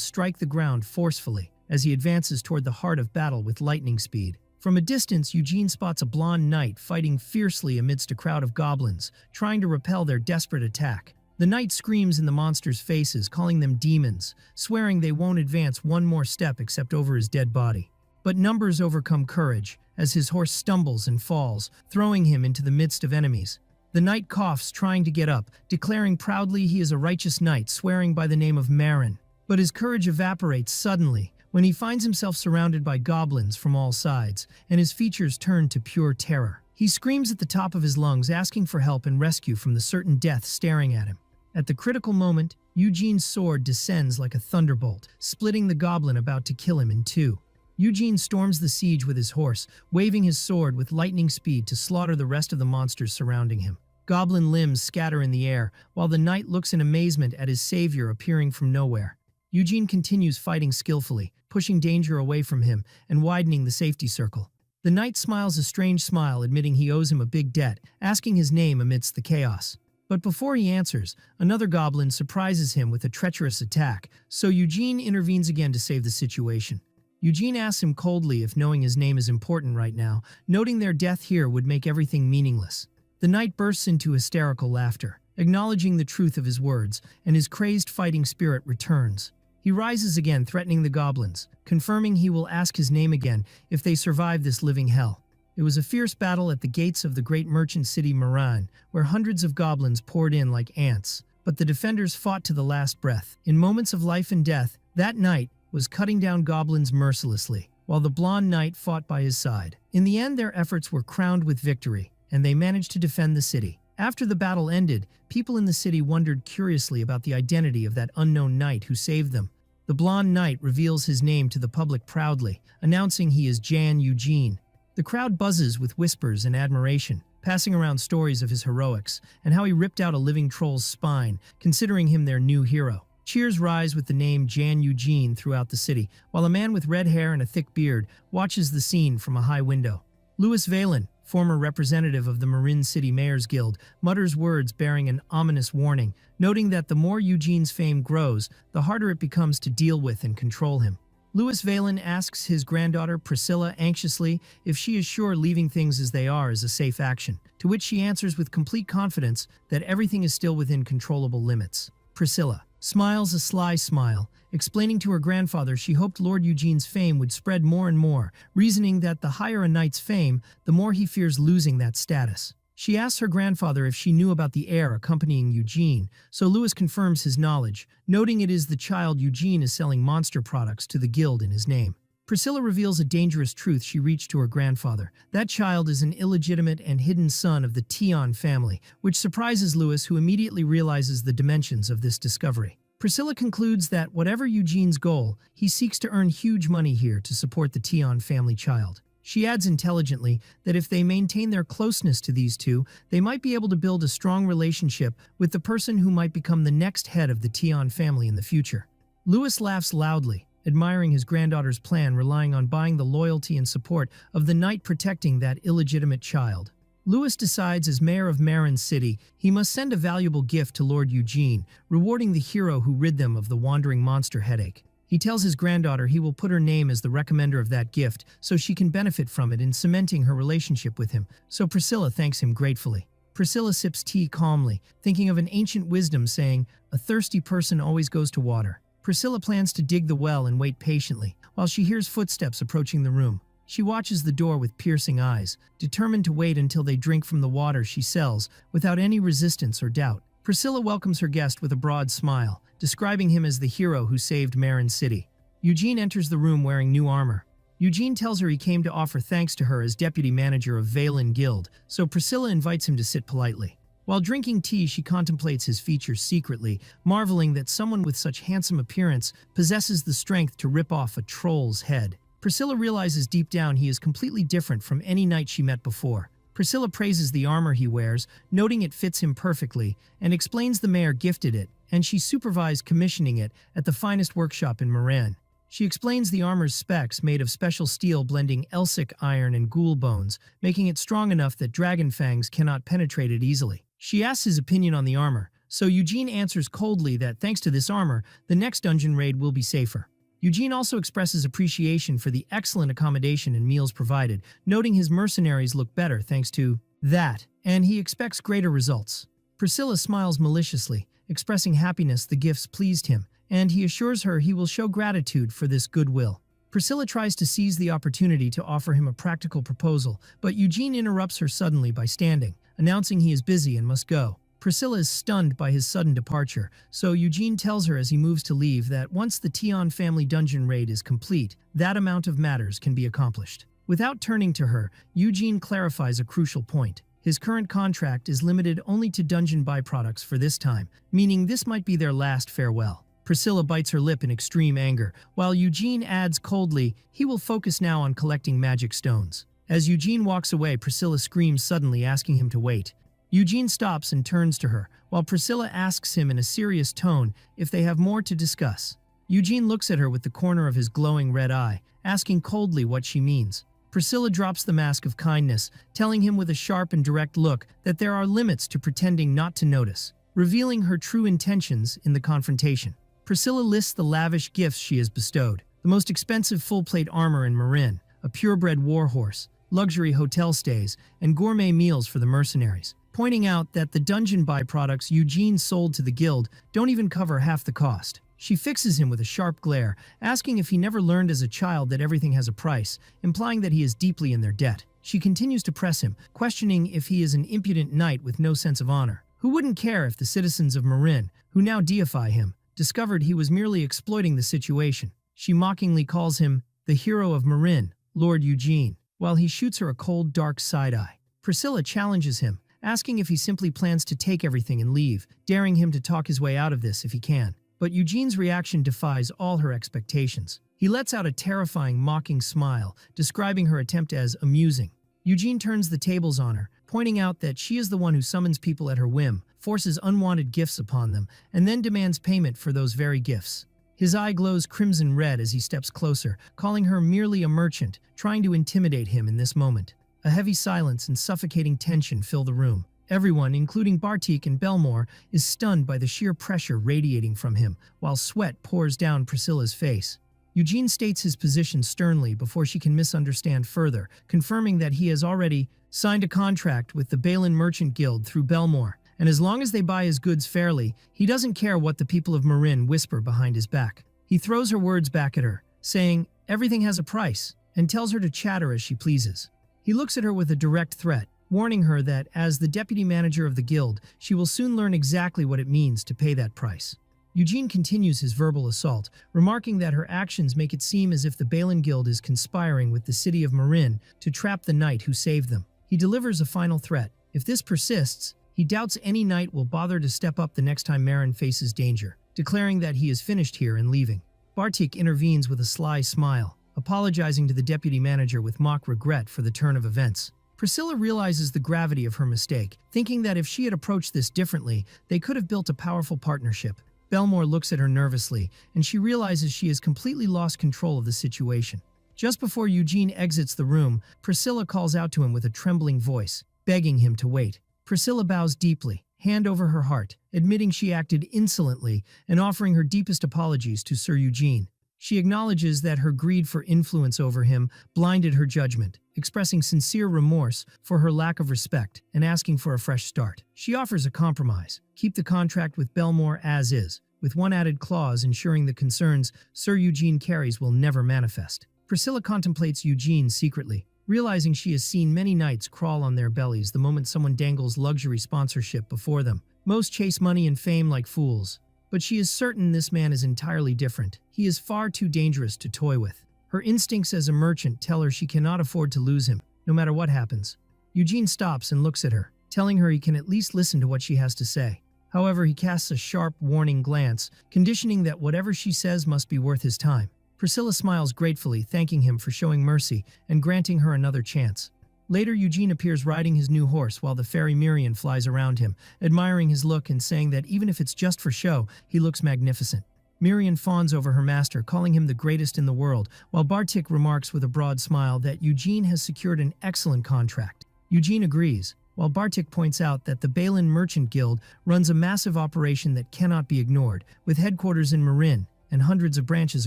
strike the ground forcefully as he advances toward the heart of battle with lightning speed. From a distance, Eugene spots a blonde knight fighting fiercely amidst a crowd of goblins, trying to repel their desperate attack. The knight screams in the monsters' faces, calling them demons, swearing they won't advance one more step except over his dead body. But numbers overcome courage, as his horse stumbles and falls, throwing him into the midst of enemies. The knight coughs, trying to get up, declaring proudly he is a righteous knight, swearing by the name of Marin. But his courage evaporates suddenly when he finds himself surrounded by goblins from all sides, and his features turn to pure terror. He screams at the top of his lungs, asking for help and rescue from the certain death staring at him. At the critical moment, Eugene's sword descends like a thunderbolt, splitting the goblin about to kill him in two. Eugene storms the siege with his horse, waving his sword with lightning speed to slaughter the rest of the monsters surrounding him. Goblin limbs scatter in the air, while the knight looks in amazement at his savior appearing from nowhere. Eugene continues fighting skillfully, pushing danger away from him and widening the safety circle. The knight smiles a strange smile, admitting he owes him a big debt, asking his name amidst the chaos. But before he answers, another goblin surprises him with a treacherous attack, so Eugene intervenes again to save the situation. Eugene asks him coldly if knowing his name is important right now, noting their death here would make everything meaningless. The knight bursts into hysterical laughter, acknowledging the truth of his words, and his crazed fighting spirit returns. He rises again, threatening the goblins, confirming he will ask his name again if they survive this living hell. It was a fierce battle at the gates of the great merchant city Maran, where hundreds of goblins poured in like ants. But the defenders fought to the last breath. In moments of life and death, that knight was cutting down goblins mercilessly, while the blonde knight fought by his side. In the end, their efforts were crowned with victory, and they managed to defend the city. After the battle ended, people in the city wondered curiously about the identity of that unknown knight who saved them. The blonde knight reveals his name to the public proudly, announcing he is Jan Eugene. The crowd buzzes with whispers and admiration, passing around stories of his heroics and how he ripped out a living troll's spine, considering him their new hero. Cheers rise with the name Jan Eugene throughout the city, while a man with red hair and a thick beard watches the scene from a high window. Louis Valen, former representative of the Marin City Mayor's Guild, mutters words bearing an ominous warning, noting that the more Eugene's fame grows, the harder it becomes to deal with and control him. Louis Valen asks his granddaughter Priscilla anxiously if she is sure leaving things as they are is a safe action, to which she answers with complete confidence that everything is still within controllable limits. Priscilla smiles a sly smile, explaining to her grandfather she hoped Lord Eugene's fame would spread more and more, reasoning that the higher a knight's fame, the more he fears losing that status. She asks her grandfather if she knew about the heir accompanying Eugene, so Louis confirms his knowledge, noting it is the child Eugene is selling monster products to the guild in his name. Priscilla reveals a dangerous truth she reached to her grandfather. That child is an illegitimate and hidden son of the Tion family, which surprises Louis, who immediately realizes the dimensions of this discovery. Priscilla concludes that whatever Eugene's goal, he seeks to earn huge money here to support the Tion family child. She adds intelligently that if they maintain their closeness to these two, they might be able to build a strong relationship with the person who might become the next head of the Tion family in the future. Louis laughs loudly, admiring his granddaughter's plan, relying on buying the loyalty and support of the knight protecting that illegitimate child. Louis decides as mayor of Marin City, he must send a valuable gift to Lord Eugene, rewarding the hero who rid them of the wandering monster headache. He tells his granddaughter he will put her name as the recommender of that gift so she can benefit from it in cementing her relationship with him, so Priscilla thanks him gratefully. Priscilla sips tea calmly, thinking of an ancient wisdom saying, "A thirsty person always goes to water." Priscilla plans to dig the well and wait patiently, while she hears footsteps approaching the room. She watches the door with piercing eyes, determined to wait until they drink from the water she sells, without any resistance or doubt. Priscilla welcomes her guest with a broad smile, describing him as the hero who saved Marin City. Eugene enters the room wearing new armor. Eugene tells her he came to offer thanks to her as deputy manager of Valen Guild, so Priscilla invites him to sit politely. While drinking tea, she contemplates his features secretly, marveling that someone with such handsome appearance possesses the strength to rip off a troll's head. Priscilla realizes deep down he is completely different from any knight she met before. Priscilla praises the armor he wears, noting it fits him perfectly, and explains the mayor gifted it, and she supervised commissioning it at the finest workshop in Marin. She explains the armor's specs, made of special steel blending Elsic iron and ghoul bones, making it strong enough that dragon fangs cannot penetrate it easily. She asks his opinion on the armor, so Eugene answers coldly that thanks to this armor, the next dungeon raid will be safer. Eugene also expresses appreciation for the excellent accommodation and meals provided, noting his mercenaries look better thanks to that, and he expects greater results. Priscilla smiles maliciously, expressing happiness the gifts pleased him, and he assures her he will show gratitude for this goodwill. Priscilla tries to seize the opportunity to offer him a practical proposal, but Eugene interrupts her suddenly by standing, announcing he is busy and must go. Priscilla is stunned by his sudden departure, so Eugene tells her as he moves to leave that once the Tion family dungeon raid is complete, that amount of matters can be accomplished. Without turning to her, Eugene clarifies a crucial point. His current contract is limited only to dungeon byproducts for this time, meaning this might be their last farewell. Priscilla bites her lip in extreme anger, while Eugene adds coldly he will focus now on collecting magic stones. As Eugene walks away, Priscilla screams suddenly, asking him to wait. Eugene stops and turns to her, while Priscilla asks him in a serious tone if they have more to discuss. Eugene looks at her with the corner of his glowing red eye, asking coldly what she means. Priscilla drops the mask of kindness, telling him with a sharp and direct look that there are limits to pretending not to notice, revealing her true intentions in the confrontation. Priscilla lists the lavish gifts she has bestowed: the most expensive full-plate armor in Marin, a purebred warhorse, luxury hotel stays, and gourmet meals for the mercenaries, pointing out that the dungeon byproducts Eugene sold to the guild don't even cover half the cost. She fixes him with a sharp glare, asking if he never learned as a child that everything has a price, implying that he is deeply in their debt. She continues to press him, questioning if he is an impudent knight with no sense of honor. Who wouldn't care if the citizens of Marin, who now deify him, discovered he was merely exploiting the situation? She mockingly calls him the hero of Marin, Lord Eugene, while he shoots her a cold, dark side-eye. Priscilla challenges him, asking if he simply plans to take everything and leave, daring him to talk his way out of this if he can. But Eugene's reaction defies all her expectations. He lets out a terrifying, mocking smile, describing her attempt as amusing. Eugene turns the tables on her, pointing out that she is the one who summons people at her whim, forces unwanted gifts upon them, and then demands payment for those very gifts. His eye glows crimson red as he steps closer, calling her merely a merchant, trying to intimidate him in this moment. A heavy silence and suffocating tension fill the room. Everyone, including Bartik and Belmore, is stunned by the sheer pressure radiating from him, while sweat pours down Priscilla's face. Eugene states his position sternly before she can misunderstand further, confirming that he has already signed a contract with the Balin Merchant Guild through Belmore, and as long as they buy his goods fairly, he doesn't care what the people of Marin whisper behind his back. He throws her words back at her, saying, "Everything has a price," and tells her to chatter as she pleases. He looks at her with a direct threat, warning her that as the deputy manager of the guild, she will soon learn exactly what it means to pay that price. Eugene continues his verbal assault, remarking that her actions make it seem as if the Balin Guild is conspiring with the city of Marin to trap the knight who saved them. He delivers a final threat. If this persists, he doubts any knight will bother to step up the next time Marin faces danger, declaring that he is finished here and leaving. Bartik intervenes with a sly smile, apologizing to the deputy manager with mock regret for the turn of events. Priscilla realizes the gravity of her mistake, thinking that if she had approached this differently, they could have built a powerful partnership. Belmore looks at her nervously, and she realizes she has completely lost control of the situation. Just before Eugene exits the room, Priscilla calls out to him with a trembling voice, begging him to wait. Priscilla bows deeply, hand over her heart, admitting she acted insolently and offering her deepest apologies to Sir Eugene. She acknowledges that her greed for influence over him blinded her judgment, expressing sincere remorse for her lack of respect and asking for a fresh start. She offers a compromise: keep the contract with Belmore as is, with one added clause ensuring the concerns Sir Eugene carries will never manifest. Priscilla contemplates Eugene secretly, realizing she has seen many knights crawl on their bellies the moment someone dangles luxury sponsorship before them. Most chase money and fame like fools, but she is certain this man is entirely different. He is far too dangerous to toy with. Her instincts as a merchant tell her she cannot afford to lose him, no matter what happens. Eugene stops and looks at her, telling her he can at least listen to what she has to say. However, he casts a sharp, warning glance, conditioning that whatever she says must be worth his time. Priscilla smiles gratefully, thanking him for showing mercy and granting her another chance. Later, Eugene appears riding his new horse while the fairy Miriam flies around him, admiring his look and saying that even if it's just for show, he looks magnificent. Miriam fawns over her master, calling him the greatest in the world, while Bartik remarks with a broad smile that Eugene has secured an excellent contract. Eugene agrees, while Bartik points out that the Balin Merchant Guild runs a massive operation that cannot be ignored, with headquarters in Marin and hundreds of branches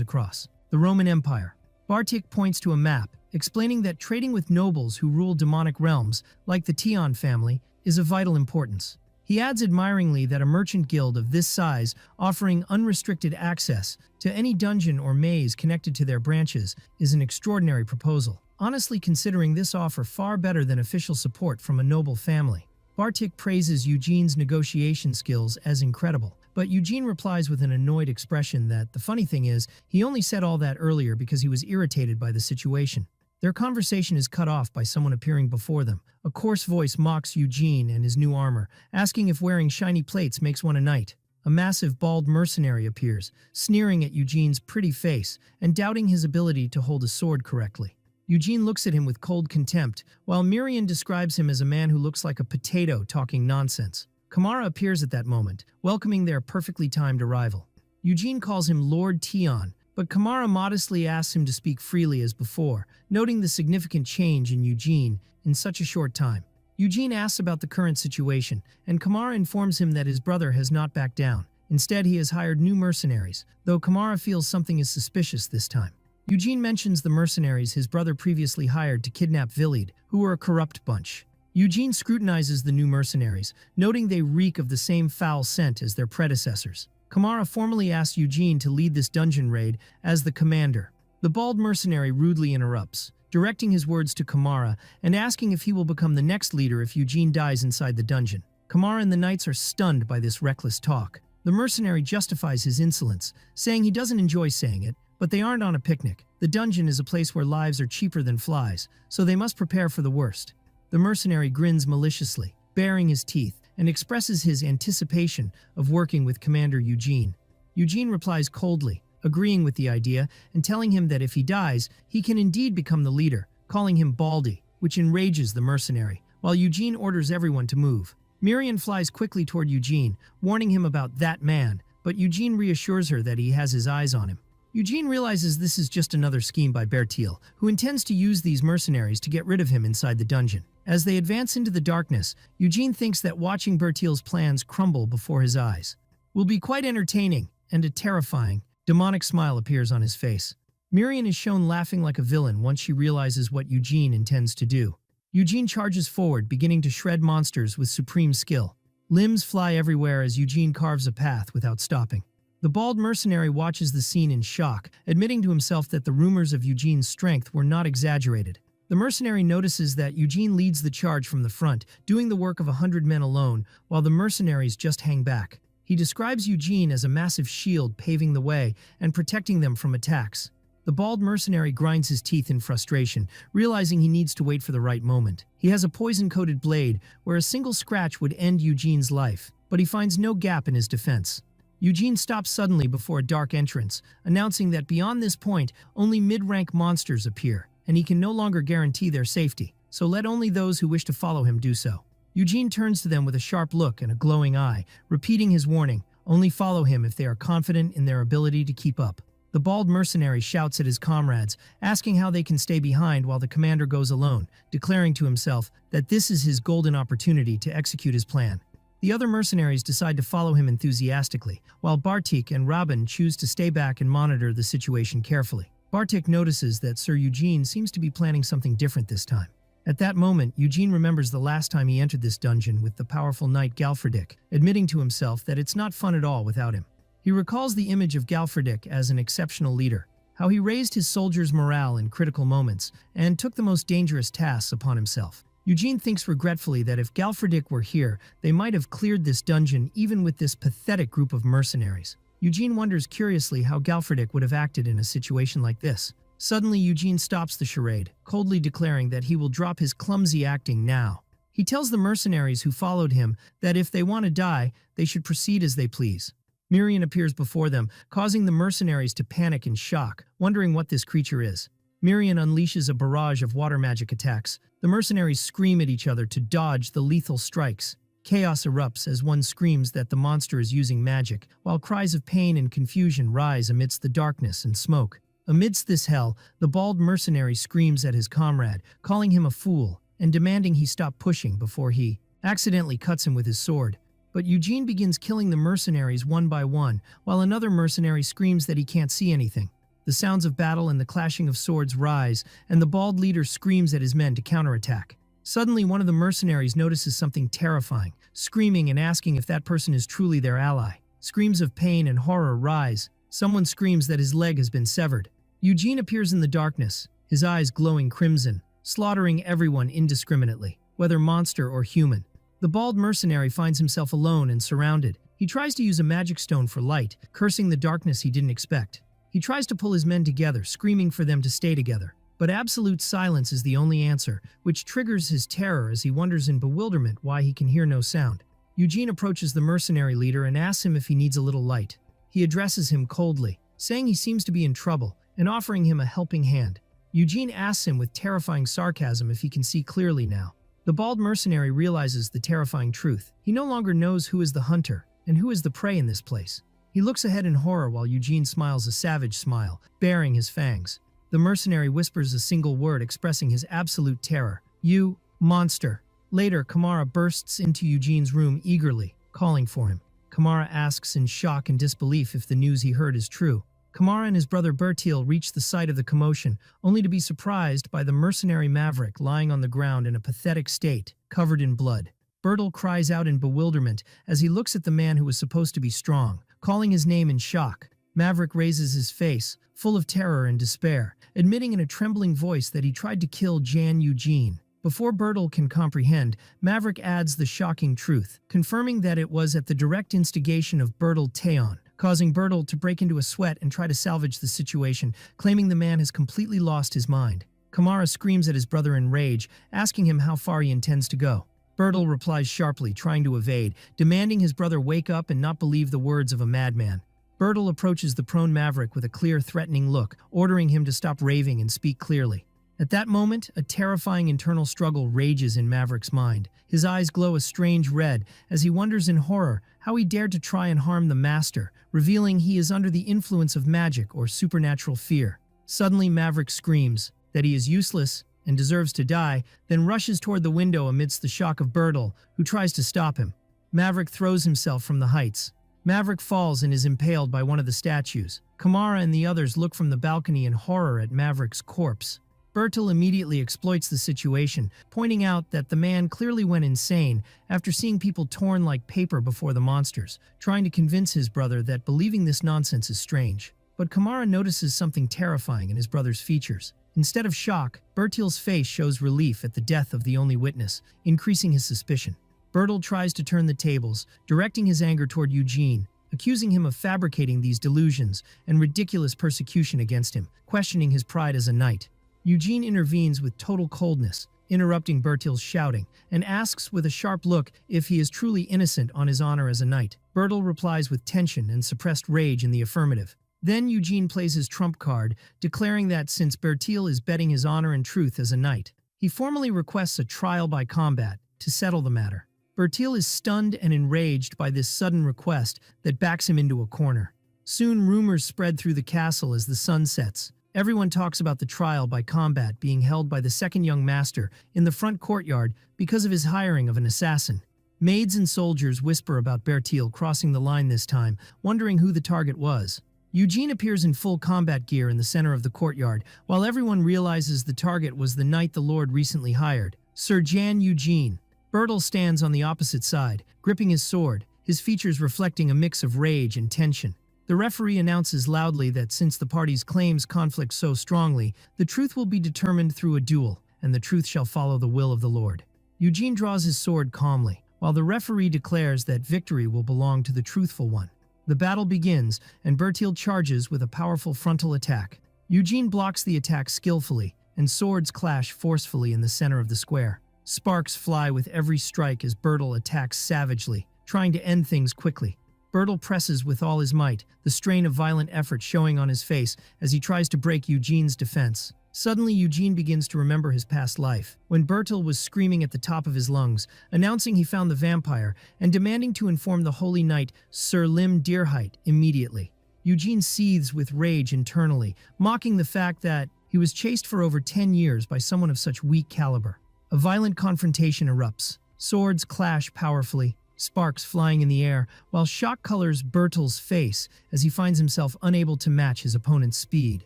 across the Roman Empire. Bartik points to a map, explaining that trading with nobles who rule demonic realms, like the Tion family, is of vital importance. He adds admiringly that a merchant guild of this size, offering unrestricted access to any dungeon or maze connected to their branches, is an extraordinary proposal, honestly considering this offer far better than official support from a noble family. Bartik praises Eugene's negotiation skills as incredible, but Eugene replies with an annoyed expression that the funny thing is, he only said all that earlier because he was irritated by the situation. Their conversation is cut off by someone appearing before them. A coarse voice mocks Eugene and his new armor, asking if wearing shiny plates makes one a knight. A massive, bald mercenary appears, sneering at Eugene's pretty face and doubting his ability to hold a sword correctly. Eugene looks at him with cold contempt, while Miriam describes him as a man who looks like a potato talking nonsense. Kamara appears at that moment, welcoming their perfectly timed arrival. Eugene calls him Lord Tion, but Kamara modestly asks him to speak freely as before, noting the significant change in Eugene in such a short time. Eugene asks about the current situation, and Kamara informs him that his brother has not backed down. Instead, he has hired new mercenaries, though Kamara feels something is suspicious this time. Eugene mentions the mercenaries his brother previously hired to kidnap Villied, who were a corrupt bunch. Eugene scrutinizes the new mercenaries, noting they reek of the same foul scent as their predecessors. Kamara formally asks Eugene to lead this dungeon raid as the commander. The bald mercenary rudely interrupts, directing his words to Kamara and asking if he will become the next leader if Eugene dies inside the dungeon. Kamara and the knights are stunned by this reckless talk. The mercenary justifies his insolence, saying he doesn't enjoy saying it, but they aren't on a picnic. The dungeon is a place where lives are cheaper than flies, so they must prepare for the worst. The mercenary grins maliciously, baring his teeth, and expresses his anticipation of working with Commander Eugene. Eugene replies coldly, agreeing with the idea and telling him that if he dies, he can indeed become the leader, calling him Baldy, which enrages the mercenary, while Eugene orders everyone to move. Miriam flies quickly toward Eugene, warning him about that man, but Eugene reassures her that he has his eyes on him. Eugene realizes this is just another scheme by Bertil, who intends to use these mercenaries to get rid of him inside the dungeon. As they advance into the darkness, Eugene thinks that watching Bertil's plans crumble before his eyes will be quite entertaining, and a terrifying, demonic smile appears on his face. Miriam is shown laughing like a villain once she realizes what Eugene intends to do. Eugene charges forward, beginning to shred monsters with supreme skill. Limbs fly everywhere as Eugene carves a path without stopping. The bald mercenary watches the scene in shock, admitting to himself that the rumors of Eugene's strength were not exaggerated. The mercenary notices that Eugene leads the charge from the front, doing the work of 100 men alone, while the mercenaries just hang back. He describes Eugene as a massive shield paving the way and protecting them from attacks. The bald mercenary grinds his teeth in frustration, realizing he needs to wait for the right moment. He has a poison-coated blade where a single scratch would end Eugene's life, but he finds no gap in his defense. Eugene stops suddenly before a dark entrance, announcing that beyond this point, only mid-rank monsters appear, and he can no longer guarantee their safety, so let only those who wish to follow him do so. Eugene turns to them with a sharp look and a glowing eye, repeating his warning, Only follow him if they are confident in their ability to keep up. The bald mercenary shouts at his comrades, asking how they can stay behind while the commander goes alone, declaring to himself that this is his golden opportunity to execute his plan. The other mercenaries decide to follow him enthusiastically, while Bartik and Robin choose to stay back and monitor the situation carefully. Bartik notices that Sir Eugene seems to be planning something different this time. At that moment, Eugene remembers the last time he entered this dungeon with the powerful knight Galfredik, admitting to himself that it's not fun at all without him. He recalls the image of Galfredik as an exceptional leader, how he raised his soldiers' morale in critical moments and took the most dangerous tasks upon himself. Eugene thinks regretfully that if Galfredik were here, they might have cleared this dungeon even with this pathetic group of mercenaries. Eugene wonders curiously how Galfredik would have acted in a situation like this. Suddenly, Eugene stops the charade, coldly declaring that he will drop his clumsy acting now. He tells the mercenaries who followed him that if they want to die, they should proceed as they please. Mirian appears before them, causing the mercenaries to panic in shock, wondering what this creature is. Mirian unleashes a barrage of water magic attacks. The mercenaries scream at each other to dodge the lethal strikes. Chaos erupts as one screams that the monster is using magic, while cries of pain and confusion rise amidst the darkness and smoke. Amidst this hell, the bald mercenary screams at his comrade, calling him a fool and demanding he stop pushing before he accidentally cuts him with his sword. But Eugene begins killing the mercenaries one by one, while another mercenary screams that he can't see anything. The sounds of battle and the clashing of swords rise, and the bald leader screams at his men to counterattack. Suddenly, one of the mercenaries notices something terrifying, screaming and asking if that person is truly their ally. Screams of pain and horror rise. Someone screams that his leg has been severed. Eugene appears in the darkness, his eyes glowing crimson, slaughtering everyone indiscriminately, whether monster or human. The bald mercenary finds himself alone and surrounded. He tries to use a magic stone for light, cursing the darkness he didn't expect. He tries to pull his men together, screaming for them to stay together. But absolute silence is the only answer, which triggers his terror as he wonders in bewilderment why he can hear no sound. Eugene approaches the mercenary leader and asks him if he needs a little light. He addresses him coldly, saying he seems to be in trouble, and offering him a helping hand. Eugene asks him with terrifying sarcasm if he can see clearly now. The bald mercenary realizes the terrifying truth. He no longer knows who is the hunter and who is the prey in this place. He looks ahead in horror while Eugene smiles a savage smile, baring his fangs. The mercenary whispers a single word expressing his absolute terror. "You, monster." Later, Kamara bursts into Eugene's room eagerly, calling for him. Kamara asks in shock and disbelief if the news he heard is true. Kamara and his brother Bertil reach the site of the commotion, only to be surprised by the mercenary maverick lying on the ground in a pathetic state, covered in blood. Bertil cries out in bewilderment as he looks at the man who was supposed to be strong, calling his name in shock. Maverick raises his face, full of terror and despair, admitting in a trembling voice that he tried to kill Jan Eugene. Before Bertil can comprehend, Maverick adds the shocking truth, confirming that it was at the direct instigation of Bertil Teon, causing Bertil to break into a sweat and try to salvage the situation, claiming the man has completely lost his mind. Kamara screams at his brother in rage, asking him how far he intends to go. Bertil replies sharply, trying to evade, demanding his brother wake up and not believe the words of a madman. Bertil approaches the prone Maverick with a clear, threatening look, ordering him to stop raving and speak clearly. At that moment, a terrifying internal struggle rages in Maverick's mind. His eyes glow a strange red as he wonders in horror how he dared to try and harm the master, revealing he is under the influence of magic or supernatural fear. Suddenly, Maverick screams that he is useless and deserves to die, then rushes toward the window amidst the shock of Bertil, who tries to stop him. Maverick throws himself from the heights. Maverick falls and is impaled by one of the statues. Kamara and the others look from the balcony in horror at Maverick's corpse. Bertil immediately exploits the situation, pointing out that the man clearly went insane after seeing people torn like paper before the monsters, trying to convince his brother that believing this nonsense is strange. But Kamara notices something terrifying in his brother's features. Instead of shock, Bertil's face shows relief at the death of the only witness, increasing his suspicion. Bertil tries to turn the tables, directing his anger toward Eugene, accusing him of fabricating these delusions and ridiculous persecution against him, questioning his pride as a knight. Eugene intervenes with total coldness, interrupting Bertil's shouting, and asks with a sharp look if he is truly innocent on his honor as a knight. Bertil replies with tension and suppressed rage in the affirmative. Then Eugene plays his trump card, declaring that since Bertil is betting his honor and truth as a knight, he formally requests a trial by combat to settle the matter. Bertil is stunned and enraged by this sudden request that backs him into a corner. Soon rumors spread through the castle as the sun sets. Everyone talks about the trial by combat being held by the second young master in the front courtyard because of his hiring of an assassin. Maids and soldiers whisper about Bertil crossing the line this time, wondering who the target was. Eugene appears in full combat gear in the center of the courtyard, while everyone realizes the target was the knight the Lord recently hired, Sir Jan Eugene. Bertil stands on the opposite side, gripping his sword, his features reflecting a mix of rage and tension. The referee announces loudly that since the parties' claims conflict so strongly, the truth will be determined through a duel, and the truth shall follow the will of the Lord. Eugene draws his sword calmly, while the referee declares that victory will belong to the truthful one. The battle begins, and Bertil charges with a powerful frontal attack. Eugene blocks the attack skillfully, and swords clash forcefully in the center of the square. Sparks fly with every strike as Bertil attacks savagely, trying to end things quickly. Bertil presses with all his might, the strain of violent effort showing on his face as he tries to break Eugene's defense. Suddenly, Eugene begins to remember his past life, when Bertil was screaming at the top of his lungs, announcing he found the vampire and demanding to inform the holy knight Sir Lim Deerheight immediately. Eugene seethes with rage internally, mocking the fact that he was chased for over 10 years by someone of such weak caliber. A violent confrontation erupts. Swords clash powerfully, sparks flying in the air, while shock colors Bertil's face as he finds himself unable to match his opponent's speed.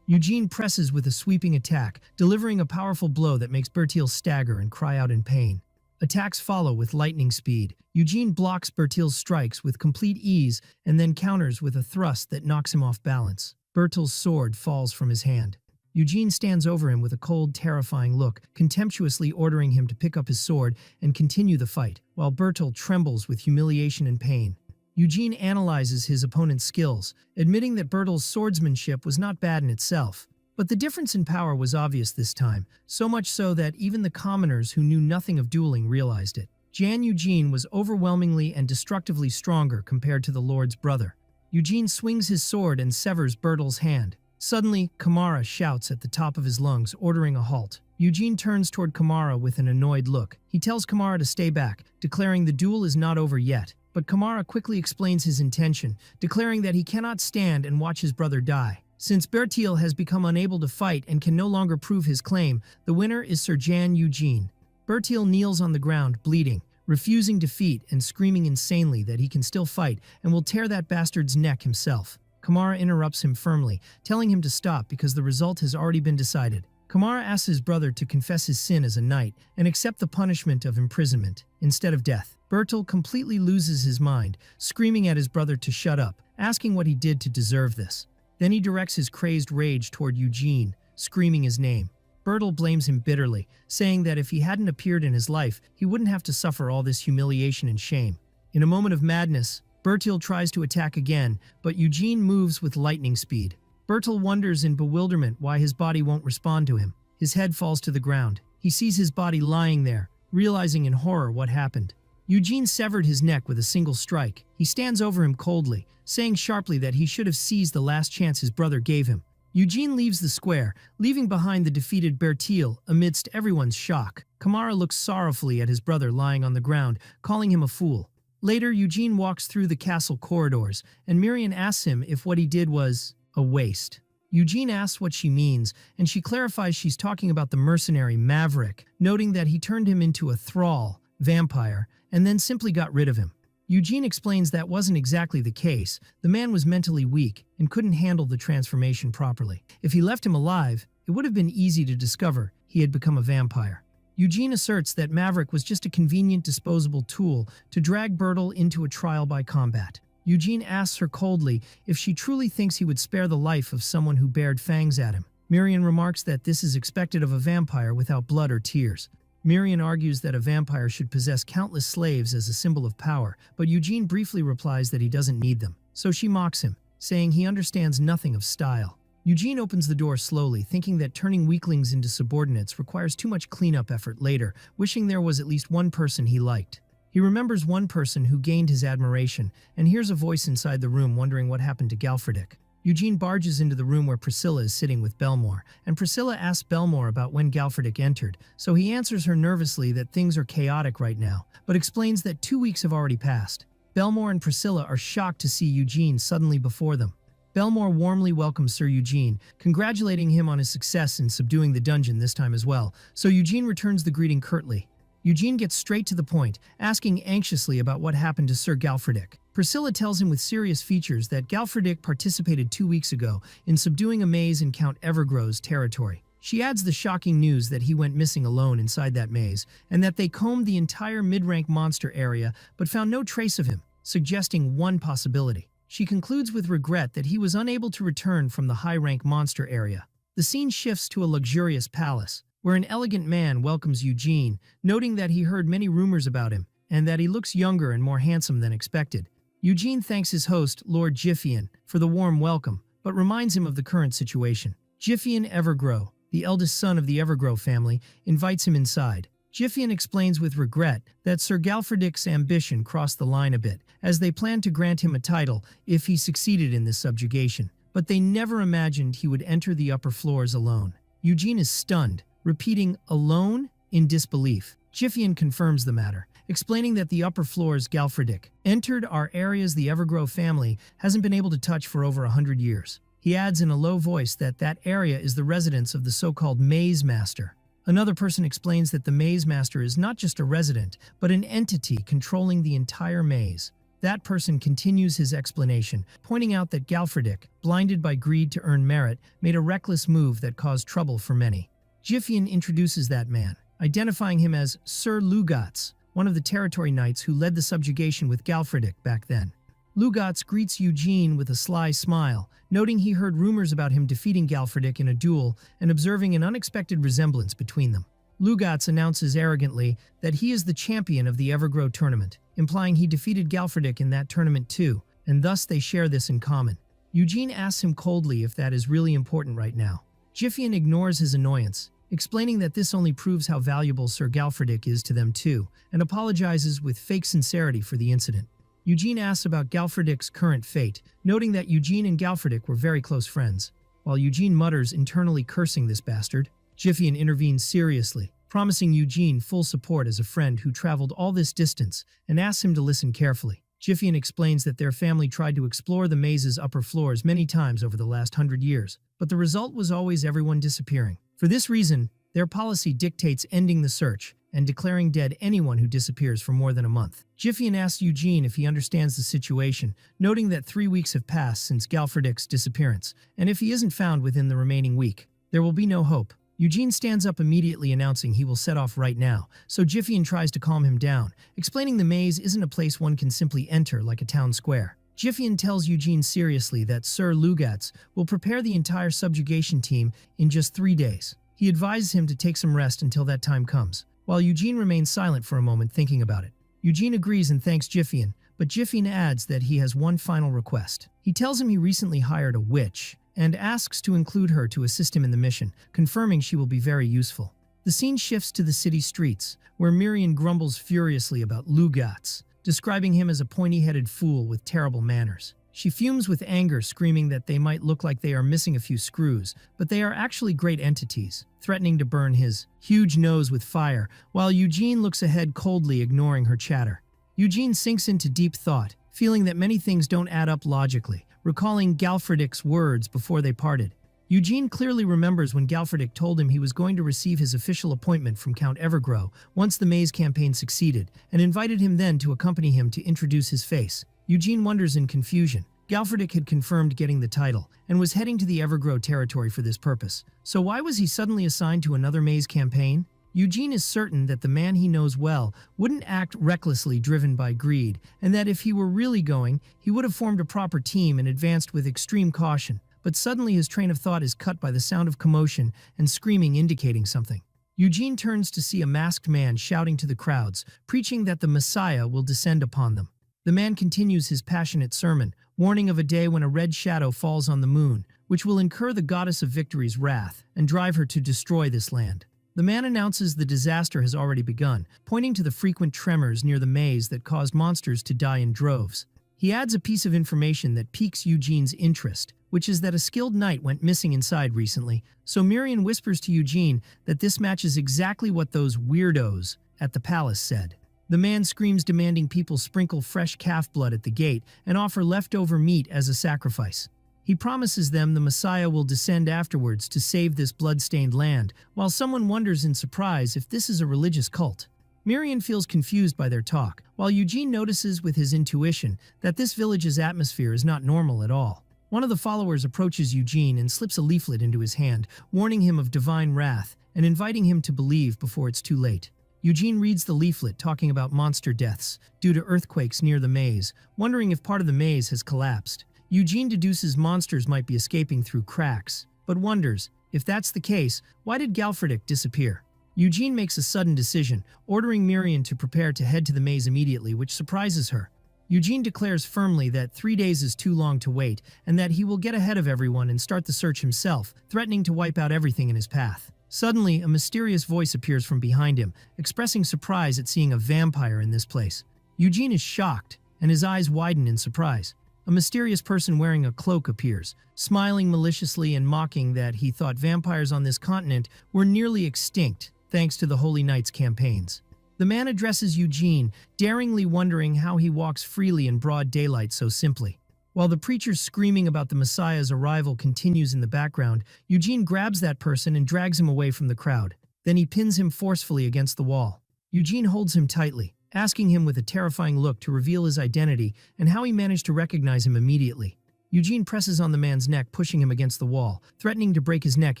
Eugene presses with a sweeping attack, delivering a powerful blow that makes Bertil stagger and cry out in pain. Attacks follow with lightning speed. Eugene blocks Bertil's strikes with complete ease and then counters with a thrust that knocks him off balance. Bertil's sword falls from his hand. Eugene stands over him with a cold, terrifying look, contemptuously ordering him to pick up his sword and continue the fight, while Bertil trembles with humiliation and pain. Eugene analyzes his opponent's skills, admitting that Bertil's swordsmanship was not bad in itself. But the difference in power was obvious this time, so much so that even the commoners who knew nothing of dueling realized it. Jan Eugene was overwhelmingly and destructively stronger compared to the Lord's brother. Eugene swings his sword and severs Bertil's hand. Suddenly, Kamara shouts at the top of his lungs, ordering a halt. Eugene turns toward Kamara with an annoyed look. He tells Kamara to stay back, declaring the duel is not over yet. But Kamara quickly explains his intention, declaring that he cannot stand and watch his brother die. Since Bertil has become unable to fight and can no longer prove his claim, the winner is Sir Jan Eugene. Bertil kneels on the ground, bleeding, refusing defeat and screaming insanely that he can still fight and will tear that bastard's neck himself. Kamara interrupts him firmly, telling him to stop because the result has already been decided. Kamara asks his brother to confess his sin as a knight and accept the punishment of imprisonment instead of death. Bertil completely loses his mind, screaming at his brother to shut up, asking what he did to deserve this. Then he directs his crazed rage toward Eugene, screaming his name. Bertil blames him bitterly, saying that if he hadn't appeared in his life, he wouldn't have to suffer all this humiliation and shame. In a moment of madness, Bertil tries to attack again, but Eugene moves with lightning speed. Bertil wonders in bewilderment why his body won't respond to him. His head falls to the ground. He sees his body lying there, realizing in horror what happened. Eugene severed his neck with a single strike. He stands over him coldly, saying sharply that he should have seized the last chance his brother gave him. Eugene leaves the square, leaving behind the defeated Bertil amidst everyone's shock. Kamara looks sorrowfully at his brother lying on the ground, calling him a fool. Later, Eugene walks through the castle corridors, and Miriam asks him if what he did was a waste. Eugene asks what she means, and she clarifies she's talking about the mercenary Maverick, noting that he turned him into a thrall, vampire, and then simply got rid of him. Eugene explains that wasn't exactly the case. The man was mentally weak and couldn't handle the transformation properly. If he left him alive, it would have been easy to discover he had become a vampire. Eugene asserts that Maverick was just a convenient disposable tool to drag Bertil into a trial by combat. Eugene asks her coldly if she truly thinks he would spare the life of someone who bared fangs at him. Miriam remarks that this is expected of a vampire without blood or tears. Miriam argues that a vampire should possess countless slaves as a symbol of power, but Eugene briefly replies that he doesn't need them. So she mocks him, saying he understands nothing of style. Eugene opens the door slowly, thinking that turning weaklings into subordinates requires too much cleanup effort later, wishing there was at least one person he liked. He remembers one person who gained his admiration, and hears a voice inside the room wondering what happened to Galfredick. Eugene barges into the room where Priscilla is sitting with Belmore, and Priscilla asks Belmore about when Galfredik entered, so he answers her nervously that things are chaotic right now, but explains that 2 weeks have already passed. Belmore and Priscilla are shocked to see Eugene suddenly before them. Belmore warmly welcomes Sir Eugene, congratulating him on his success in subduing the dungeon this time as well, so Eugene returns the greeting curtly. Eugene gets straight to the point, asking anxiously about what happened to Sir Galfredik. Priscilla tells him with serious features that Galfredik participated 2 weeks ago in subduing a maze in Count Evergrow's territory. She adds the shocking news that he went missing alone inside that maze, and that they combed the entire mid-rank monster area but found no trace of him, suggesting one possibility. She concludes with regret that he was unable to return from the high-rank monster area. The scene shifts to a luxurious palace, where an elegant man welcomes Eugene, noting that he heard many rumors about him, and that he looks younger and more handsome than expected. Eugene thanks his host, Lord Giffian, for the warm welcome, but reminds him of the current situation. Giffian Evergrow, the eldest son of the Evergrow family, invites him inside. Giffian explains with regret that Sir Galfredik's ambition crossed the line a bit, as they planned to grant him a title if he succeeded in this subjugation, but they never imagined he would enter the upper floors alone. Eugene is stunned, repeating "alone" in disbelief. Giffian confirms the matter, explaining that the upper floors Galfredik entered are areas the Evergrow family hasn't been able to touch for over 100 years. He adds in a low voice that that area is the residence of the so-called Maze Master. Another person explains that the Maze Master is not just a resident, but an entity controlling the entire maze. That person continues his explanation, pointing out that Galfredik, blinded by greed to earn merit, made a reckless move that caused trouble for many. Giffian introduces that man, identifying him as Sir Lugatz, one of the territory knights who led the subjugation with Galfredik back then. Lugatz greets Eugene with a sly smile, noting he heard rumors about him defeating Galfredik in a duel and observing an unexpected resemblance between them. Lugatz announces arrogantly that he is the champion of the Evergrow tournament, implying he defeated Galfredik in that tournament too, and thus they share this in common. Eugene asks him coldly if that is really important right now. Giffian ignores his annoyance, explaining that this only proves how valuable Sir Galfredik is to them too, and apologizes with fake sincerity for the incident. Eugene asks about Galfredik's current fate, noting that Eugene and Galfredik were very close friends. While Eugene mutters, internally cursing this bastard, Giffian intervenes seriously, promising Eugene full support as a friend who traveled all this distance, and asks him to listen carefully. Giffian explains that their family tried to explore the maze's upper floors many times over the last 100 years, but the result was always everyone disappearing. For this reason, their policy dictates ending the search and declaring dead anyone who disappears for more than a month. Giffian asks Eugene if he understands the situation, noting that 3 weeks have passed since Galfredik's disappearance, and if he isn't found within the remaining week, there will be no hope. Eugene stands up immediately, announcing he will set off right now, so Giffian tries to calm him down, explaining the maze isn't a place one can simply enter like a town square. Giffian tells Eugene seriously that Sir Lugatz will prepare the entire subjugation team in just 3 days. He advises him to take some rest until that time comes, while Eugene remains silent for a moment thinking about it. Eugene agrees and thanks Giffian, but Giffian adds that he has one final request. He tells him he recently hired a witch, and asks to include her to assist him in the mission, confirming she will be very useful. The scene shifts to the city streets, where Miriam grumbles furiously about Lugatz, describing him as a pointy-headed fool with terrible manners. She fumes with anger, screaming that they might look like they are missing a few screws, but they are actually great entities, threatening to burn his huge nose with fire, while Eugene looks ahead coldly, ignoring her chatter. Eugene sinks into deep thought, feeling that many things don't add up logically, recalling Galfredik's words before they parted. Eugene clearly remembers when Galfredik told him he was going to receive his official appointment from Count Evergrow once the maze campaign succeeded, and invited him then to accompany him to introduce his face. Eugene wonders in confusion. Galfredik had confirmed getting the title, and was heading to the Evergrow territory for this purpose. So why was he suddenly assigned to another maze campaign? Eugene is certain that the man he knows well wouldn't act recklessly driven by greed, and that if he were really going, he would have formed a proper team and advanced with extreme caution. But suddenly his train of thought is cut by the sound of commotion and screaming indicating something. Eugene turns to see a masked man shouting to the crowds, preaching that the Messiah will descend upon them. The man continues his passionate sermon, warning of a day when a red shadow falls on the moon, which will incur the goddess of victory's wrath and drive her to destroy this land. The man announces the disaster has already begun, pointing to the frequent tremors near the maze that caused monsters to die in droves. He adds a piece of information that piques Eugene's interest, which is that a skilled knight went missing inside recently, so Miriam whispers to Eugene that this matches exactly what those weirdos at the palace said. The man screams, demanding people sprinkle fresh calf blood at the gate and offer leftover meat as a sacrifice. He promises them the Messiah will descend afterwards to save this blood-stained land, while someone wonders in surprise if this is a religious cult. Miriam feels confused by their talk, while Eugene notices with his intuition that this village's atmosphere is not normal at all. One of the followers approaches Eugene and slips a leaflet into his hand, warning him of divine wrath and inviting him to believe before it's too late. Eugene reads the leaflet talking about monster deaths due to earthquakes near the maze, wondering if part of the maze has collapsed. Eugene deduces monsters might be escaping through cracks, but wonders, if that's the case, why did Galfredick disappear? Eugene makes a sudden decision, ordering Miriam to prepare to head to the maze immediately, which surprises her. Eugene declares firmly that 3 days is too long to wait, and that he will get ahead of everyone and start the search himself, threatening to wipe out everything in his path. Suddenly, a mysterious voice appears from behind him, expressing surprise at seeing a vampire in this place. Eugene is shocked, and his eyes widen in surprise. A mysterious person wearing a cloak appears, smiling maliciously and mocking that he thought vampires on this continent were nearly extinct thanks to the Holy Knight's campaigns. The man addresses Eugene, daringly wondering how he walks freely in broad daylight so simply. While the preacher's screaming about the Messiah's arrival continues in the background, Eugene grabs that person and drags him away from the crowd. Then he pins him forcefully against the wall. Eugene holds him tightly, asking him with a terrifying look to reveal his identity and how he managed to recognize him immediately. Eugene presses on the man's neck, pushing him against the wall, threatening to break his neck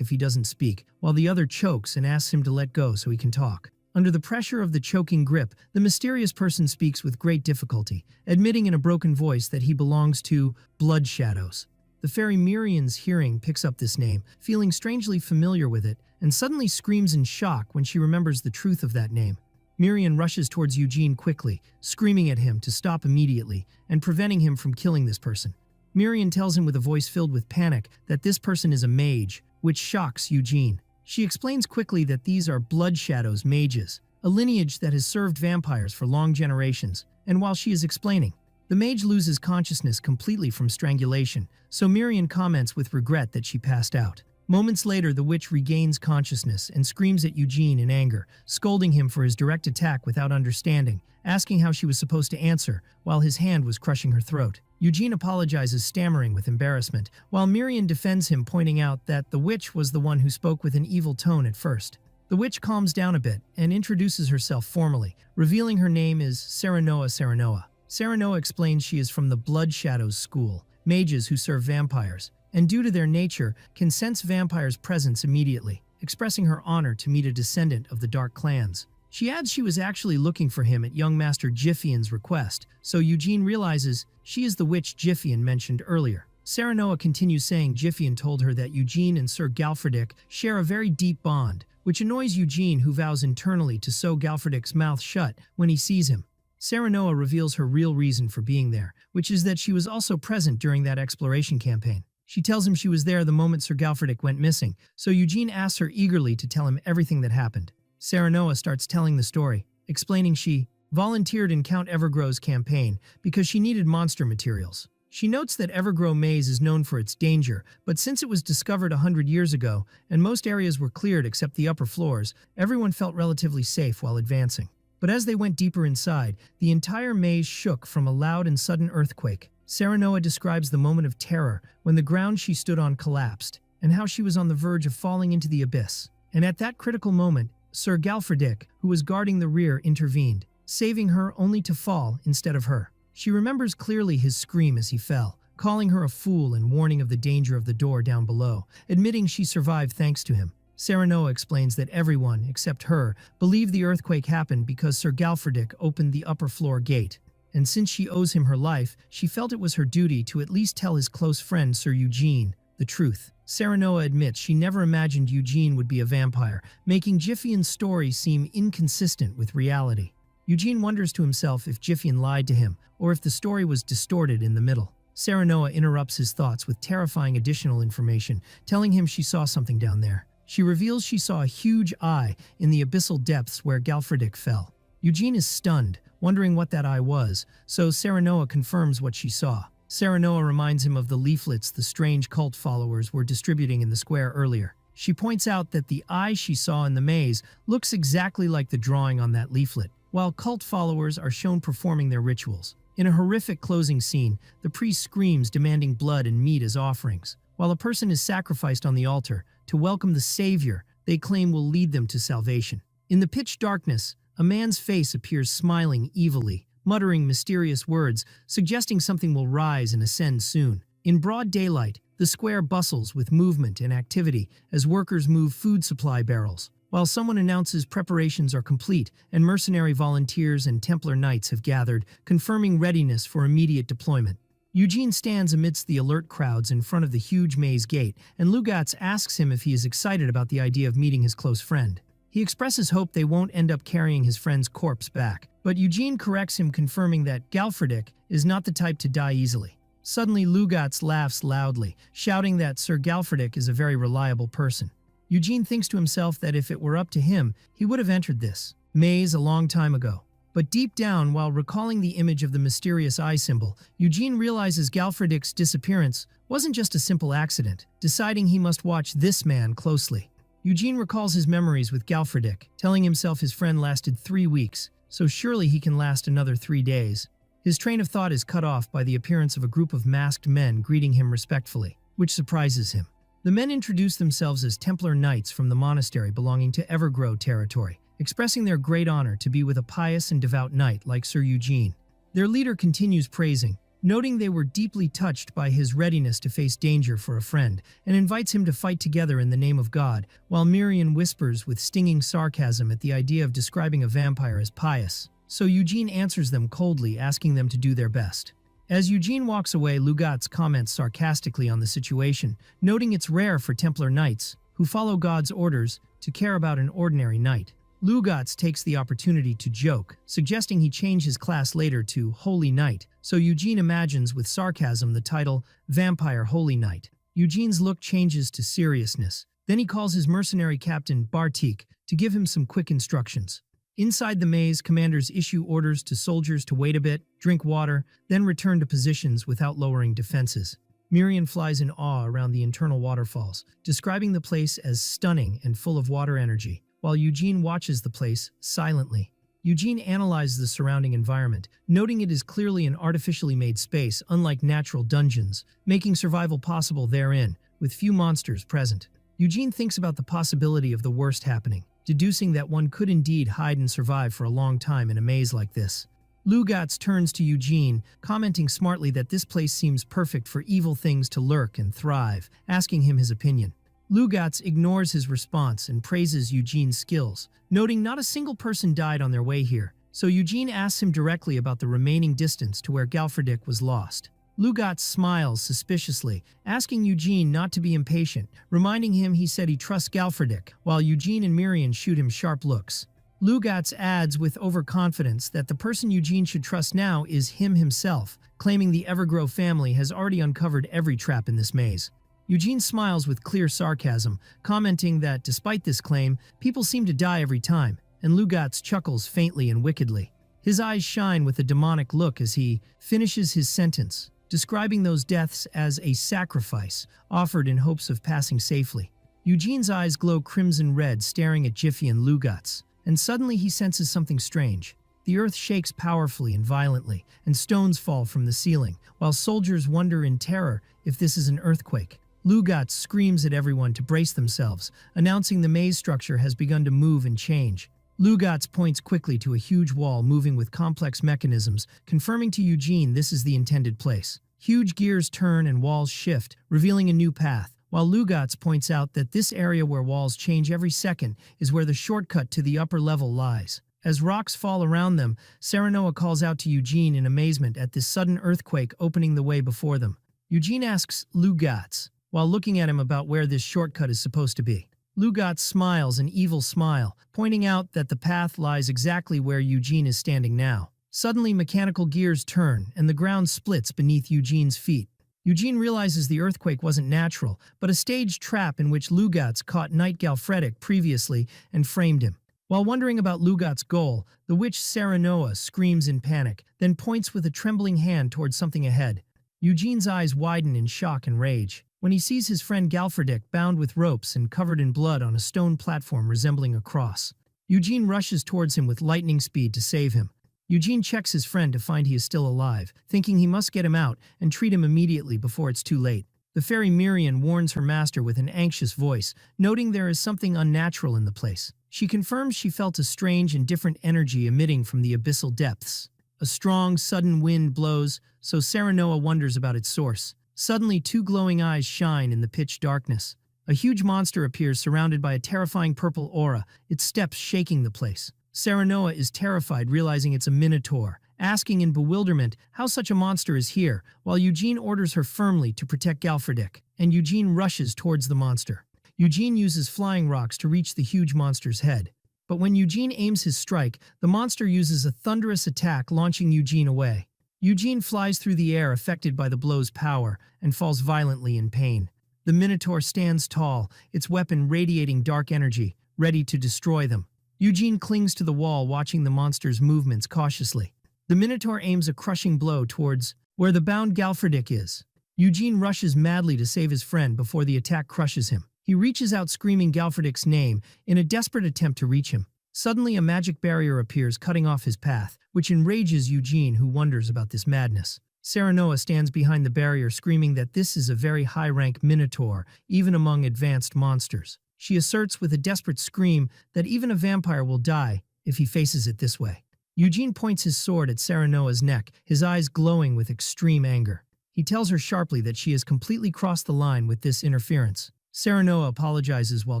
if he doesn't speak, while the other chokes and asks him to let go so he can talk. Under the pressure of the choking grip, the mysterious person speaks with great difficulty, admitting in a broken voice that he belongs to Blood Shadows. The fairy Miriam's hearing picks up this name, feeling strangely familiar with it, and suddenly screams in shock when she remembers the truth of that name. Miriam rushes towards Eugene quickly, screaming at him to stop immediately and preventing him from killing this person. Miriam tells him with a voice filled with panic that this person is a mage, which shocks Eugene. She explains quickly that these are Blood Shadows mages, a lineage that has served vampires for long generations, and while she is explaining, the mage loses consciousness completely from strangulation, so Miriam comments with regret that she passed out. Moments later, the witch regains consciousness and screams at Eugene in anger, scolding him for his direct attack without understanding, asking how she was supposed to answer while his hand was crushing her throat. Eugene apologizes, stammering with embarrassment, while Miriam defends him, pointing out that the witch was the one who spoke with an evil tone at first. The witch calms down a bit and introduces herself formally, revealing her name is Serenoa Serenoa. Serenoa explains she is from the Blood Shadows school, mages who serve vampires, and due to their nature, can sense vampires' presence immediately, expressing her honor to meet a descendant of the Dark Clans. She adds she was actually looking for him at young Master Jiffian's request, so Eugene realizes she is the witch Jiffian mentioned earlier. Serenoa continues saying Jiffian told her that Eugene and Sir Galfredick share a very deep bond, which annoys Eugene, who vows internally to sew Galfredick's mouth shut when he sees him. Serenoa reveals her real reason for being there, which is that she was also present during that exploration campaign. She tells him she was there the moment Sir Galfredick went missing, so Eugene asks her eagerly to tell him everything that happened. Serenoa starts telling the story, explaining she volunteered in Count Evergrow's campaign because she needed monster materials. She notes that Evergrow Maze is known for its danger, but since it was discovered 100 years ago and most areas were cleared except the upper floors, everyone felt relatively safe while advancing. But as they went deeper inside, the entire maze shook from a loud and sudden earthquake. Serenoa describes the moment of terror when the ground she stood on collapsed, and how she was on the verge of falling into the abyss. And at that critical moment, Sir Galfredick, who was guarding the rear, intervened, saving her only to fall instead of her. She remembers clearly his scream as he fell, calling her a fool and warning of the danger of the door down below, admitting she survived thanks to him. Serenoa explains that everyone, except her, believed the earthquake happened because Sir Galfredick opened the upper floor gate. And since she owes him her life, she felt it was her duty to at least tell his close friend Sir Eugene the truth. Serenoa admits she never imagined Eugene would be a vampire, making Jiffian's story seem inconsistent with reality. Eugene wonders to himself if Jiffian lied to him, or if the story was distorted in the middle. Serenoa interrupts his thoughts with terrifying additional information, telling him she saw something down there. She reveals she saw a huge eye in the abyssal depths where Galfredick fell. Eugene is stunned, wondering what that eye was, so Serenoa confirms what she saw. Serenoa reminds him of the leaflets the strange cult followers were distributing in the square earlier. She points out that the eye she saw in the maze looks exactly like the drawing on that leaflet, while cult followers are shown performing their rituals. In a horrific closing scene, the priest screams demanding blood and meat as offerings, while a person is sacrificed on the altar to welcome the Savior they claim will lead them to salvation. In the pitch darkness, a man's face appears smiling evilly, muttering mysterious words, suggesting something will rise and ascend soon. In broad daylight, the square bustles with movement and activity as workers move food supply barrels, while someone announces preparations are complete and mercenary volunteers and Templar knights have gathered, confirming readiness for immediate deployment. Eugene stands amidst the alert crowds in front of the huge maze gate, and Lugatz asks him if he is excited about the idea of meeting his close friend. He expresses hope they won't end up carrying his friend's corpse back, but Eugene corrects him, confirming that Galfredik is not the type to die easily. Suddenly, Lugatz laughs loudly, shouting that Sir Galfredik is a very reliable person. Eugene thinks to himself that if it were up to him, he would have entered this maze a long time ago. But deep down, while recalling the image of the mysterious eye symbol, Eugene realizes Galfredik's disappearance wasn't just a simple accident, deciding he must watch this man closely. Eugene recalls his memories with Galfredik, telling himself his friend lasted 3 weeks, so surely he can last another 3 days. His train of thought is cut off by the appearance of a group of masked men greeting him respectfully, which surprises him. The men introduce themselves as Templar knights from the monastery belonging to Evergrow territory, expressing their great honor to be with a pious and devout knight like Sir Eugene. Their leader continues praising, noting they were deeply touched by his readiness to face danger for a friend, and invites him to fight together in the name of God, while Miriam whispers with stinging sarcasm at the idea of describing a vampire as pious. So Eugene answers them coldly, asking them to do their best. As Eugene walks away, Lugatz comments sarcastically on the situation, noting it's rare for Templar knights, who follow God's orders, to care about an ordinary knight. Lugatz takes the opportunity to joke, suggesting he change his class later to Holy Knight, so Eugene imagines with sarcasm the title Vampire Holy Knight. Eugene's look changes to seriousness. Then he calls his mercenary captain, Bartik, to give him some quick instructions. Inside the maze, commanders issue orders to soldiers to wait a bit, drink water, then return to positions without lowering defenses. Miriam flies in awe around the internal waterfalls, describing the place as stunning and full of water energy, while Eugene watches the place silently. Eugene analyzes the surrounding environment, noting it is clearly an artificially made space, unlike natural dungeons, making survival possible therein, with few monsters present. Eugene thinks about the possibility of the worst happening, deducing that one could indeed hide and survive for a long time in a maze like this. Lugatz turns to Eugene, commenting smartly that this place seems perfect for evil things to lurk and thrive, asking him his opinion. Lugatz ignores his response and praises Eugene's skills, noting not a single person died on their way here, so Eugene asks him directly about the remaining distance to where Galfredik was lost. Lugatz smiles suspiciously, asking Eugene not to be impatient, reminding him he said he trusts Galfredik, while Eugene and Miriam shoot him sharp looks. Lugatz adds with overconfidence that the person Eugene should trust now is him himself, claiming the Evergrow family has already uncovered every trap in this maze. Eugene smiles with clear sarcasm, commenting that despite this claim, people seem to die every time, and Lugatz chuckles faintly and wickedly. His eyes shine with a demonic look as he finishes his sentence, describing those deaths as a sacrifice offered in hopes of passing safely. Eugene's eyes glow crimson red, staring at Jiffy and Lugatz, and suddenly he senses something strange. The earth shakes powerfully and violently, and stones fall from the ceiling, while soldiers wonder in terror if this is an earthquake. Lugatz screams at everyone to brace themselves, announcing the maze structure has begun to move and change. Lugatz points quickly to a huge wall moving with complex mechanisms, confirming to Eugene this is the intended place. Huge gears turn and walls shift, revealing a new path, while Lugatz points out that this area where walls change every second is where the shortcut to the upper level lies. As rocks fall around them, Serenoa calls out to Eugene in amazement at this sudden earthquake opening the way before them. Eugene asks Lugatz, while looking at him, about where this shortcut is supposed to be. Lugatz smiles an evil smile, pointing out that the path lies exactly where Eugene is standing now. Suddenly, mechanical gears turn, and the ground splits beneath Eugene's feet. Eugene realizes the earthquake wasn't natural, but a staged trap in which Lugatz caught Knight Galfredik previously and framed him. While wondering about Lugatz's goal, the witch Serenoa screams in panic, then points with a trembling hand towards something ahead. Eugene's eyes widen in shock and rage when he sees his friend Galfredik bound with ropes and covered in blood on a stone platform resembling a cross. Eugene rushes towards him with lightning speed to save him. Eugene checks his friend to find he is still alive, thinking he must get him out and treat him immediately before it's too late. The fairy Miriam warns her master with an anxious voice, noting there is something unnatural in the place. She confirms she felt a strange and different energy emitting from the abyssal depths. A strong, sudden wind blows, so Serenoa wonders about its source. Suddenly, two glowing eyes shine in the pitch darkness. A huge monster appears surrounded by a terrifying purple aura, its steps shaking the place. Serenoa is terrified, realizing it's a minotaur, asking in bewilderment how such a monster is here, while Eugene orders her firmly to protect Galfredik, and Eugene rushes towards the monster. Eugene uses flying rocks to reach the huge monster's head. But when Eugene aims his strike, the monster uses a thunderous attack, launching Eugene away. Eugene flies through the air affected by the blow's power and falls violently in pain. The Minotaur stands tall, its weapon radiating dark energy, ready to destroy them. Eugene clings to the wall, watching the monster's movements cautiously. The Minotaur aims a crushing blow towards where the bound Galfredik is. Eugene rushes madly to save his friend before the attack crushes him. He reaches out screaming Galfredik's name in a desperate attempt to reach him. Suddenly, a magic barrier appears, cutting off his path, which enrages Eugene, who wonders about this madness. Serenoa stands behind the barrier, screaming that this is a very high-rank minotaur, even among advanced monsters. She asserts with a desperate scream that even a vampire will die if he faces it this way. Eugene points his sword at Serenoa's neck, his eyes glowing with extreme anger. He tells her sharply that she has completely crossed the line with this interference. Serenoa apologizes while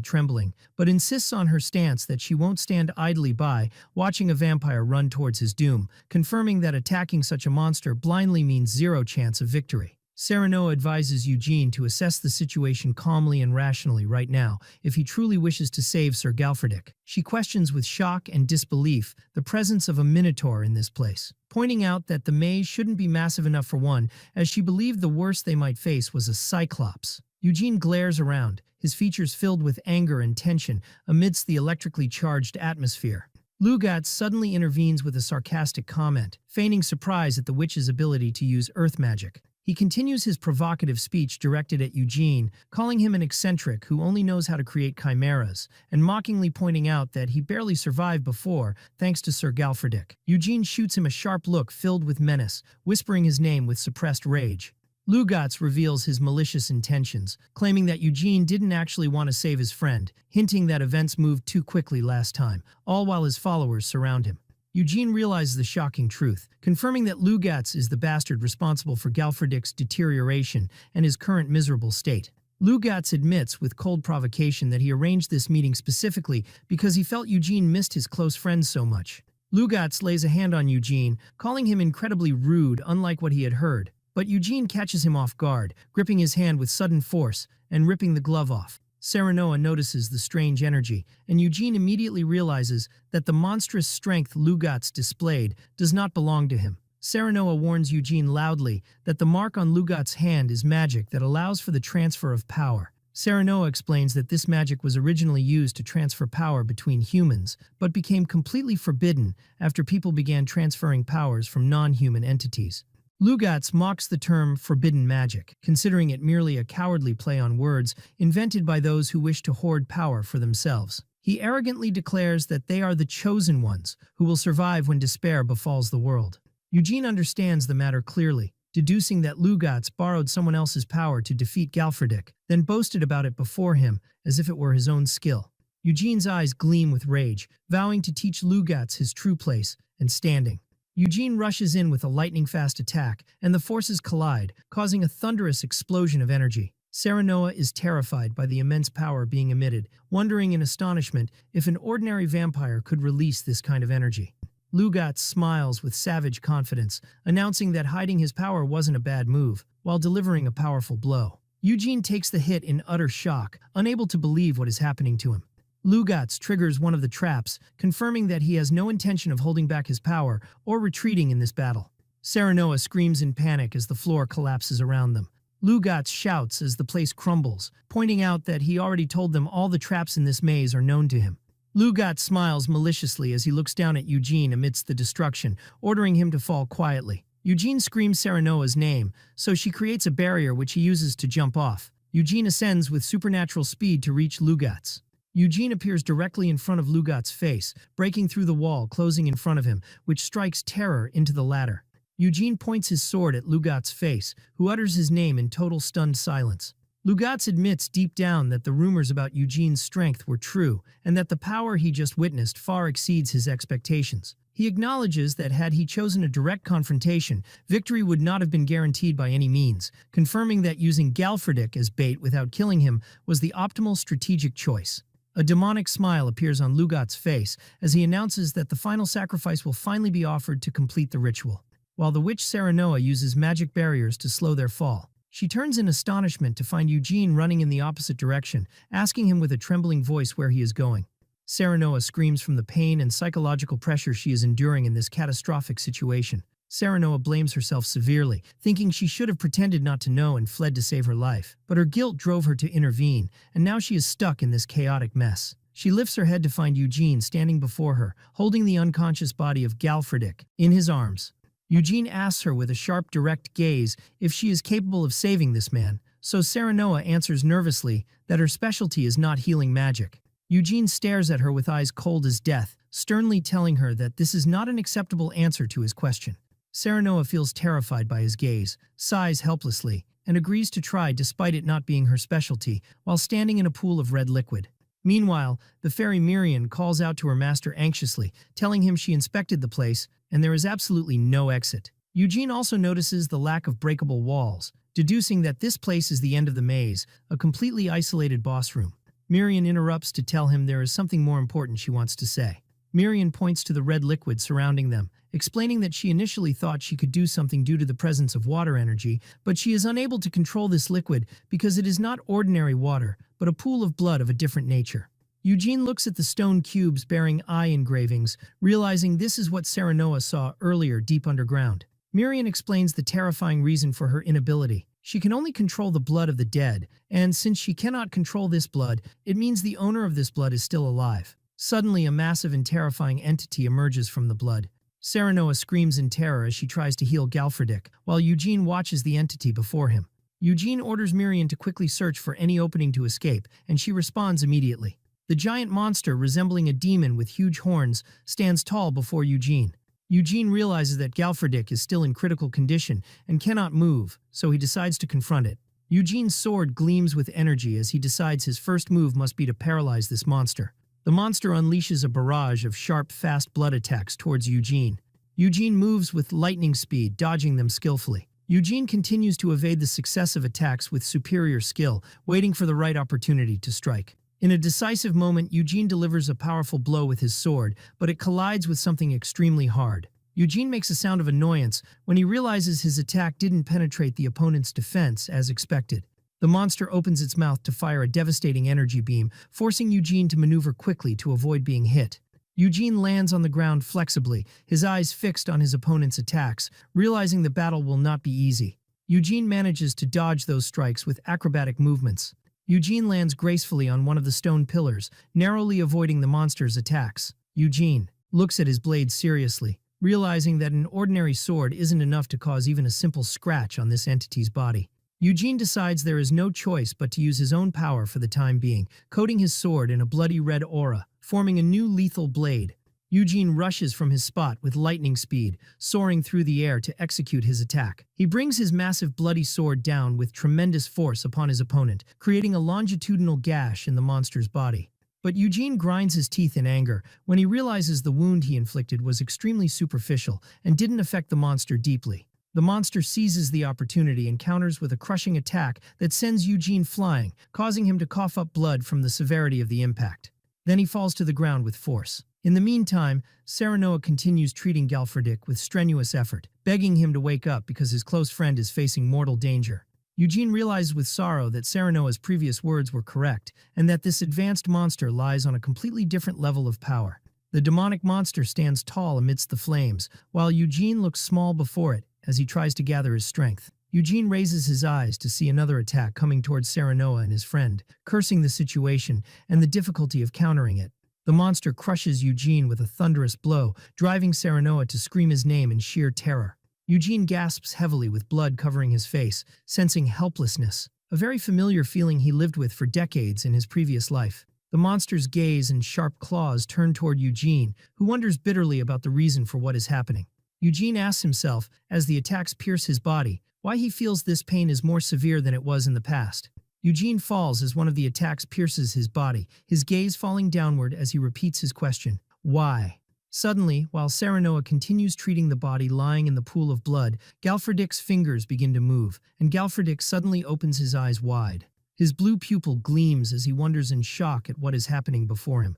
trembling, but insists on her stance that she won't stand idly by, watching a vampire run towards his doom, confirming that attacking such a monster blindly means zero chance of victory. Serenoa advises Eugene to assess the situation calmly and rationally right now if he truly wishes to save Sir Galfredik. She questions with shock and disbelief the presence of a minotaur in this place, pointing out that the maze shouldn't be massive enough for one, as she believed the worst they might face was a cyclops. Eugene glares around, his features filled with anger and tension amidst the electrically charged atmosphere. Lugatz suddenly intervenes with a sarcastic comment, feigning surprise at the witch's ability to use earth magic. He continues his provocative speech directed at Eugene, calling him an eccentric who only knows how to create chimeras, and mockingly pointing out that he barely survived before thanks to Sir Galfredik. Eugene shoots him a sharp look filled with menace, whispering his name with suppressed rage. Lugatz reveals his malicious intentions, claiming that Eugene didn't actually want to save his friend, hinting that events moved too quickly last time, all while his followers surround him. Eugene realizes the shocking truth, confirming that Lugatz is the bastard responsible for Galfredik's deterioration and his current miserable state. Lugatz admits with cold provocation that he arranged this meeting specifically because he felt Eugene missed his close friends so much. Lugatz lays a hand on Eugene, calling him incredibly rude, unlike what he had heard. But Eugene catches him off guard, gripping his hand with sudden force and ripping the glove off. Serenoa notices the strange energy, and Eugene immediately realizes that the monstrous strength Lugatz displayed does not belong to him. Serenoa warns Eugene loudly that the mark on Lugatz's hand is magic that allows for the transfer of power. Serenoa explains that this magic was originally used to transfer power between humans, but became completely forbidden after people began transferring powers from non-human entities. Lugatz mocks the term forbidden magic, considering it merely a cowardly play on words invented by those who wish to hoard power for themselves. He arrogantly declares that they are the chosen ones who will survive when despair befalls the world. Eugene understands the matter clearly, deducing that Lugatz borrowed someone else's power to defeat Galfredik, then boasted about it before him as if it were his own skill. Eugene's eyes gleam with rage, vowing to teach Lugatz his true place and standing. Eugene rushes in with a lightning-fast attack, and the forces collide, causing a thunderous explosion of energy. Serenoa is terrified by the immense power being emitted, wondering in astonishment if an ordinary vampire could release this kind of energy. Lugatz smiles with savage confidence, announcing that hiding his power wasn't a bad move, while delivering a powerful blow. Eugene takes the hit in utter shock, unable to believe what is happening to him. Lugatz triggers one of the traps, confirming that he has no intention of holding back his power or retreating in this battle. Serenoa screams in panic as the floor collapses around them. Lugatz shouts as the place crumbles, pointing out that he already told them all the traps in this maze are known to him. Lugatz smiles maliciously as he looks down at Eugene amidst the destruction, ordering him to fall quietly. Eugene screams Serenoa's name, so she creates a barrier which he uses to jump off. Eugene ascends with supernatural speed to reach Lugat's. Eugene appears directly in front of Lugat's face, breaking through the wall closing in front of him, which strikes terror into the latter. Eugene points his sword at Lugat's face, who utters his name in total stunned silence. Lugat's admits deep down that the rumors about Eugene's strength were true, and that the power he just witnessed far exceeds his expectations. He acknowledges that had he chosen a direct confrontation, victory would not have been guaranteed by any means, confirming that using Galfredik as bait without killing him was the optimal strategic choice. A demonic smile appears on Lugat's face as he announces that the final sacrifice will finally be offered to complete the ritual, while the witch Serenoa uses magic barriers to slow their fall. She turns in astonishment to find Eugene running in the opposite direction, asking him with a trembling voice where he is going. Serenoa screams from the pain and psychological pressure she is enduring in this catastrophic situation. Serenoa blames herself severely, thinking she should have pretended not to know and fled to save her life. But her guilt drove her to intervene, and now she is stuck in this chaotic mess. She lifts her head to find Eugene standing before her, holding the unconscious body of Galfredik in his arms. Eugene asks her with a sharp, direct gaze if she is capable of saving this man, so Serenoa answers nervously that her specialty is not healing magic. Eugene stares at her with eyes cold as death, sternly telling her that this is not an acceptable answer to his question. Serenoa feels terrified by his gaze, sighs helplessly, and agrees to try despite it not being her specialty, while standing in a pool of red liquid. Meanwhile, the fairy Miriam calls out to her master anxiously, telling him she inspected the place, and there is absolutely no exit. Eugene also notices the lack of breakable walls, deducing that this place is the end of the maze, a completely isolated boss room. Miriam interrupts to tell him there is something more important she wants to say. Miriam points to the red liquid surrounding them, explaining that she initially thought she could do something due to the presence of water energy, but she is unable to control this liquid because it is not ordinary water, but a pool of blood of a different nature. Eugene looks at the stone cubes bearing eye engravings, realizing this is what Serenoa saw earlier deep underground. Miriam explains the terrifying reason for her inability. She can only control the blood of the dead, and since she cannot control this blood, it means the owner of this blood is still alive. Suddenly, a massive and terrifying entity emerges from the blood. Serenoa screams in terror as she tries to heal Galfredik, while Eugene watches the entity before him. Eugene orders Miriam to quickly search for any opening to escape, and she responds immediately. The giant monster, resembling a demon with huge horns, stands tall before Eugene. Eugene realizes that Galfredik is still in critical condition and cannot move, so he decides to confront it. Eugene's sword gleams with energy as he decides his first move must be to paralyze this monster. The monster unleashes a barrage of sharp, fast blood attacks towards Eugene. Eugene moves with lightning speed, dodging them skillfully. Eugene continues to evade the successive attacks with superior skill, waiting for the right opportunity to strike. In a decisive moment, Eugene delivers a powerful blow with his sword, but it collides with something extremely hard. Eugene makes a sound of annoyance when he realizes his attack didn't penetrate the opponent's defense as expected. The monster opens its mouth to fire a devastating energy beam, forcing Eugene to maneuver quickly to avoid being hit. Eugene lands on the ground flexibly, his eyes fixed on his opponent's attacks, realizing the battle will not be easy. Eugene manages to dodge those strikes with acrobatic movements. Eugene lands gracefully on one of the stone pillars, narrowly avoiding the monster's attacks. Eugene looks at his blade seriously, realizing that an ordinary sword isn't enough to cause even a simple scratch on this entity's body. Eugene decides there is no choice but to use his own power for the time being, coating his sword in a bloody red aura, forming a new lethal blade. Eugene rushes from his spot with lightning speed, soaring through the air to execute his attack. He brings his massive bloody sword down with tremendous force upon his opponent, creating a longitudinal gash in the monster's body. But Eugene grinds his teeth in anger when he realizes the wound he inflicted was extremely superficial and didn't affect the monster deeply. The monster seizes the opportunity and counters with a crushing attack that sends Eugene flying, causing him to cough up blood from the severity of the impact. Then he falls to the ground with force. In the meantime, Serenoa continues treating Galfredik with strenuous effort, begging him to wake up because his close friend is facing mortal danger. Eugene realizes with sorrow that Serenoa's previous words were correct, and that this advanced monster lies on a completely different level of power. The demonic monster stands tall amidst the flames, while Eugene looks small before it as he tries to gather his strength. Eugene raises his eyes to see another attack coming towards Serenoa and his friend, cursing the situation and the difficulty of countering it. The monster crushes Eugene with a thunderous blow, driving Serenoa to scream his name in sheer terror. Eugene gasps heavily with blood covering his face, sensing helplessness, a very familiar feeling he lived with for decades in his previous life. The monster's gaze and sharp claws turn toward Eugene, who wonders bitterly about the reason for what is happening. Eugene asks himself, as the attacks pierce his body, why he feels this pain is more severe than it was in the past. Eugene falls as one of the attacks pierces his body, his gaze falling downward as he repeats his question, why? Suddenly, while Serenoa continues treating the body lying in the pool of blood, Galfredic's fingers begin to move, and Galfredic suddenly opens his eyes wide. His blue pupil gleams as he wonders in shock at what is happening before him.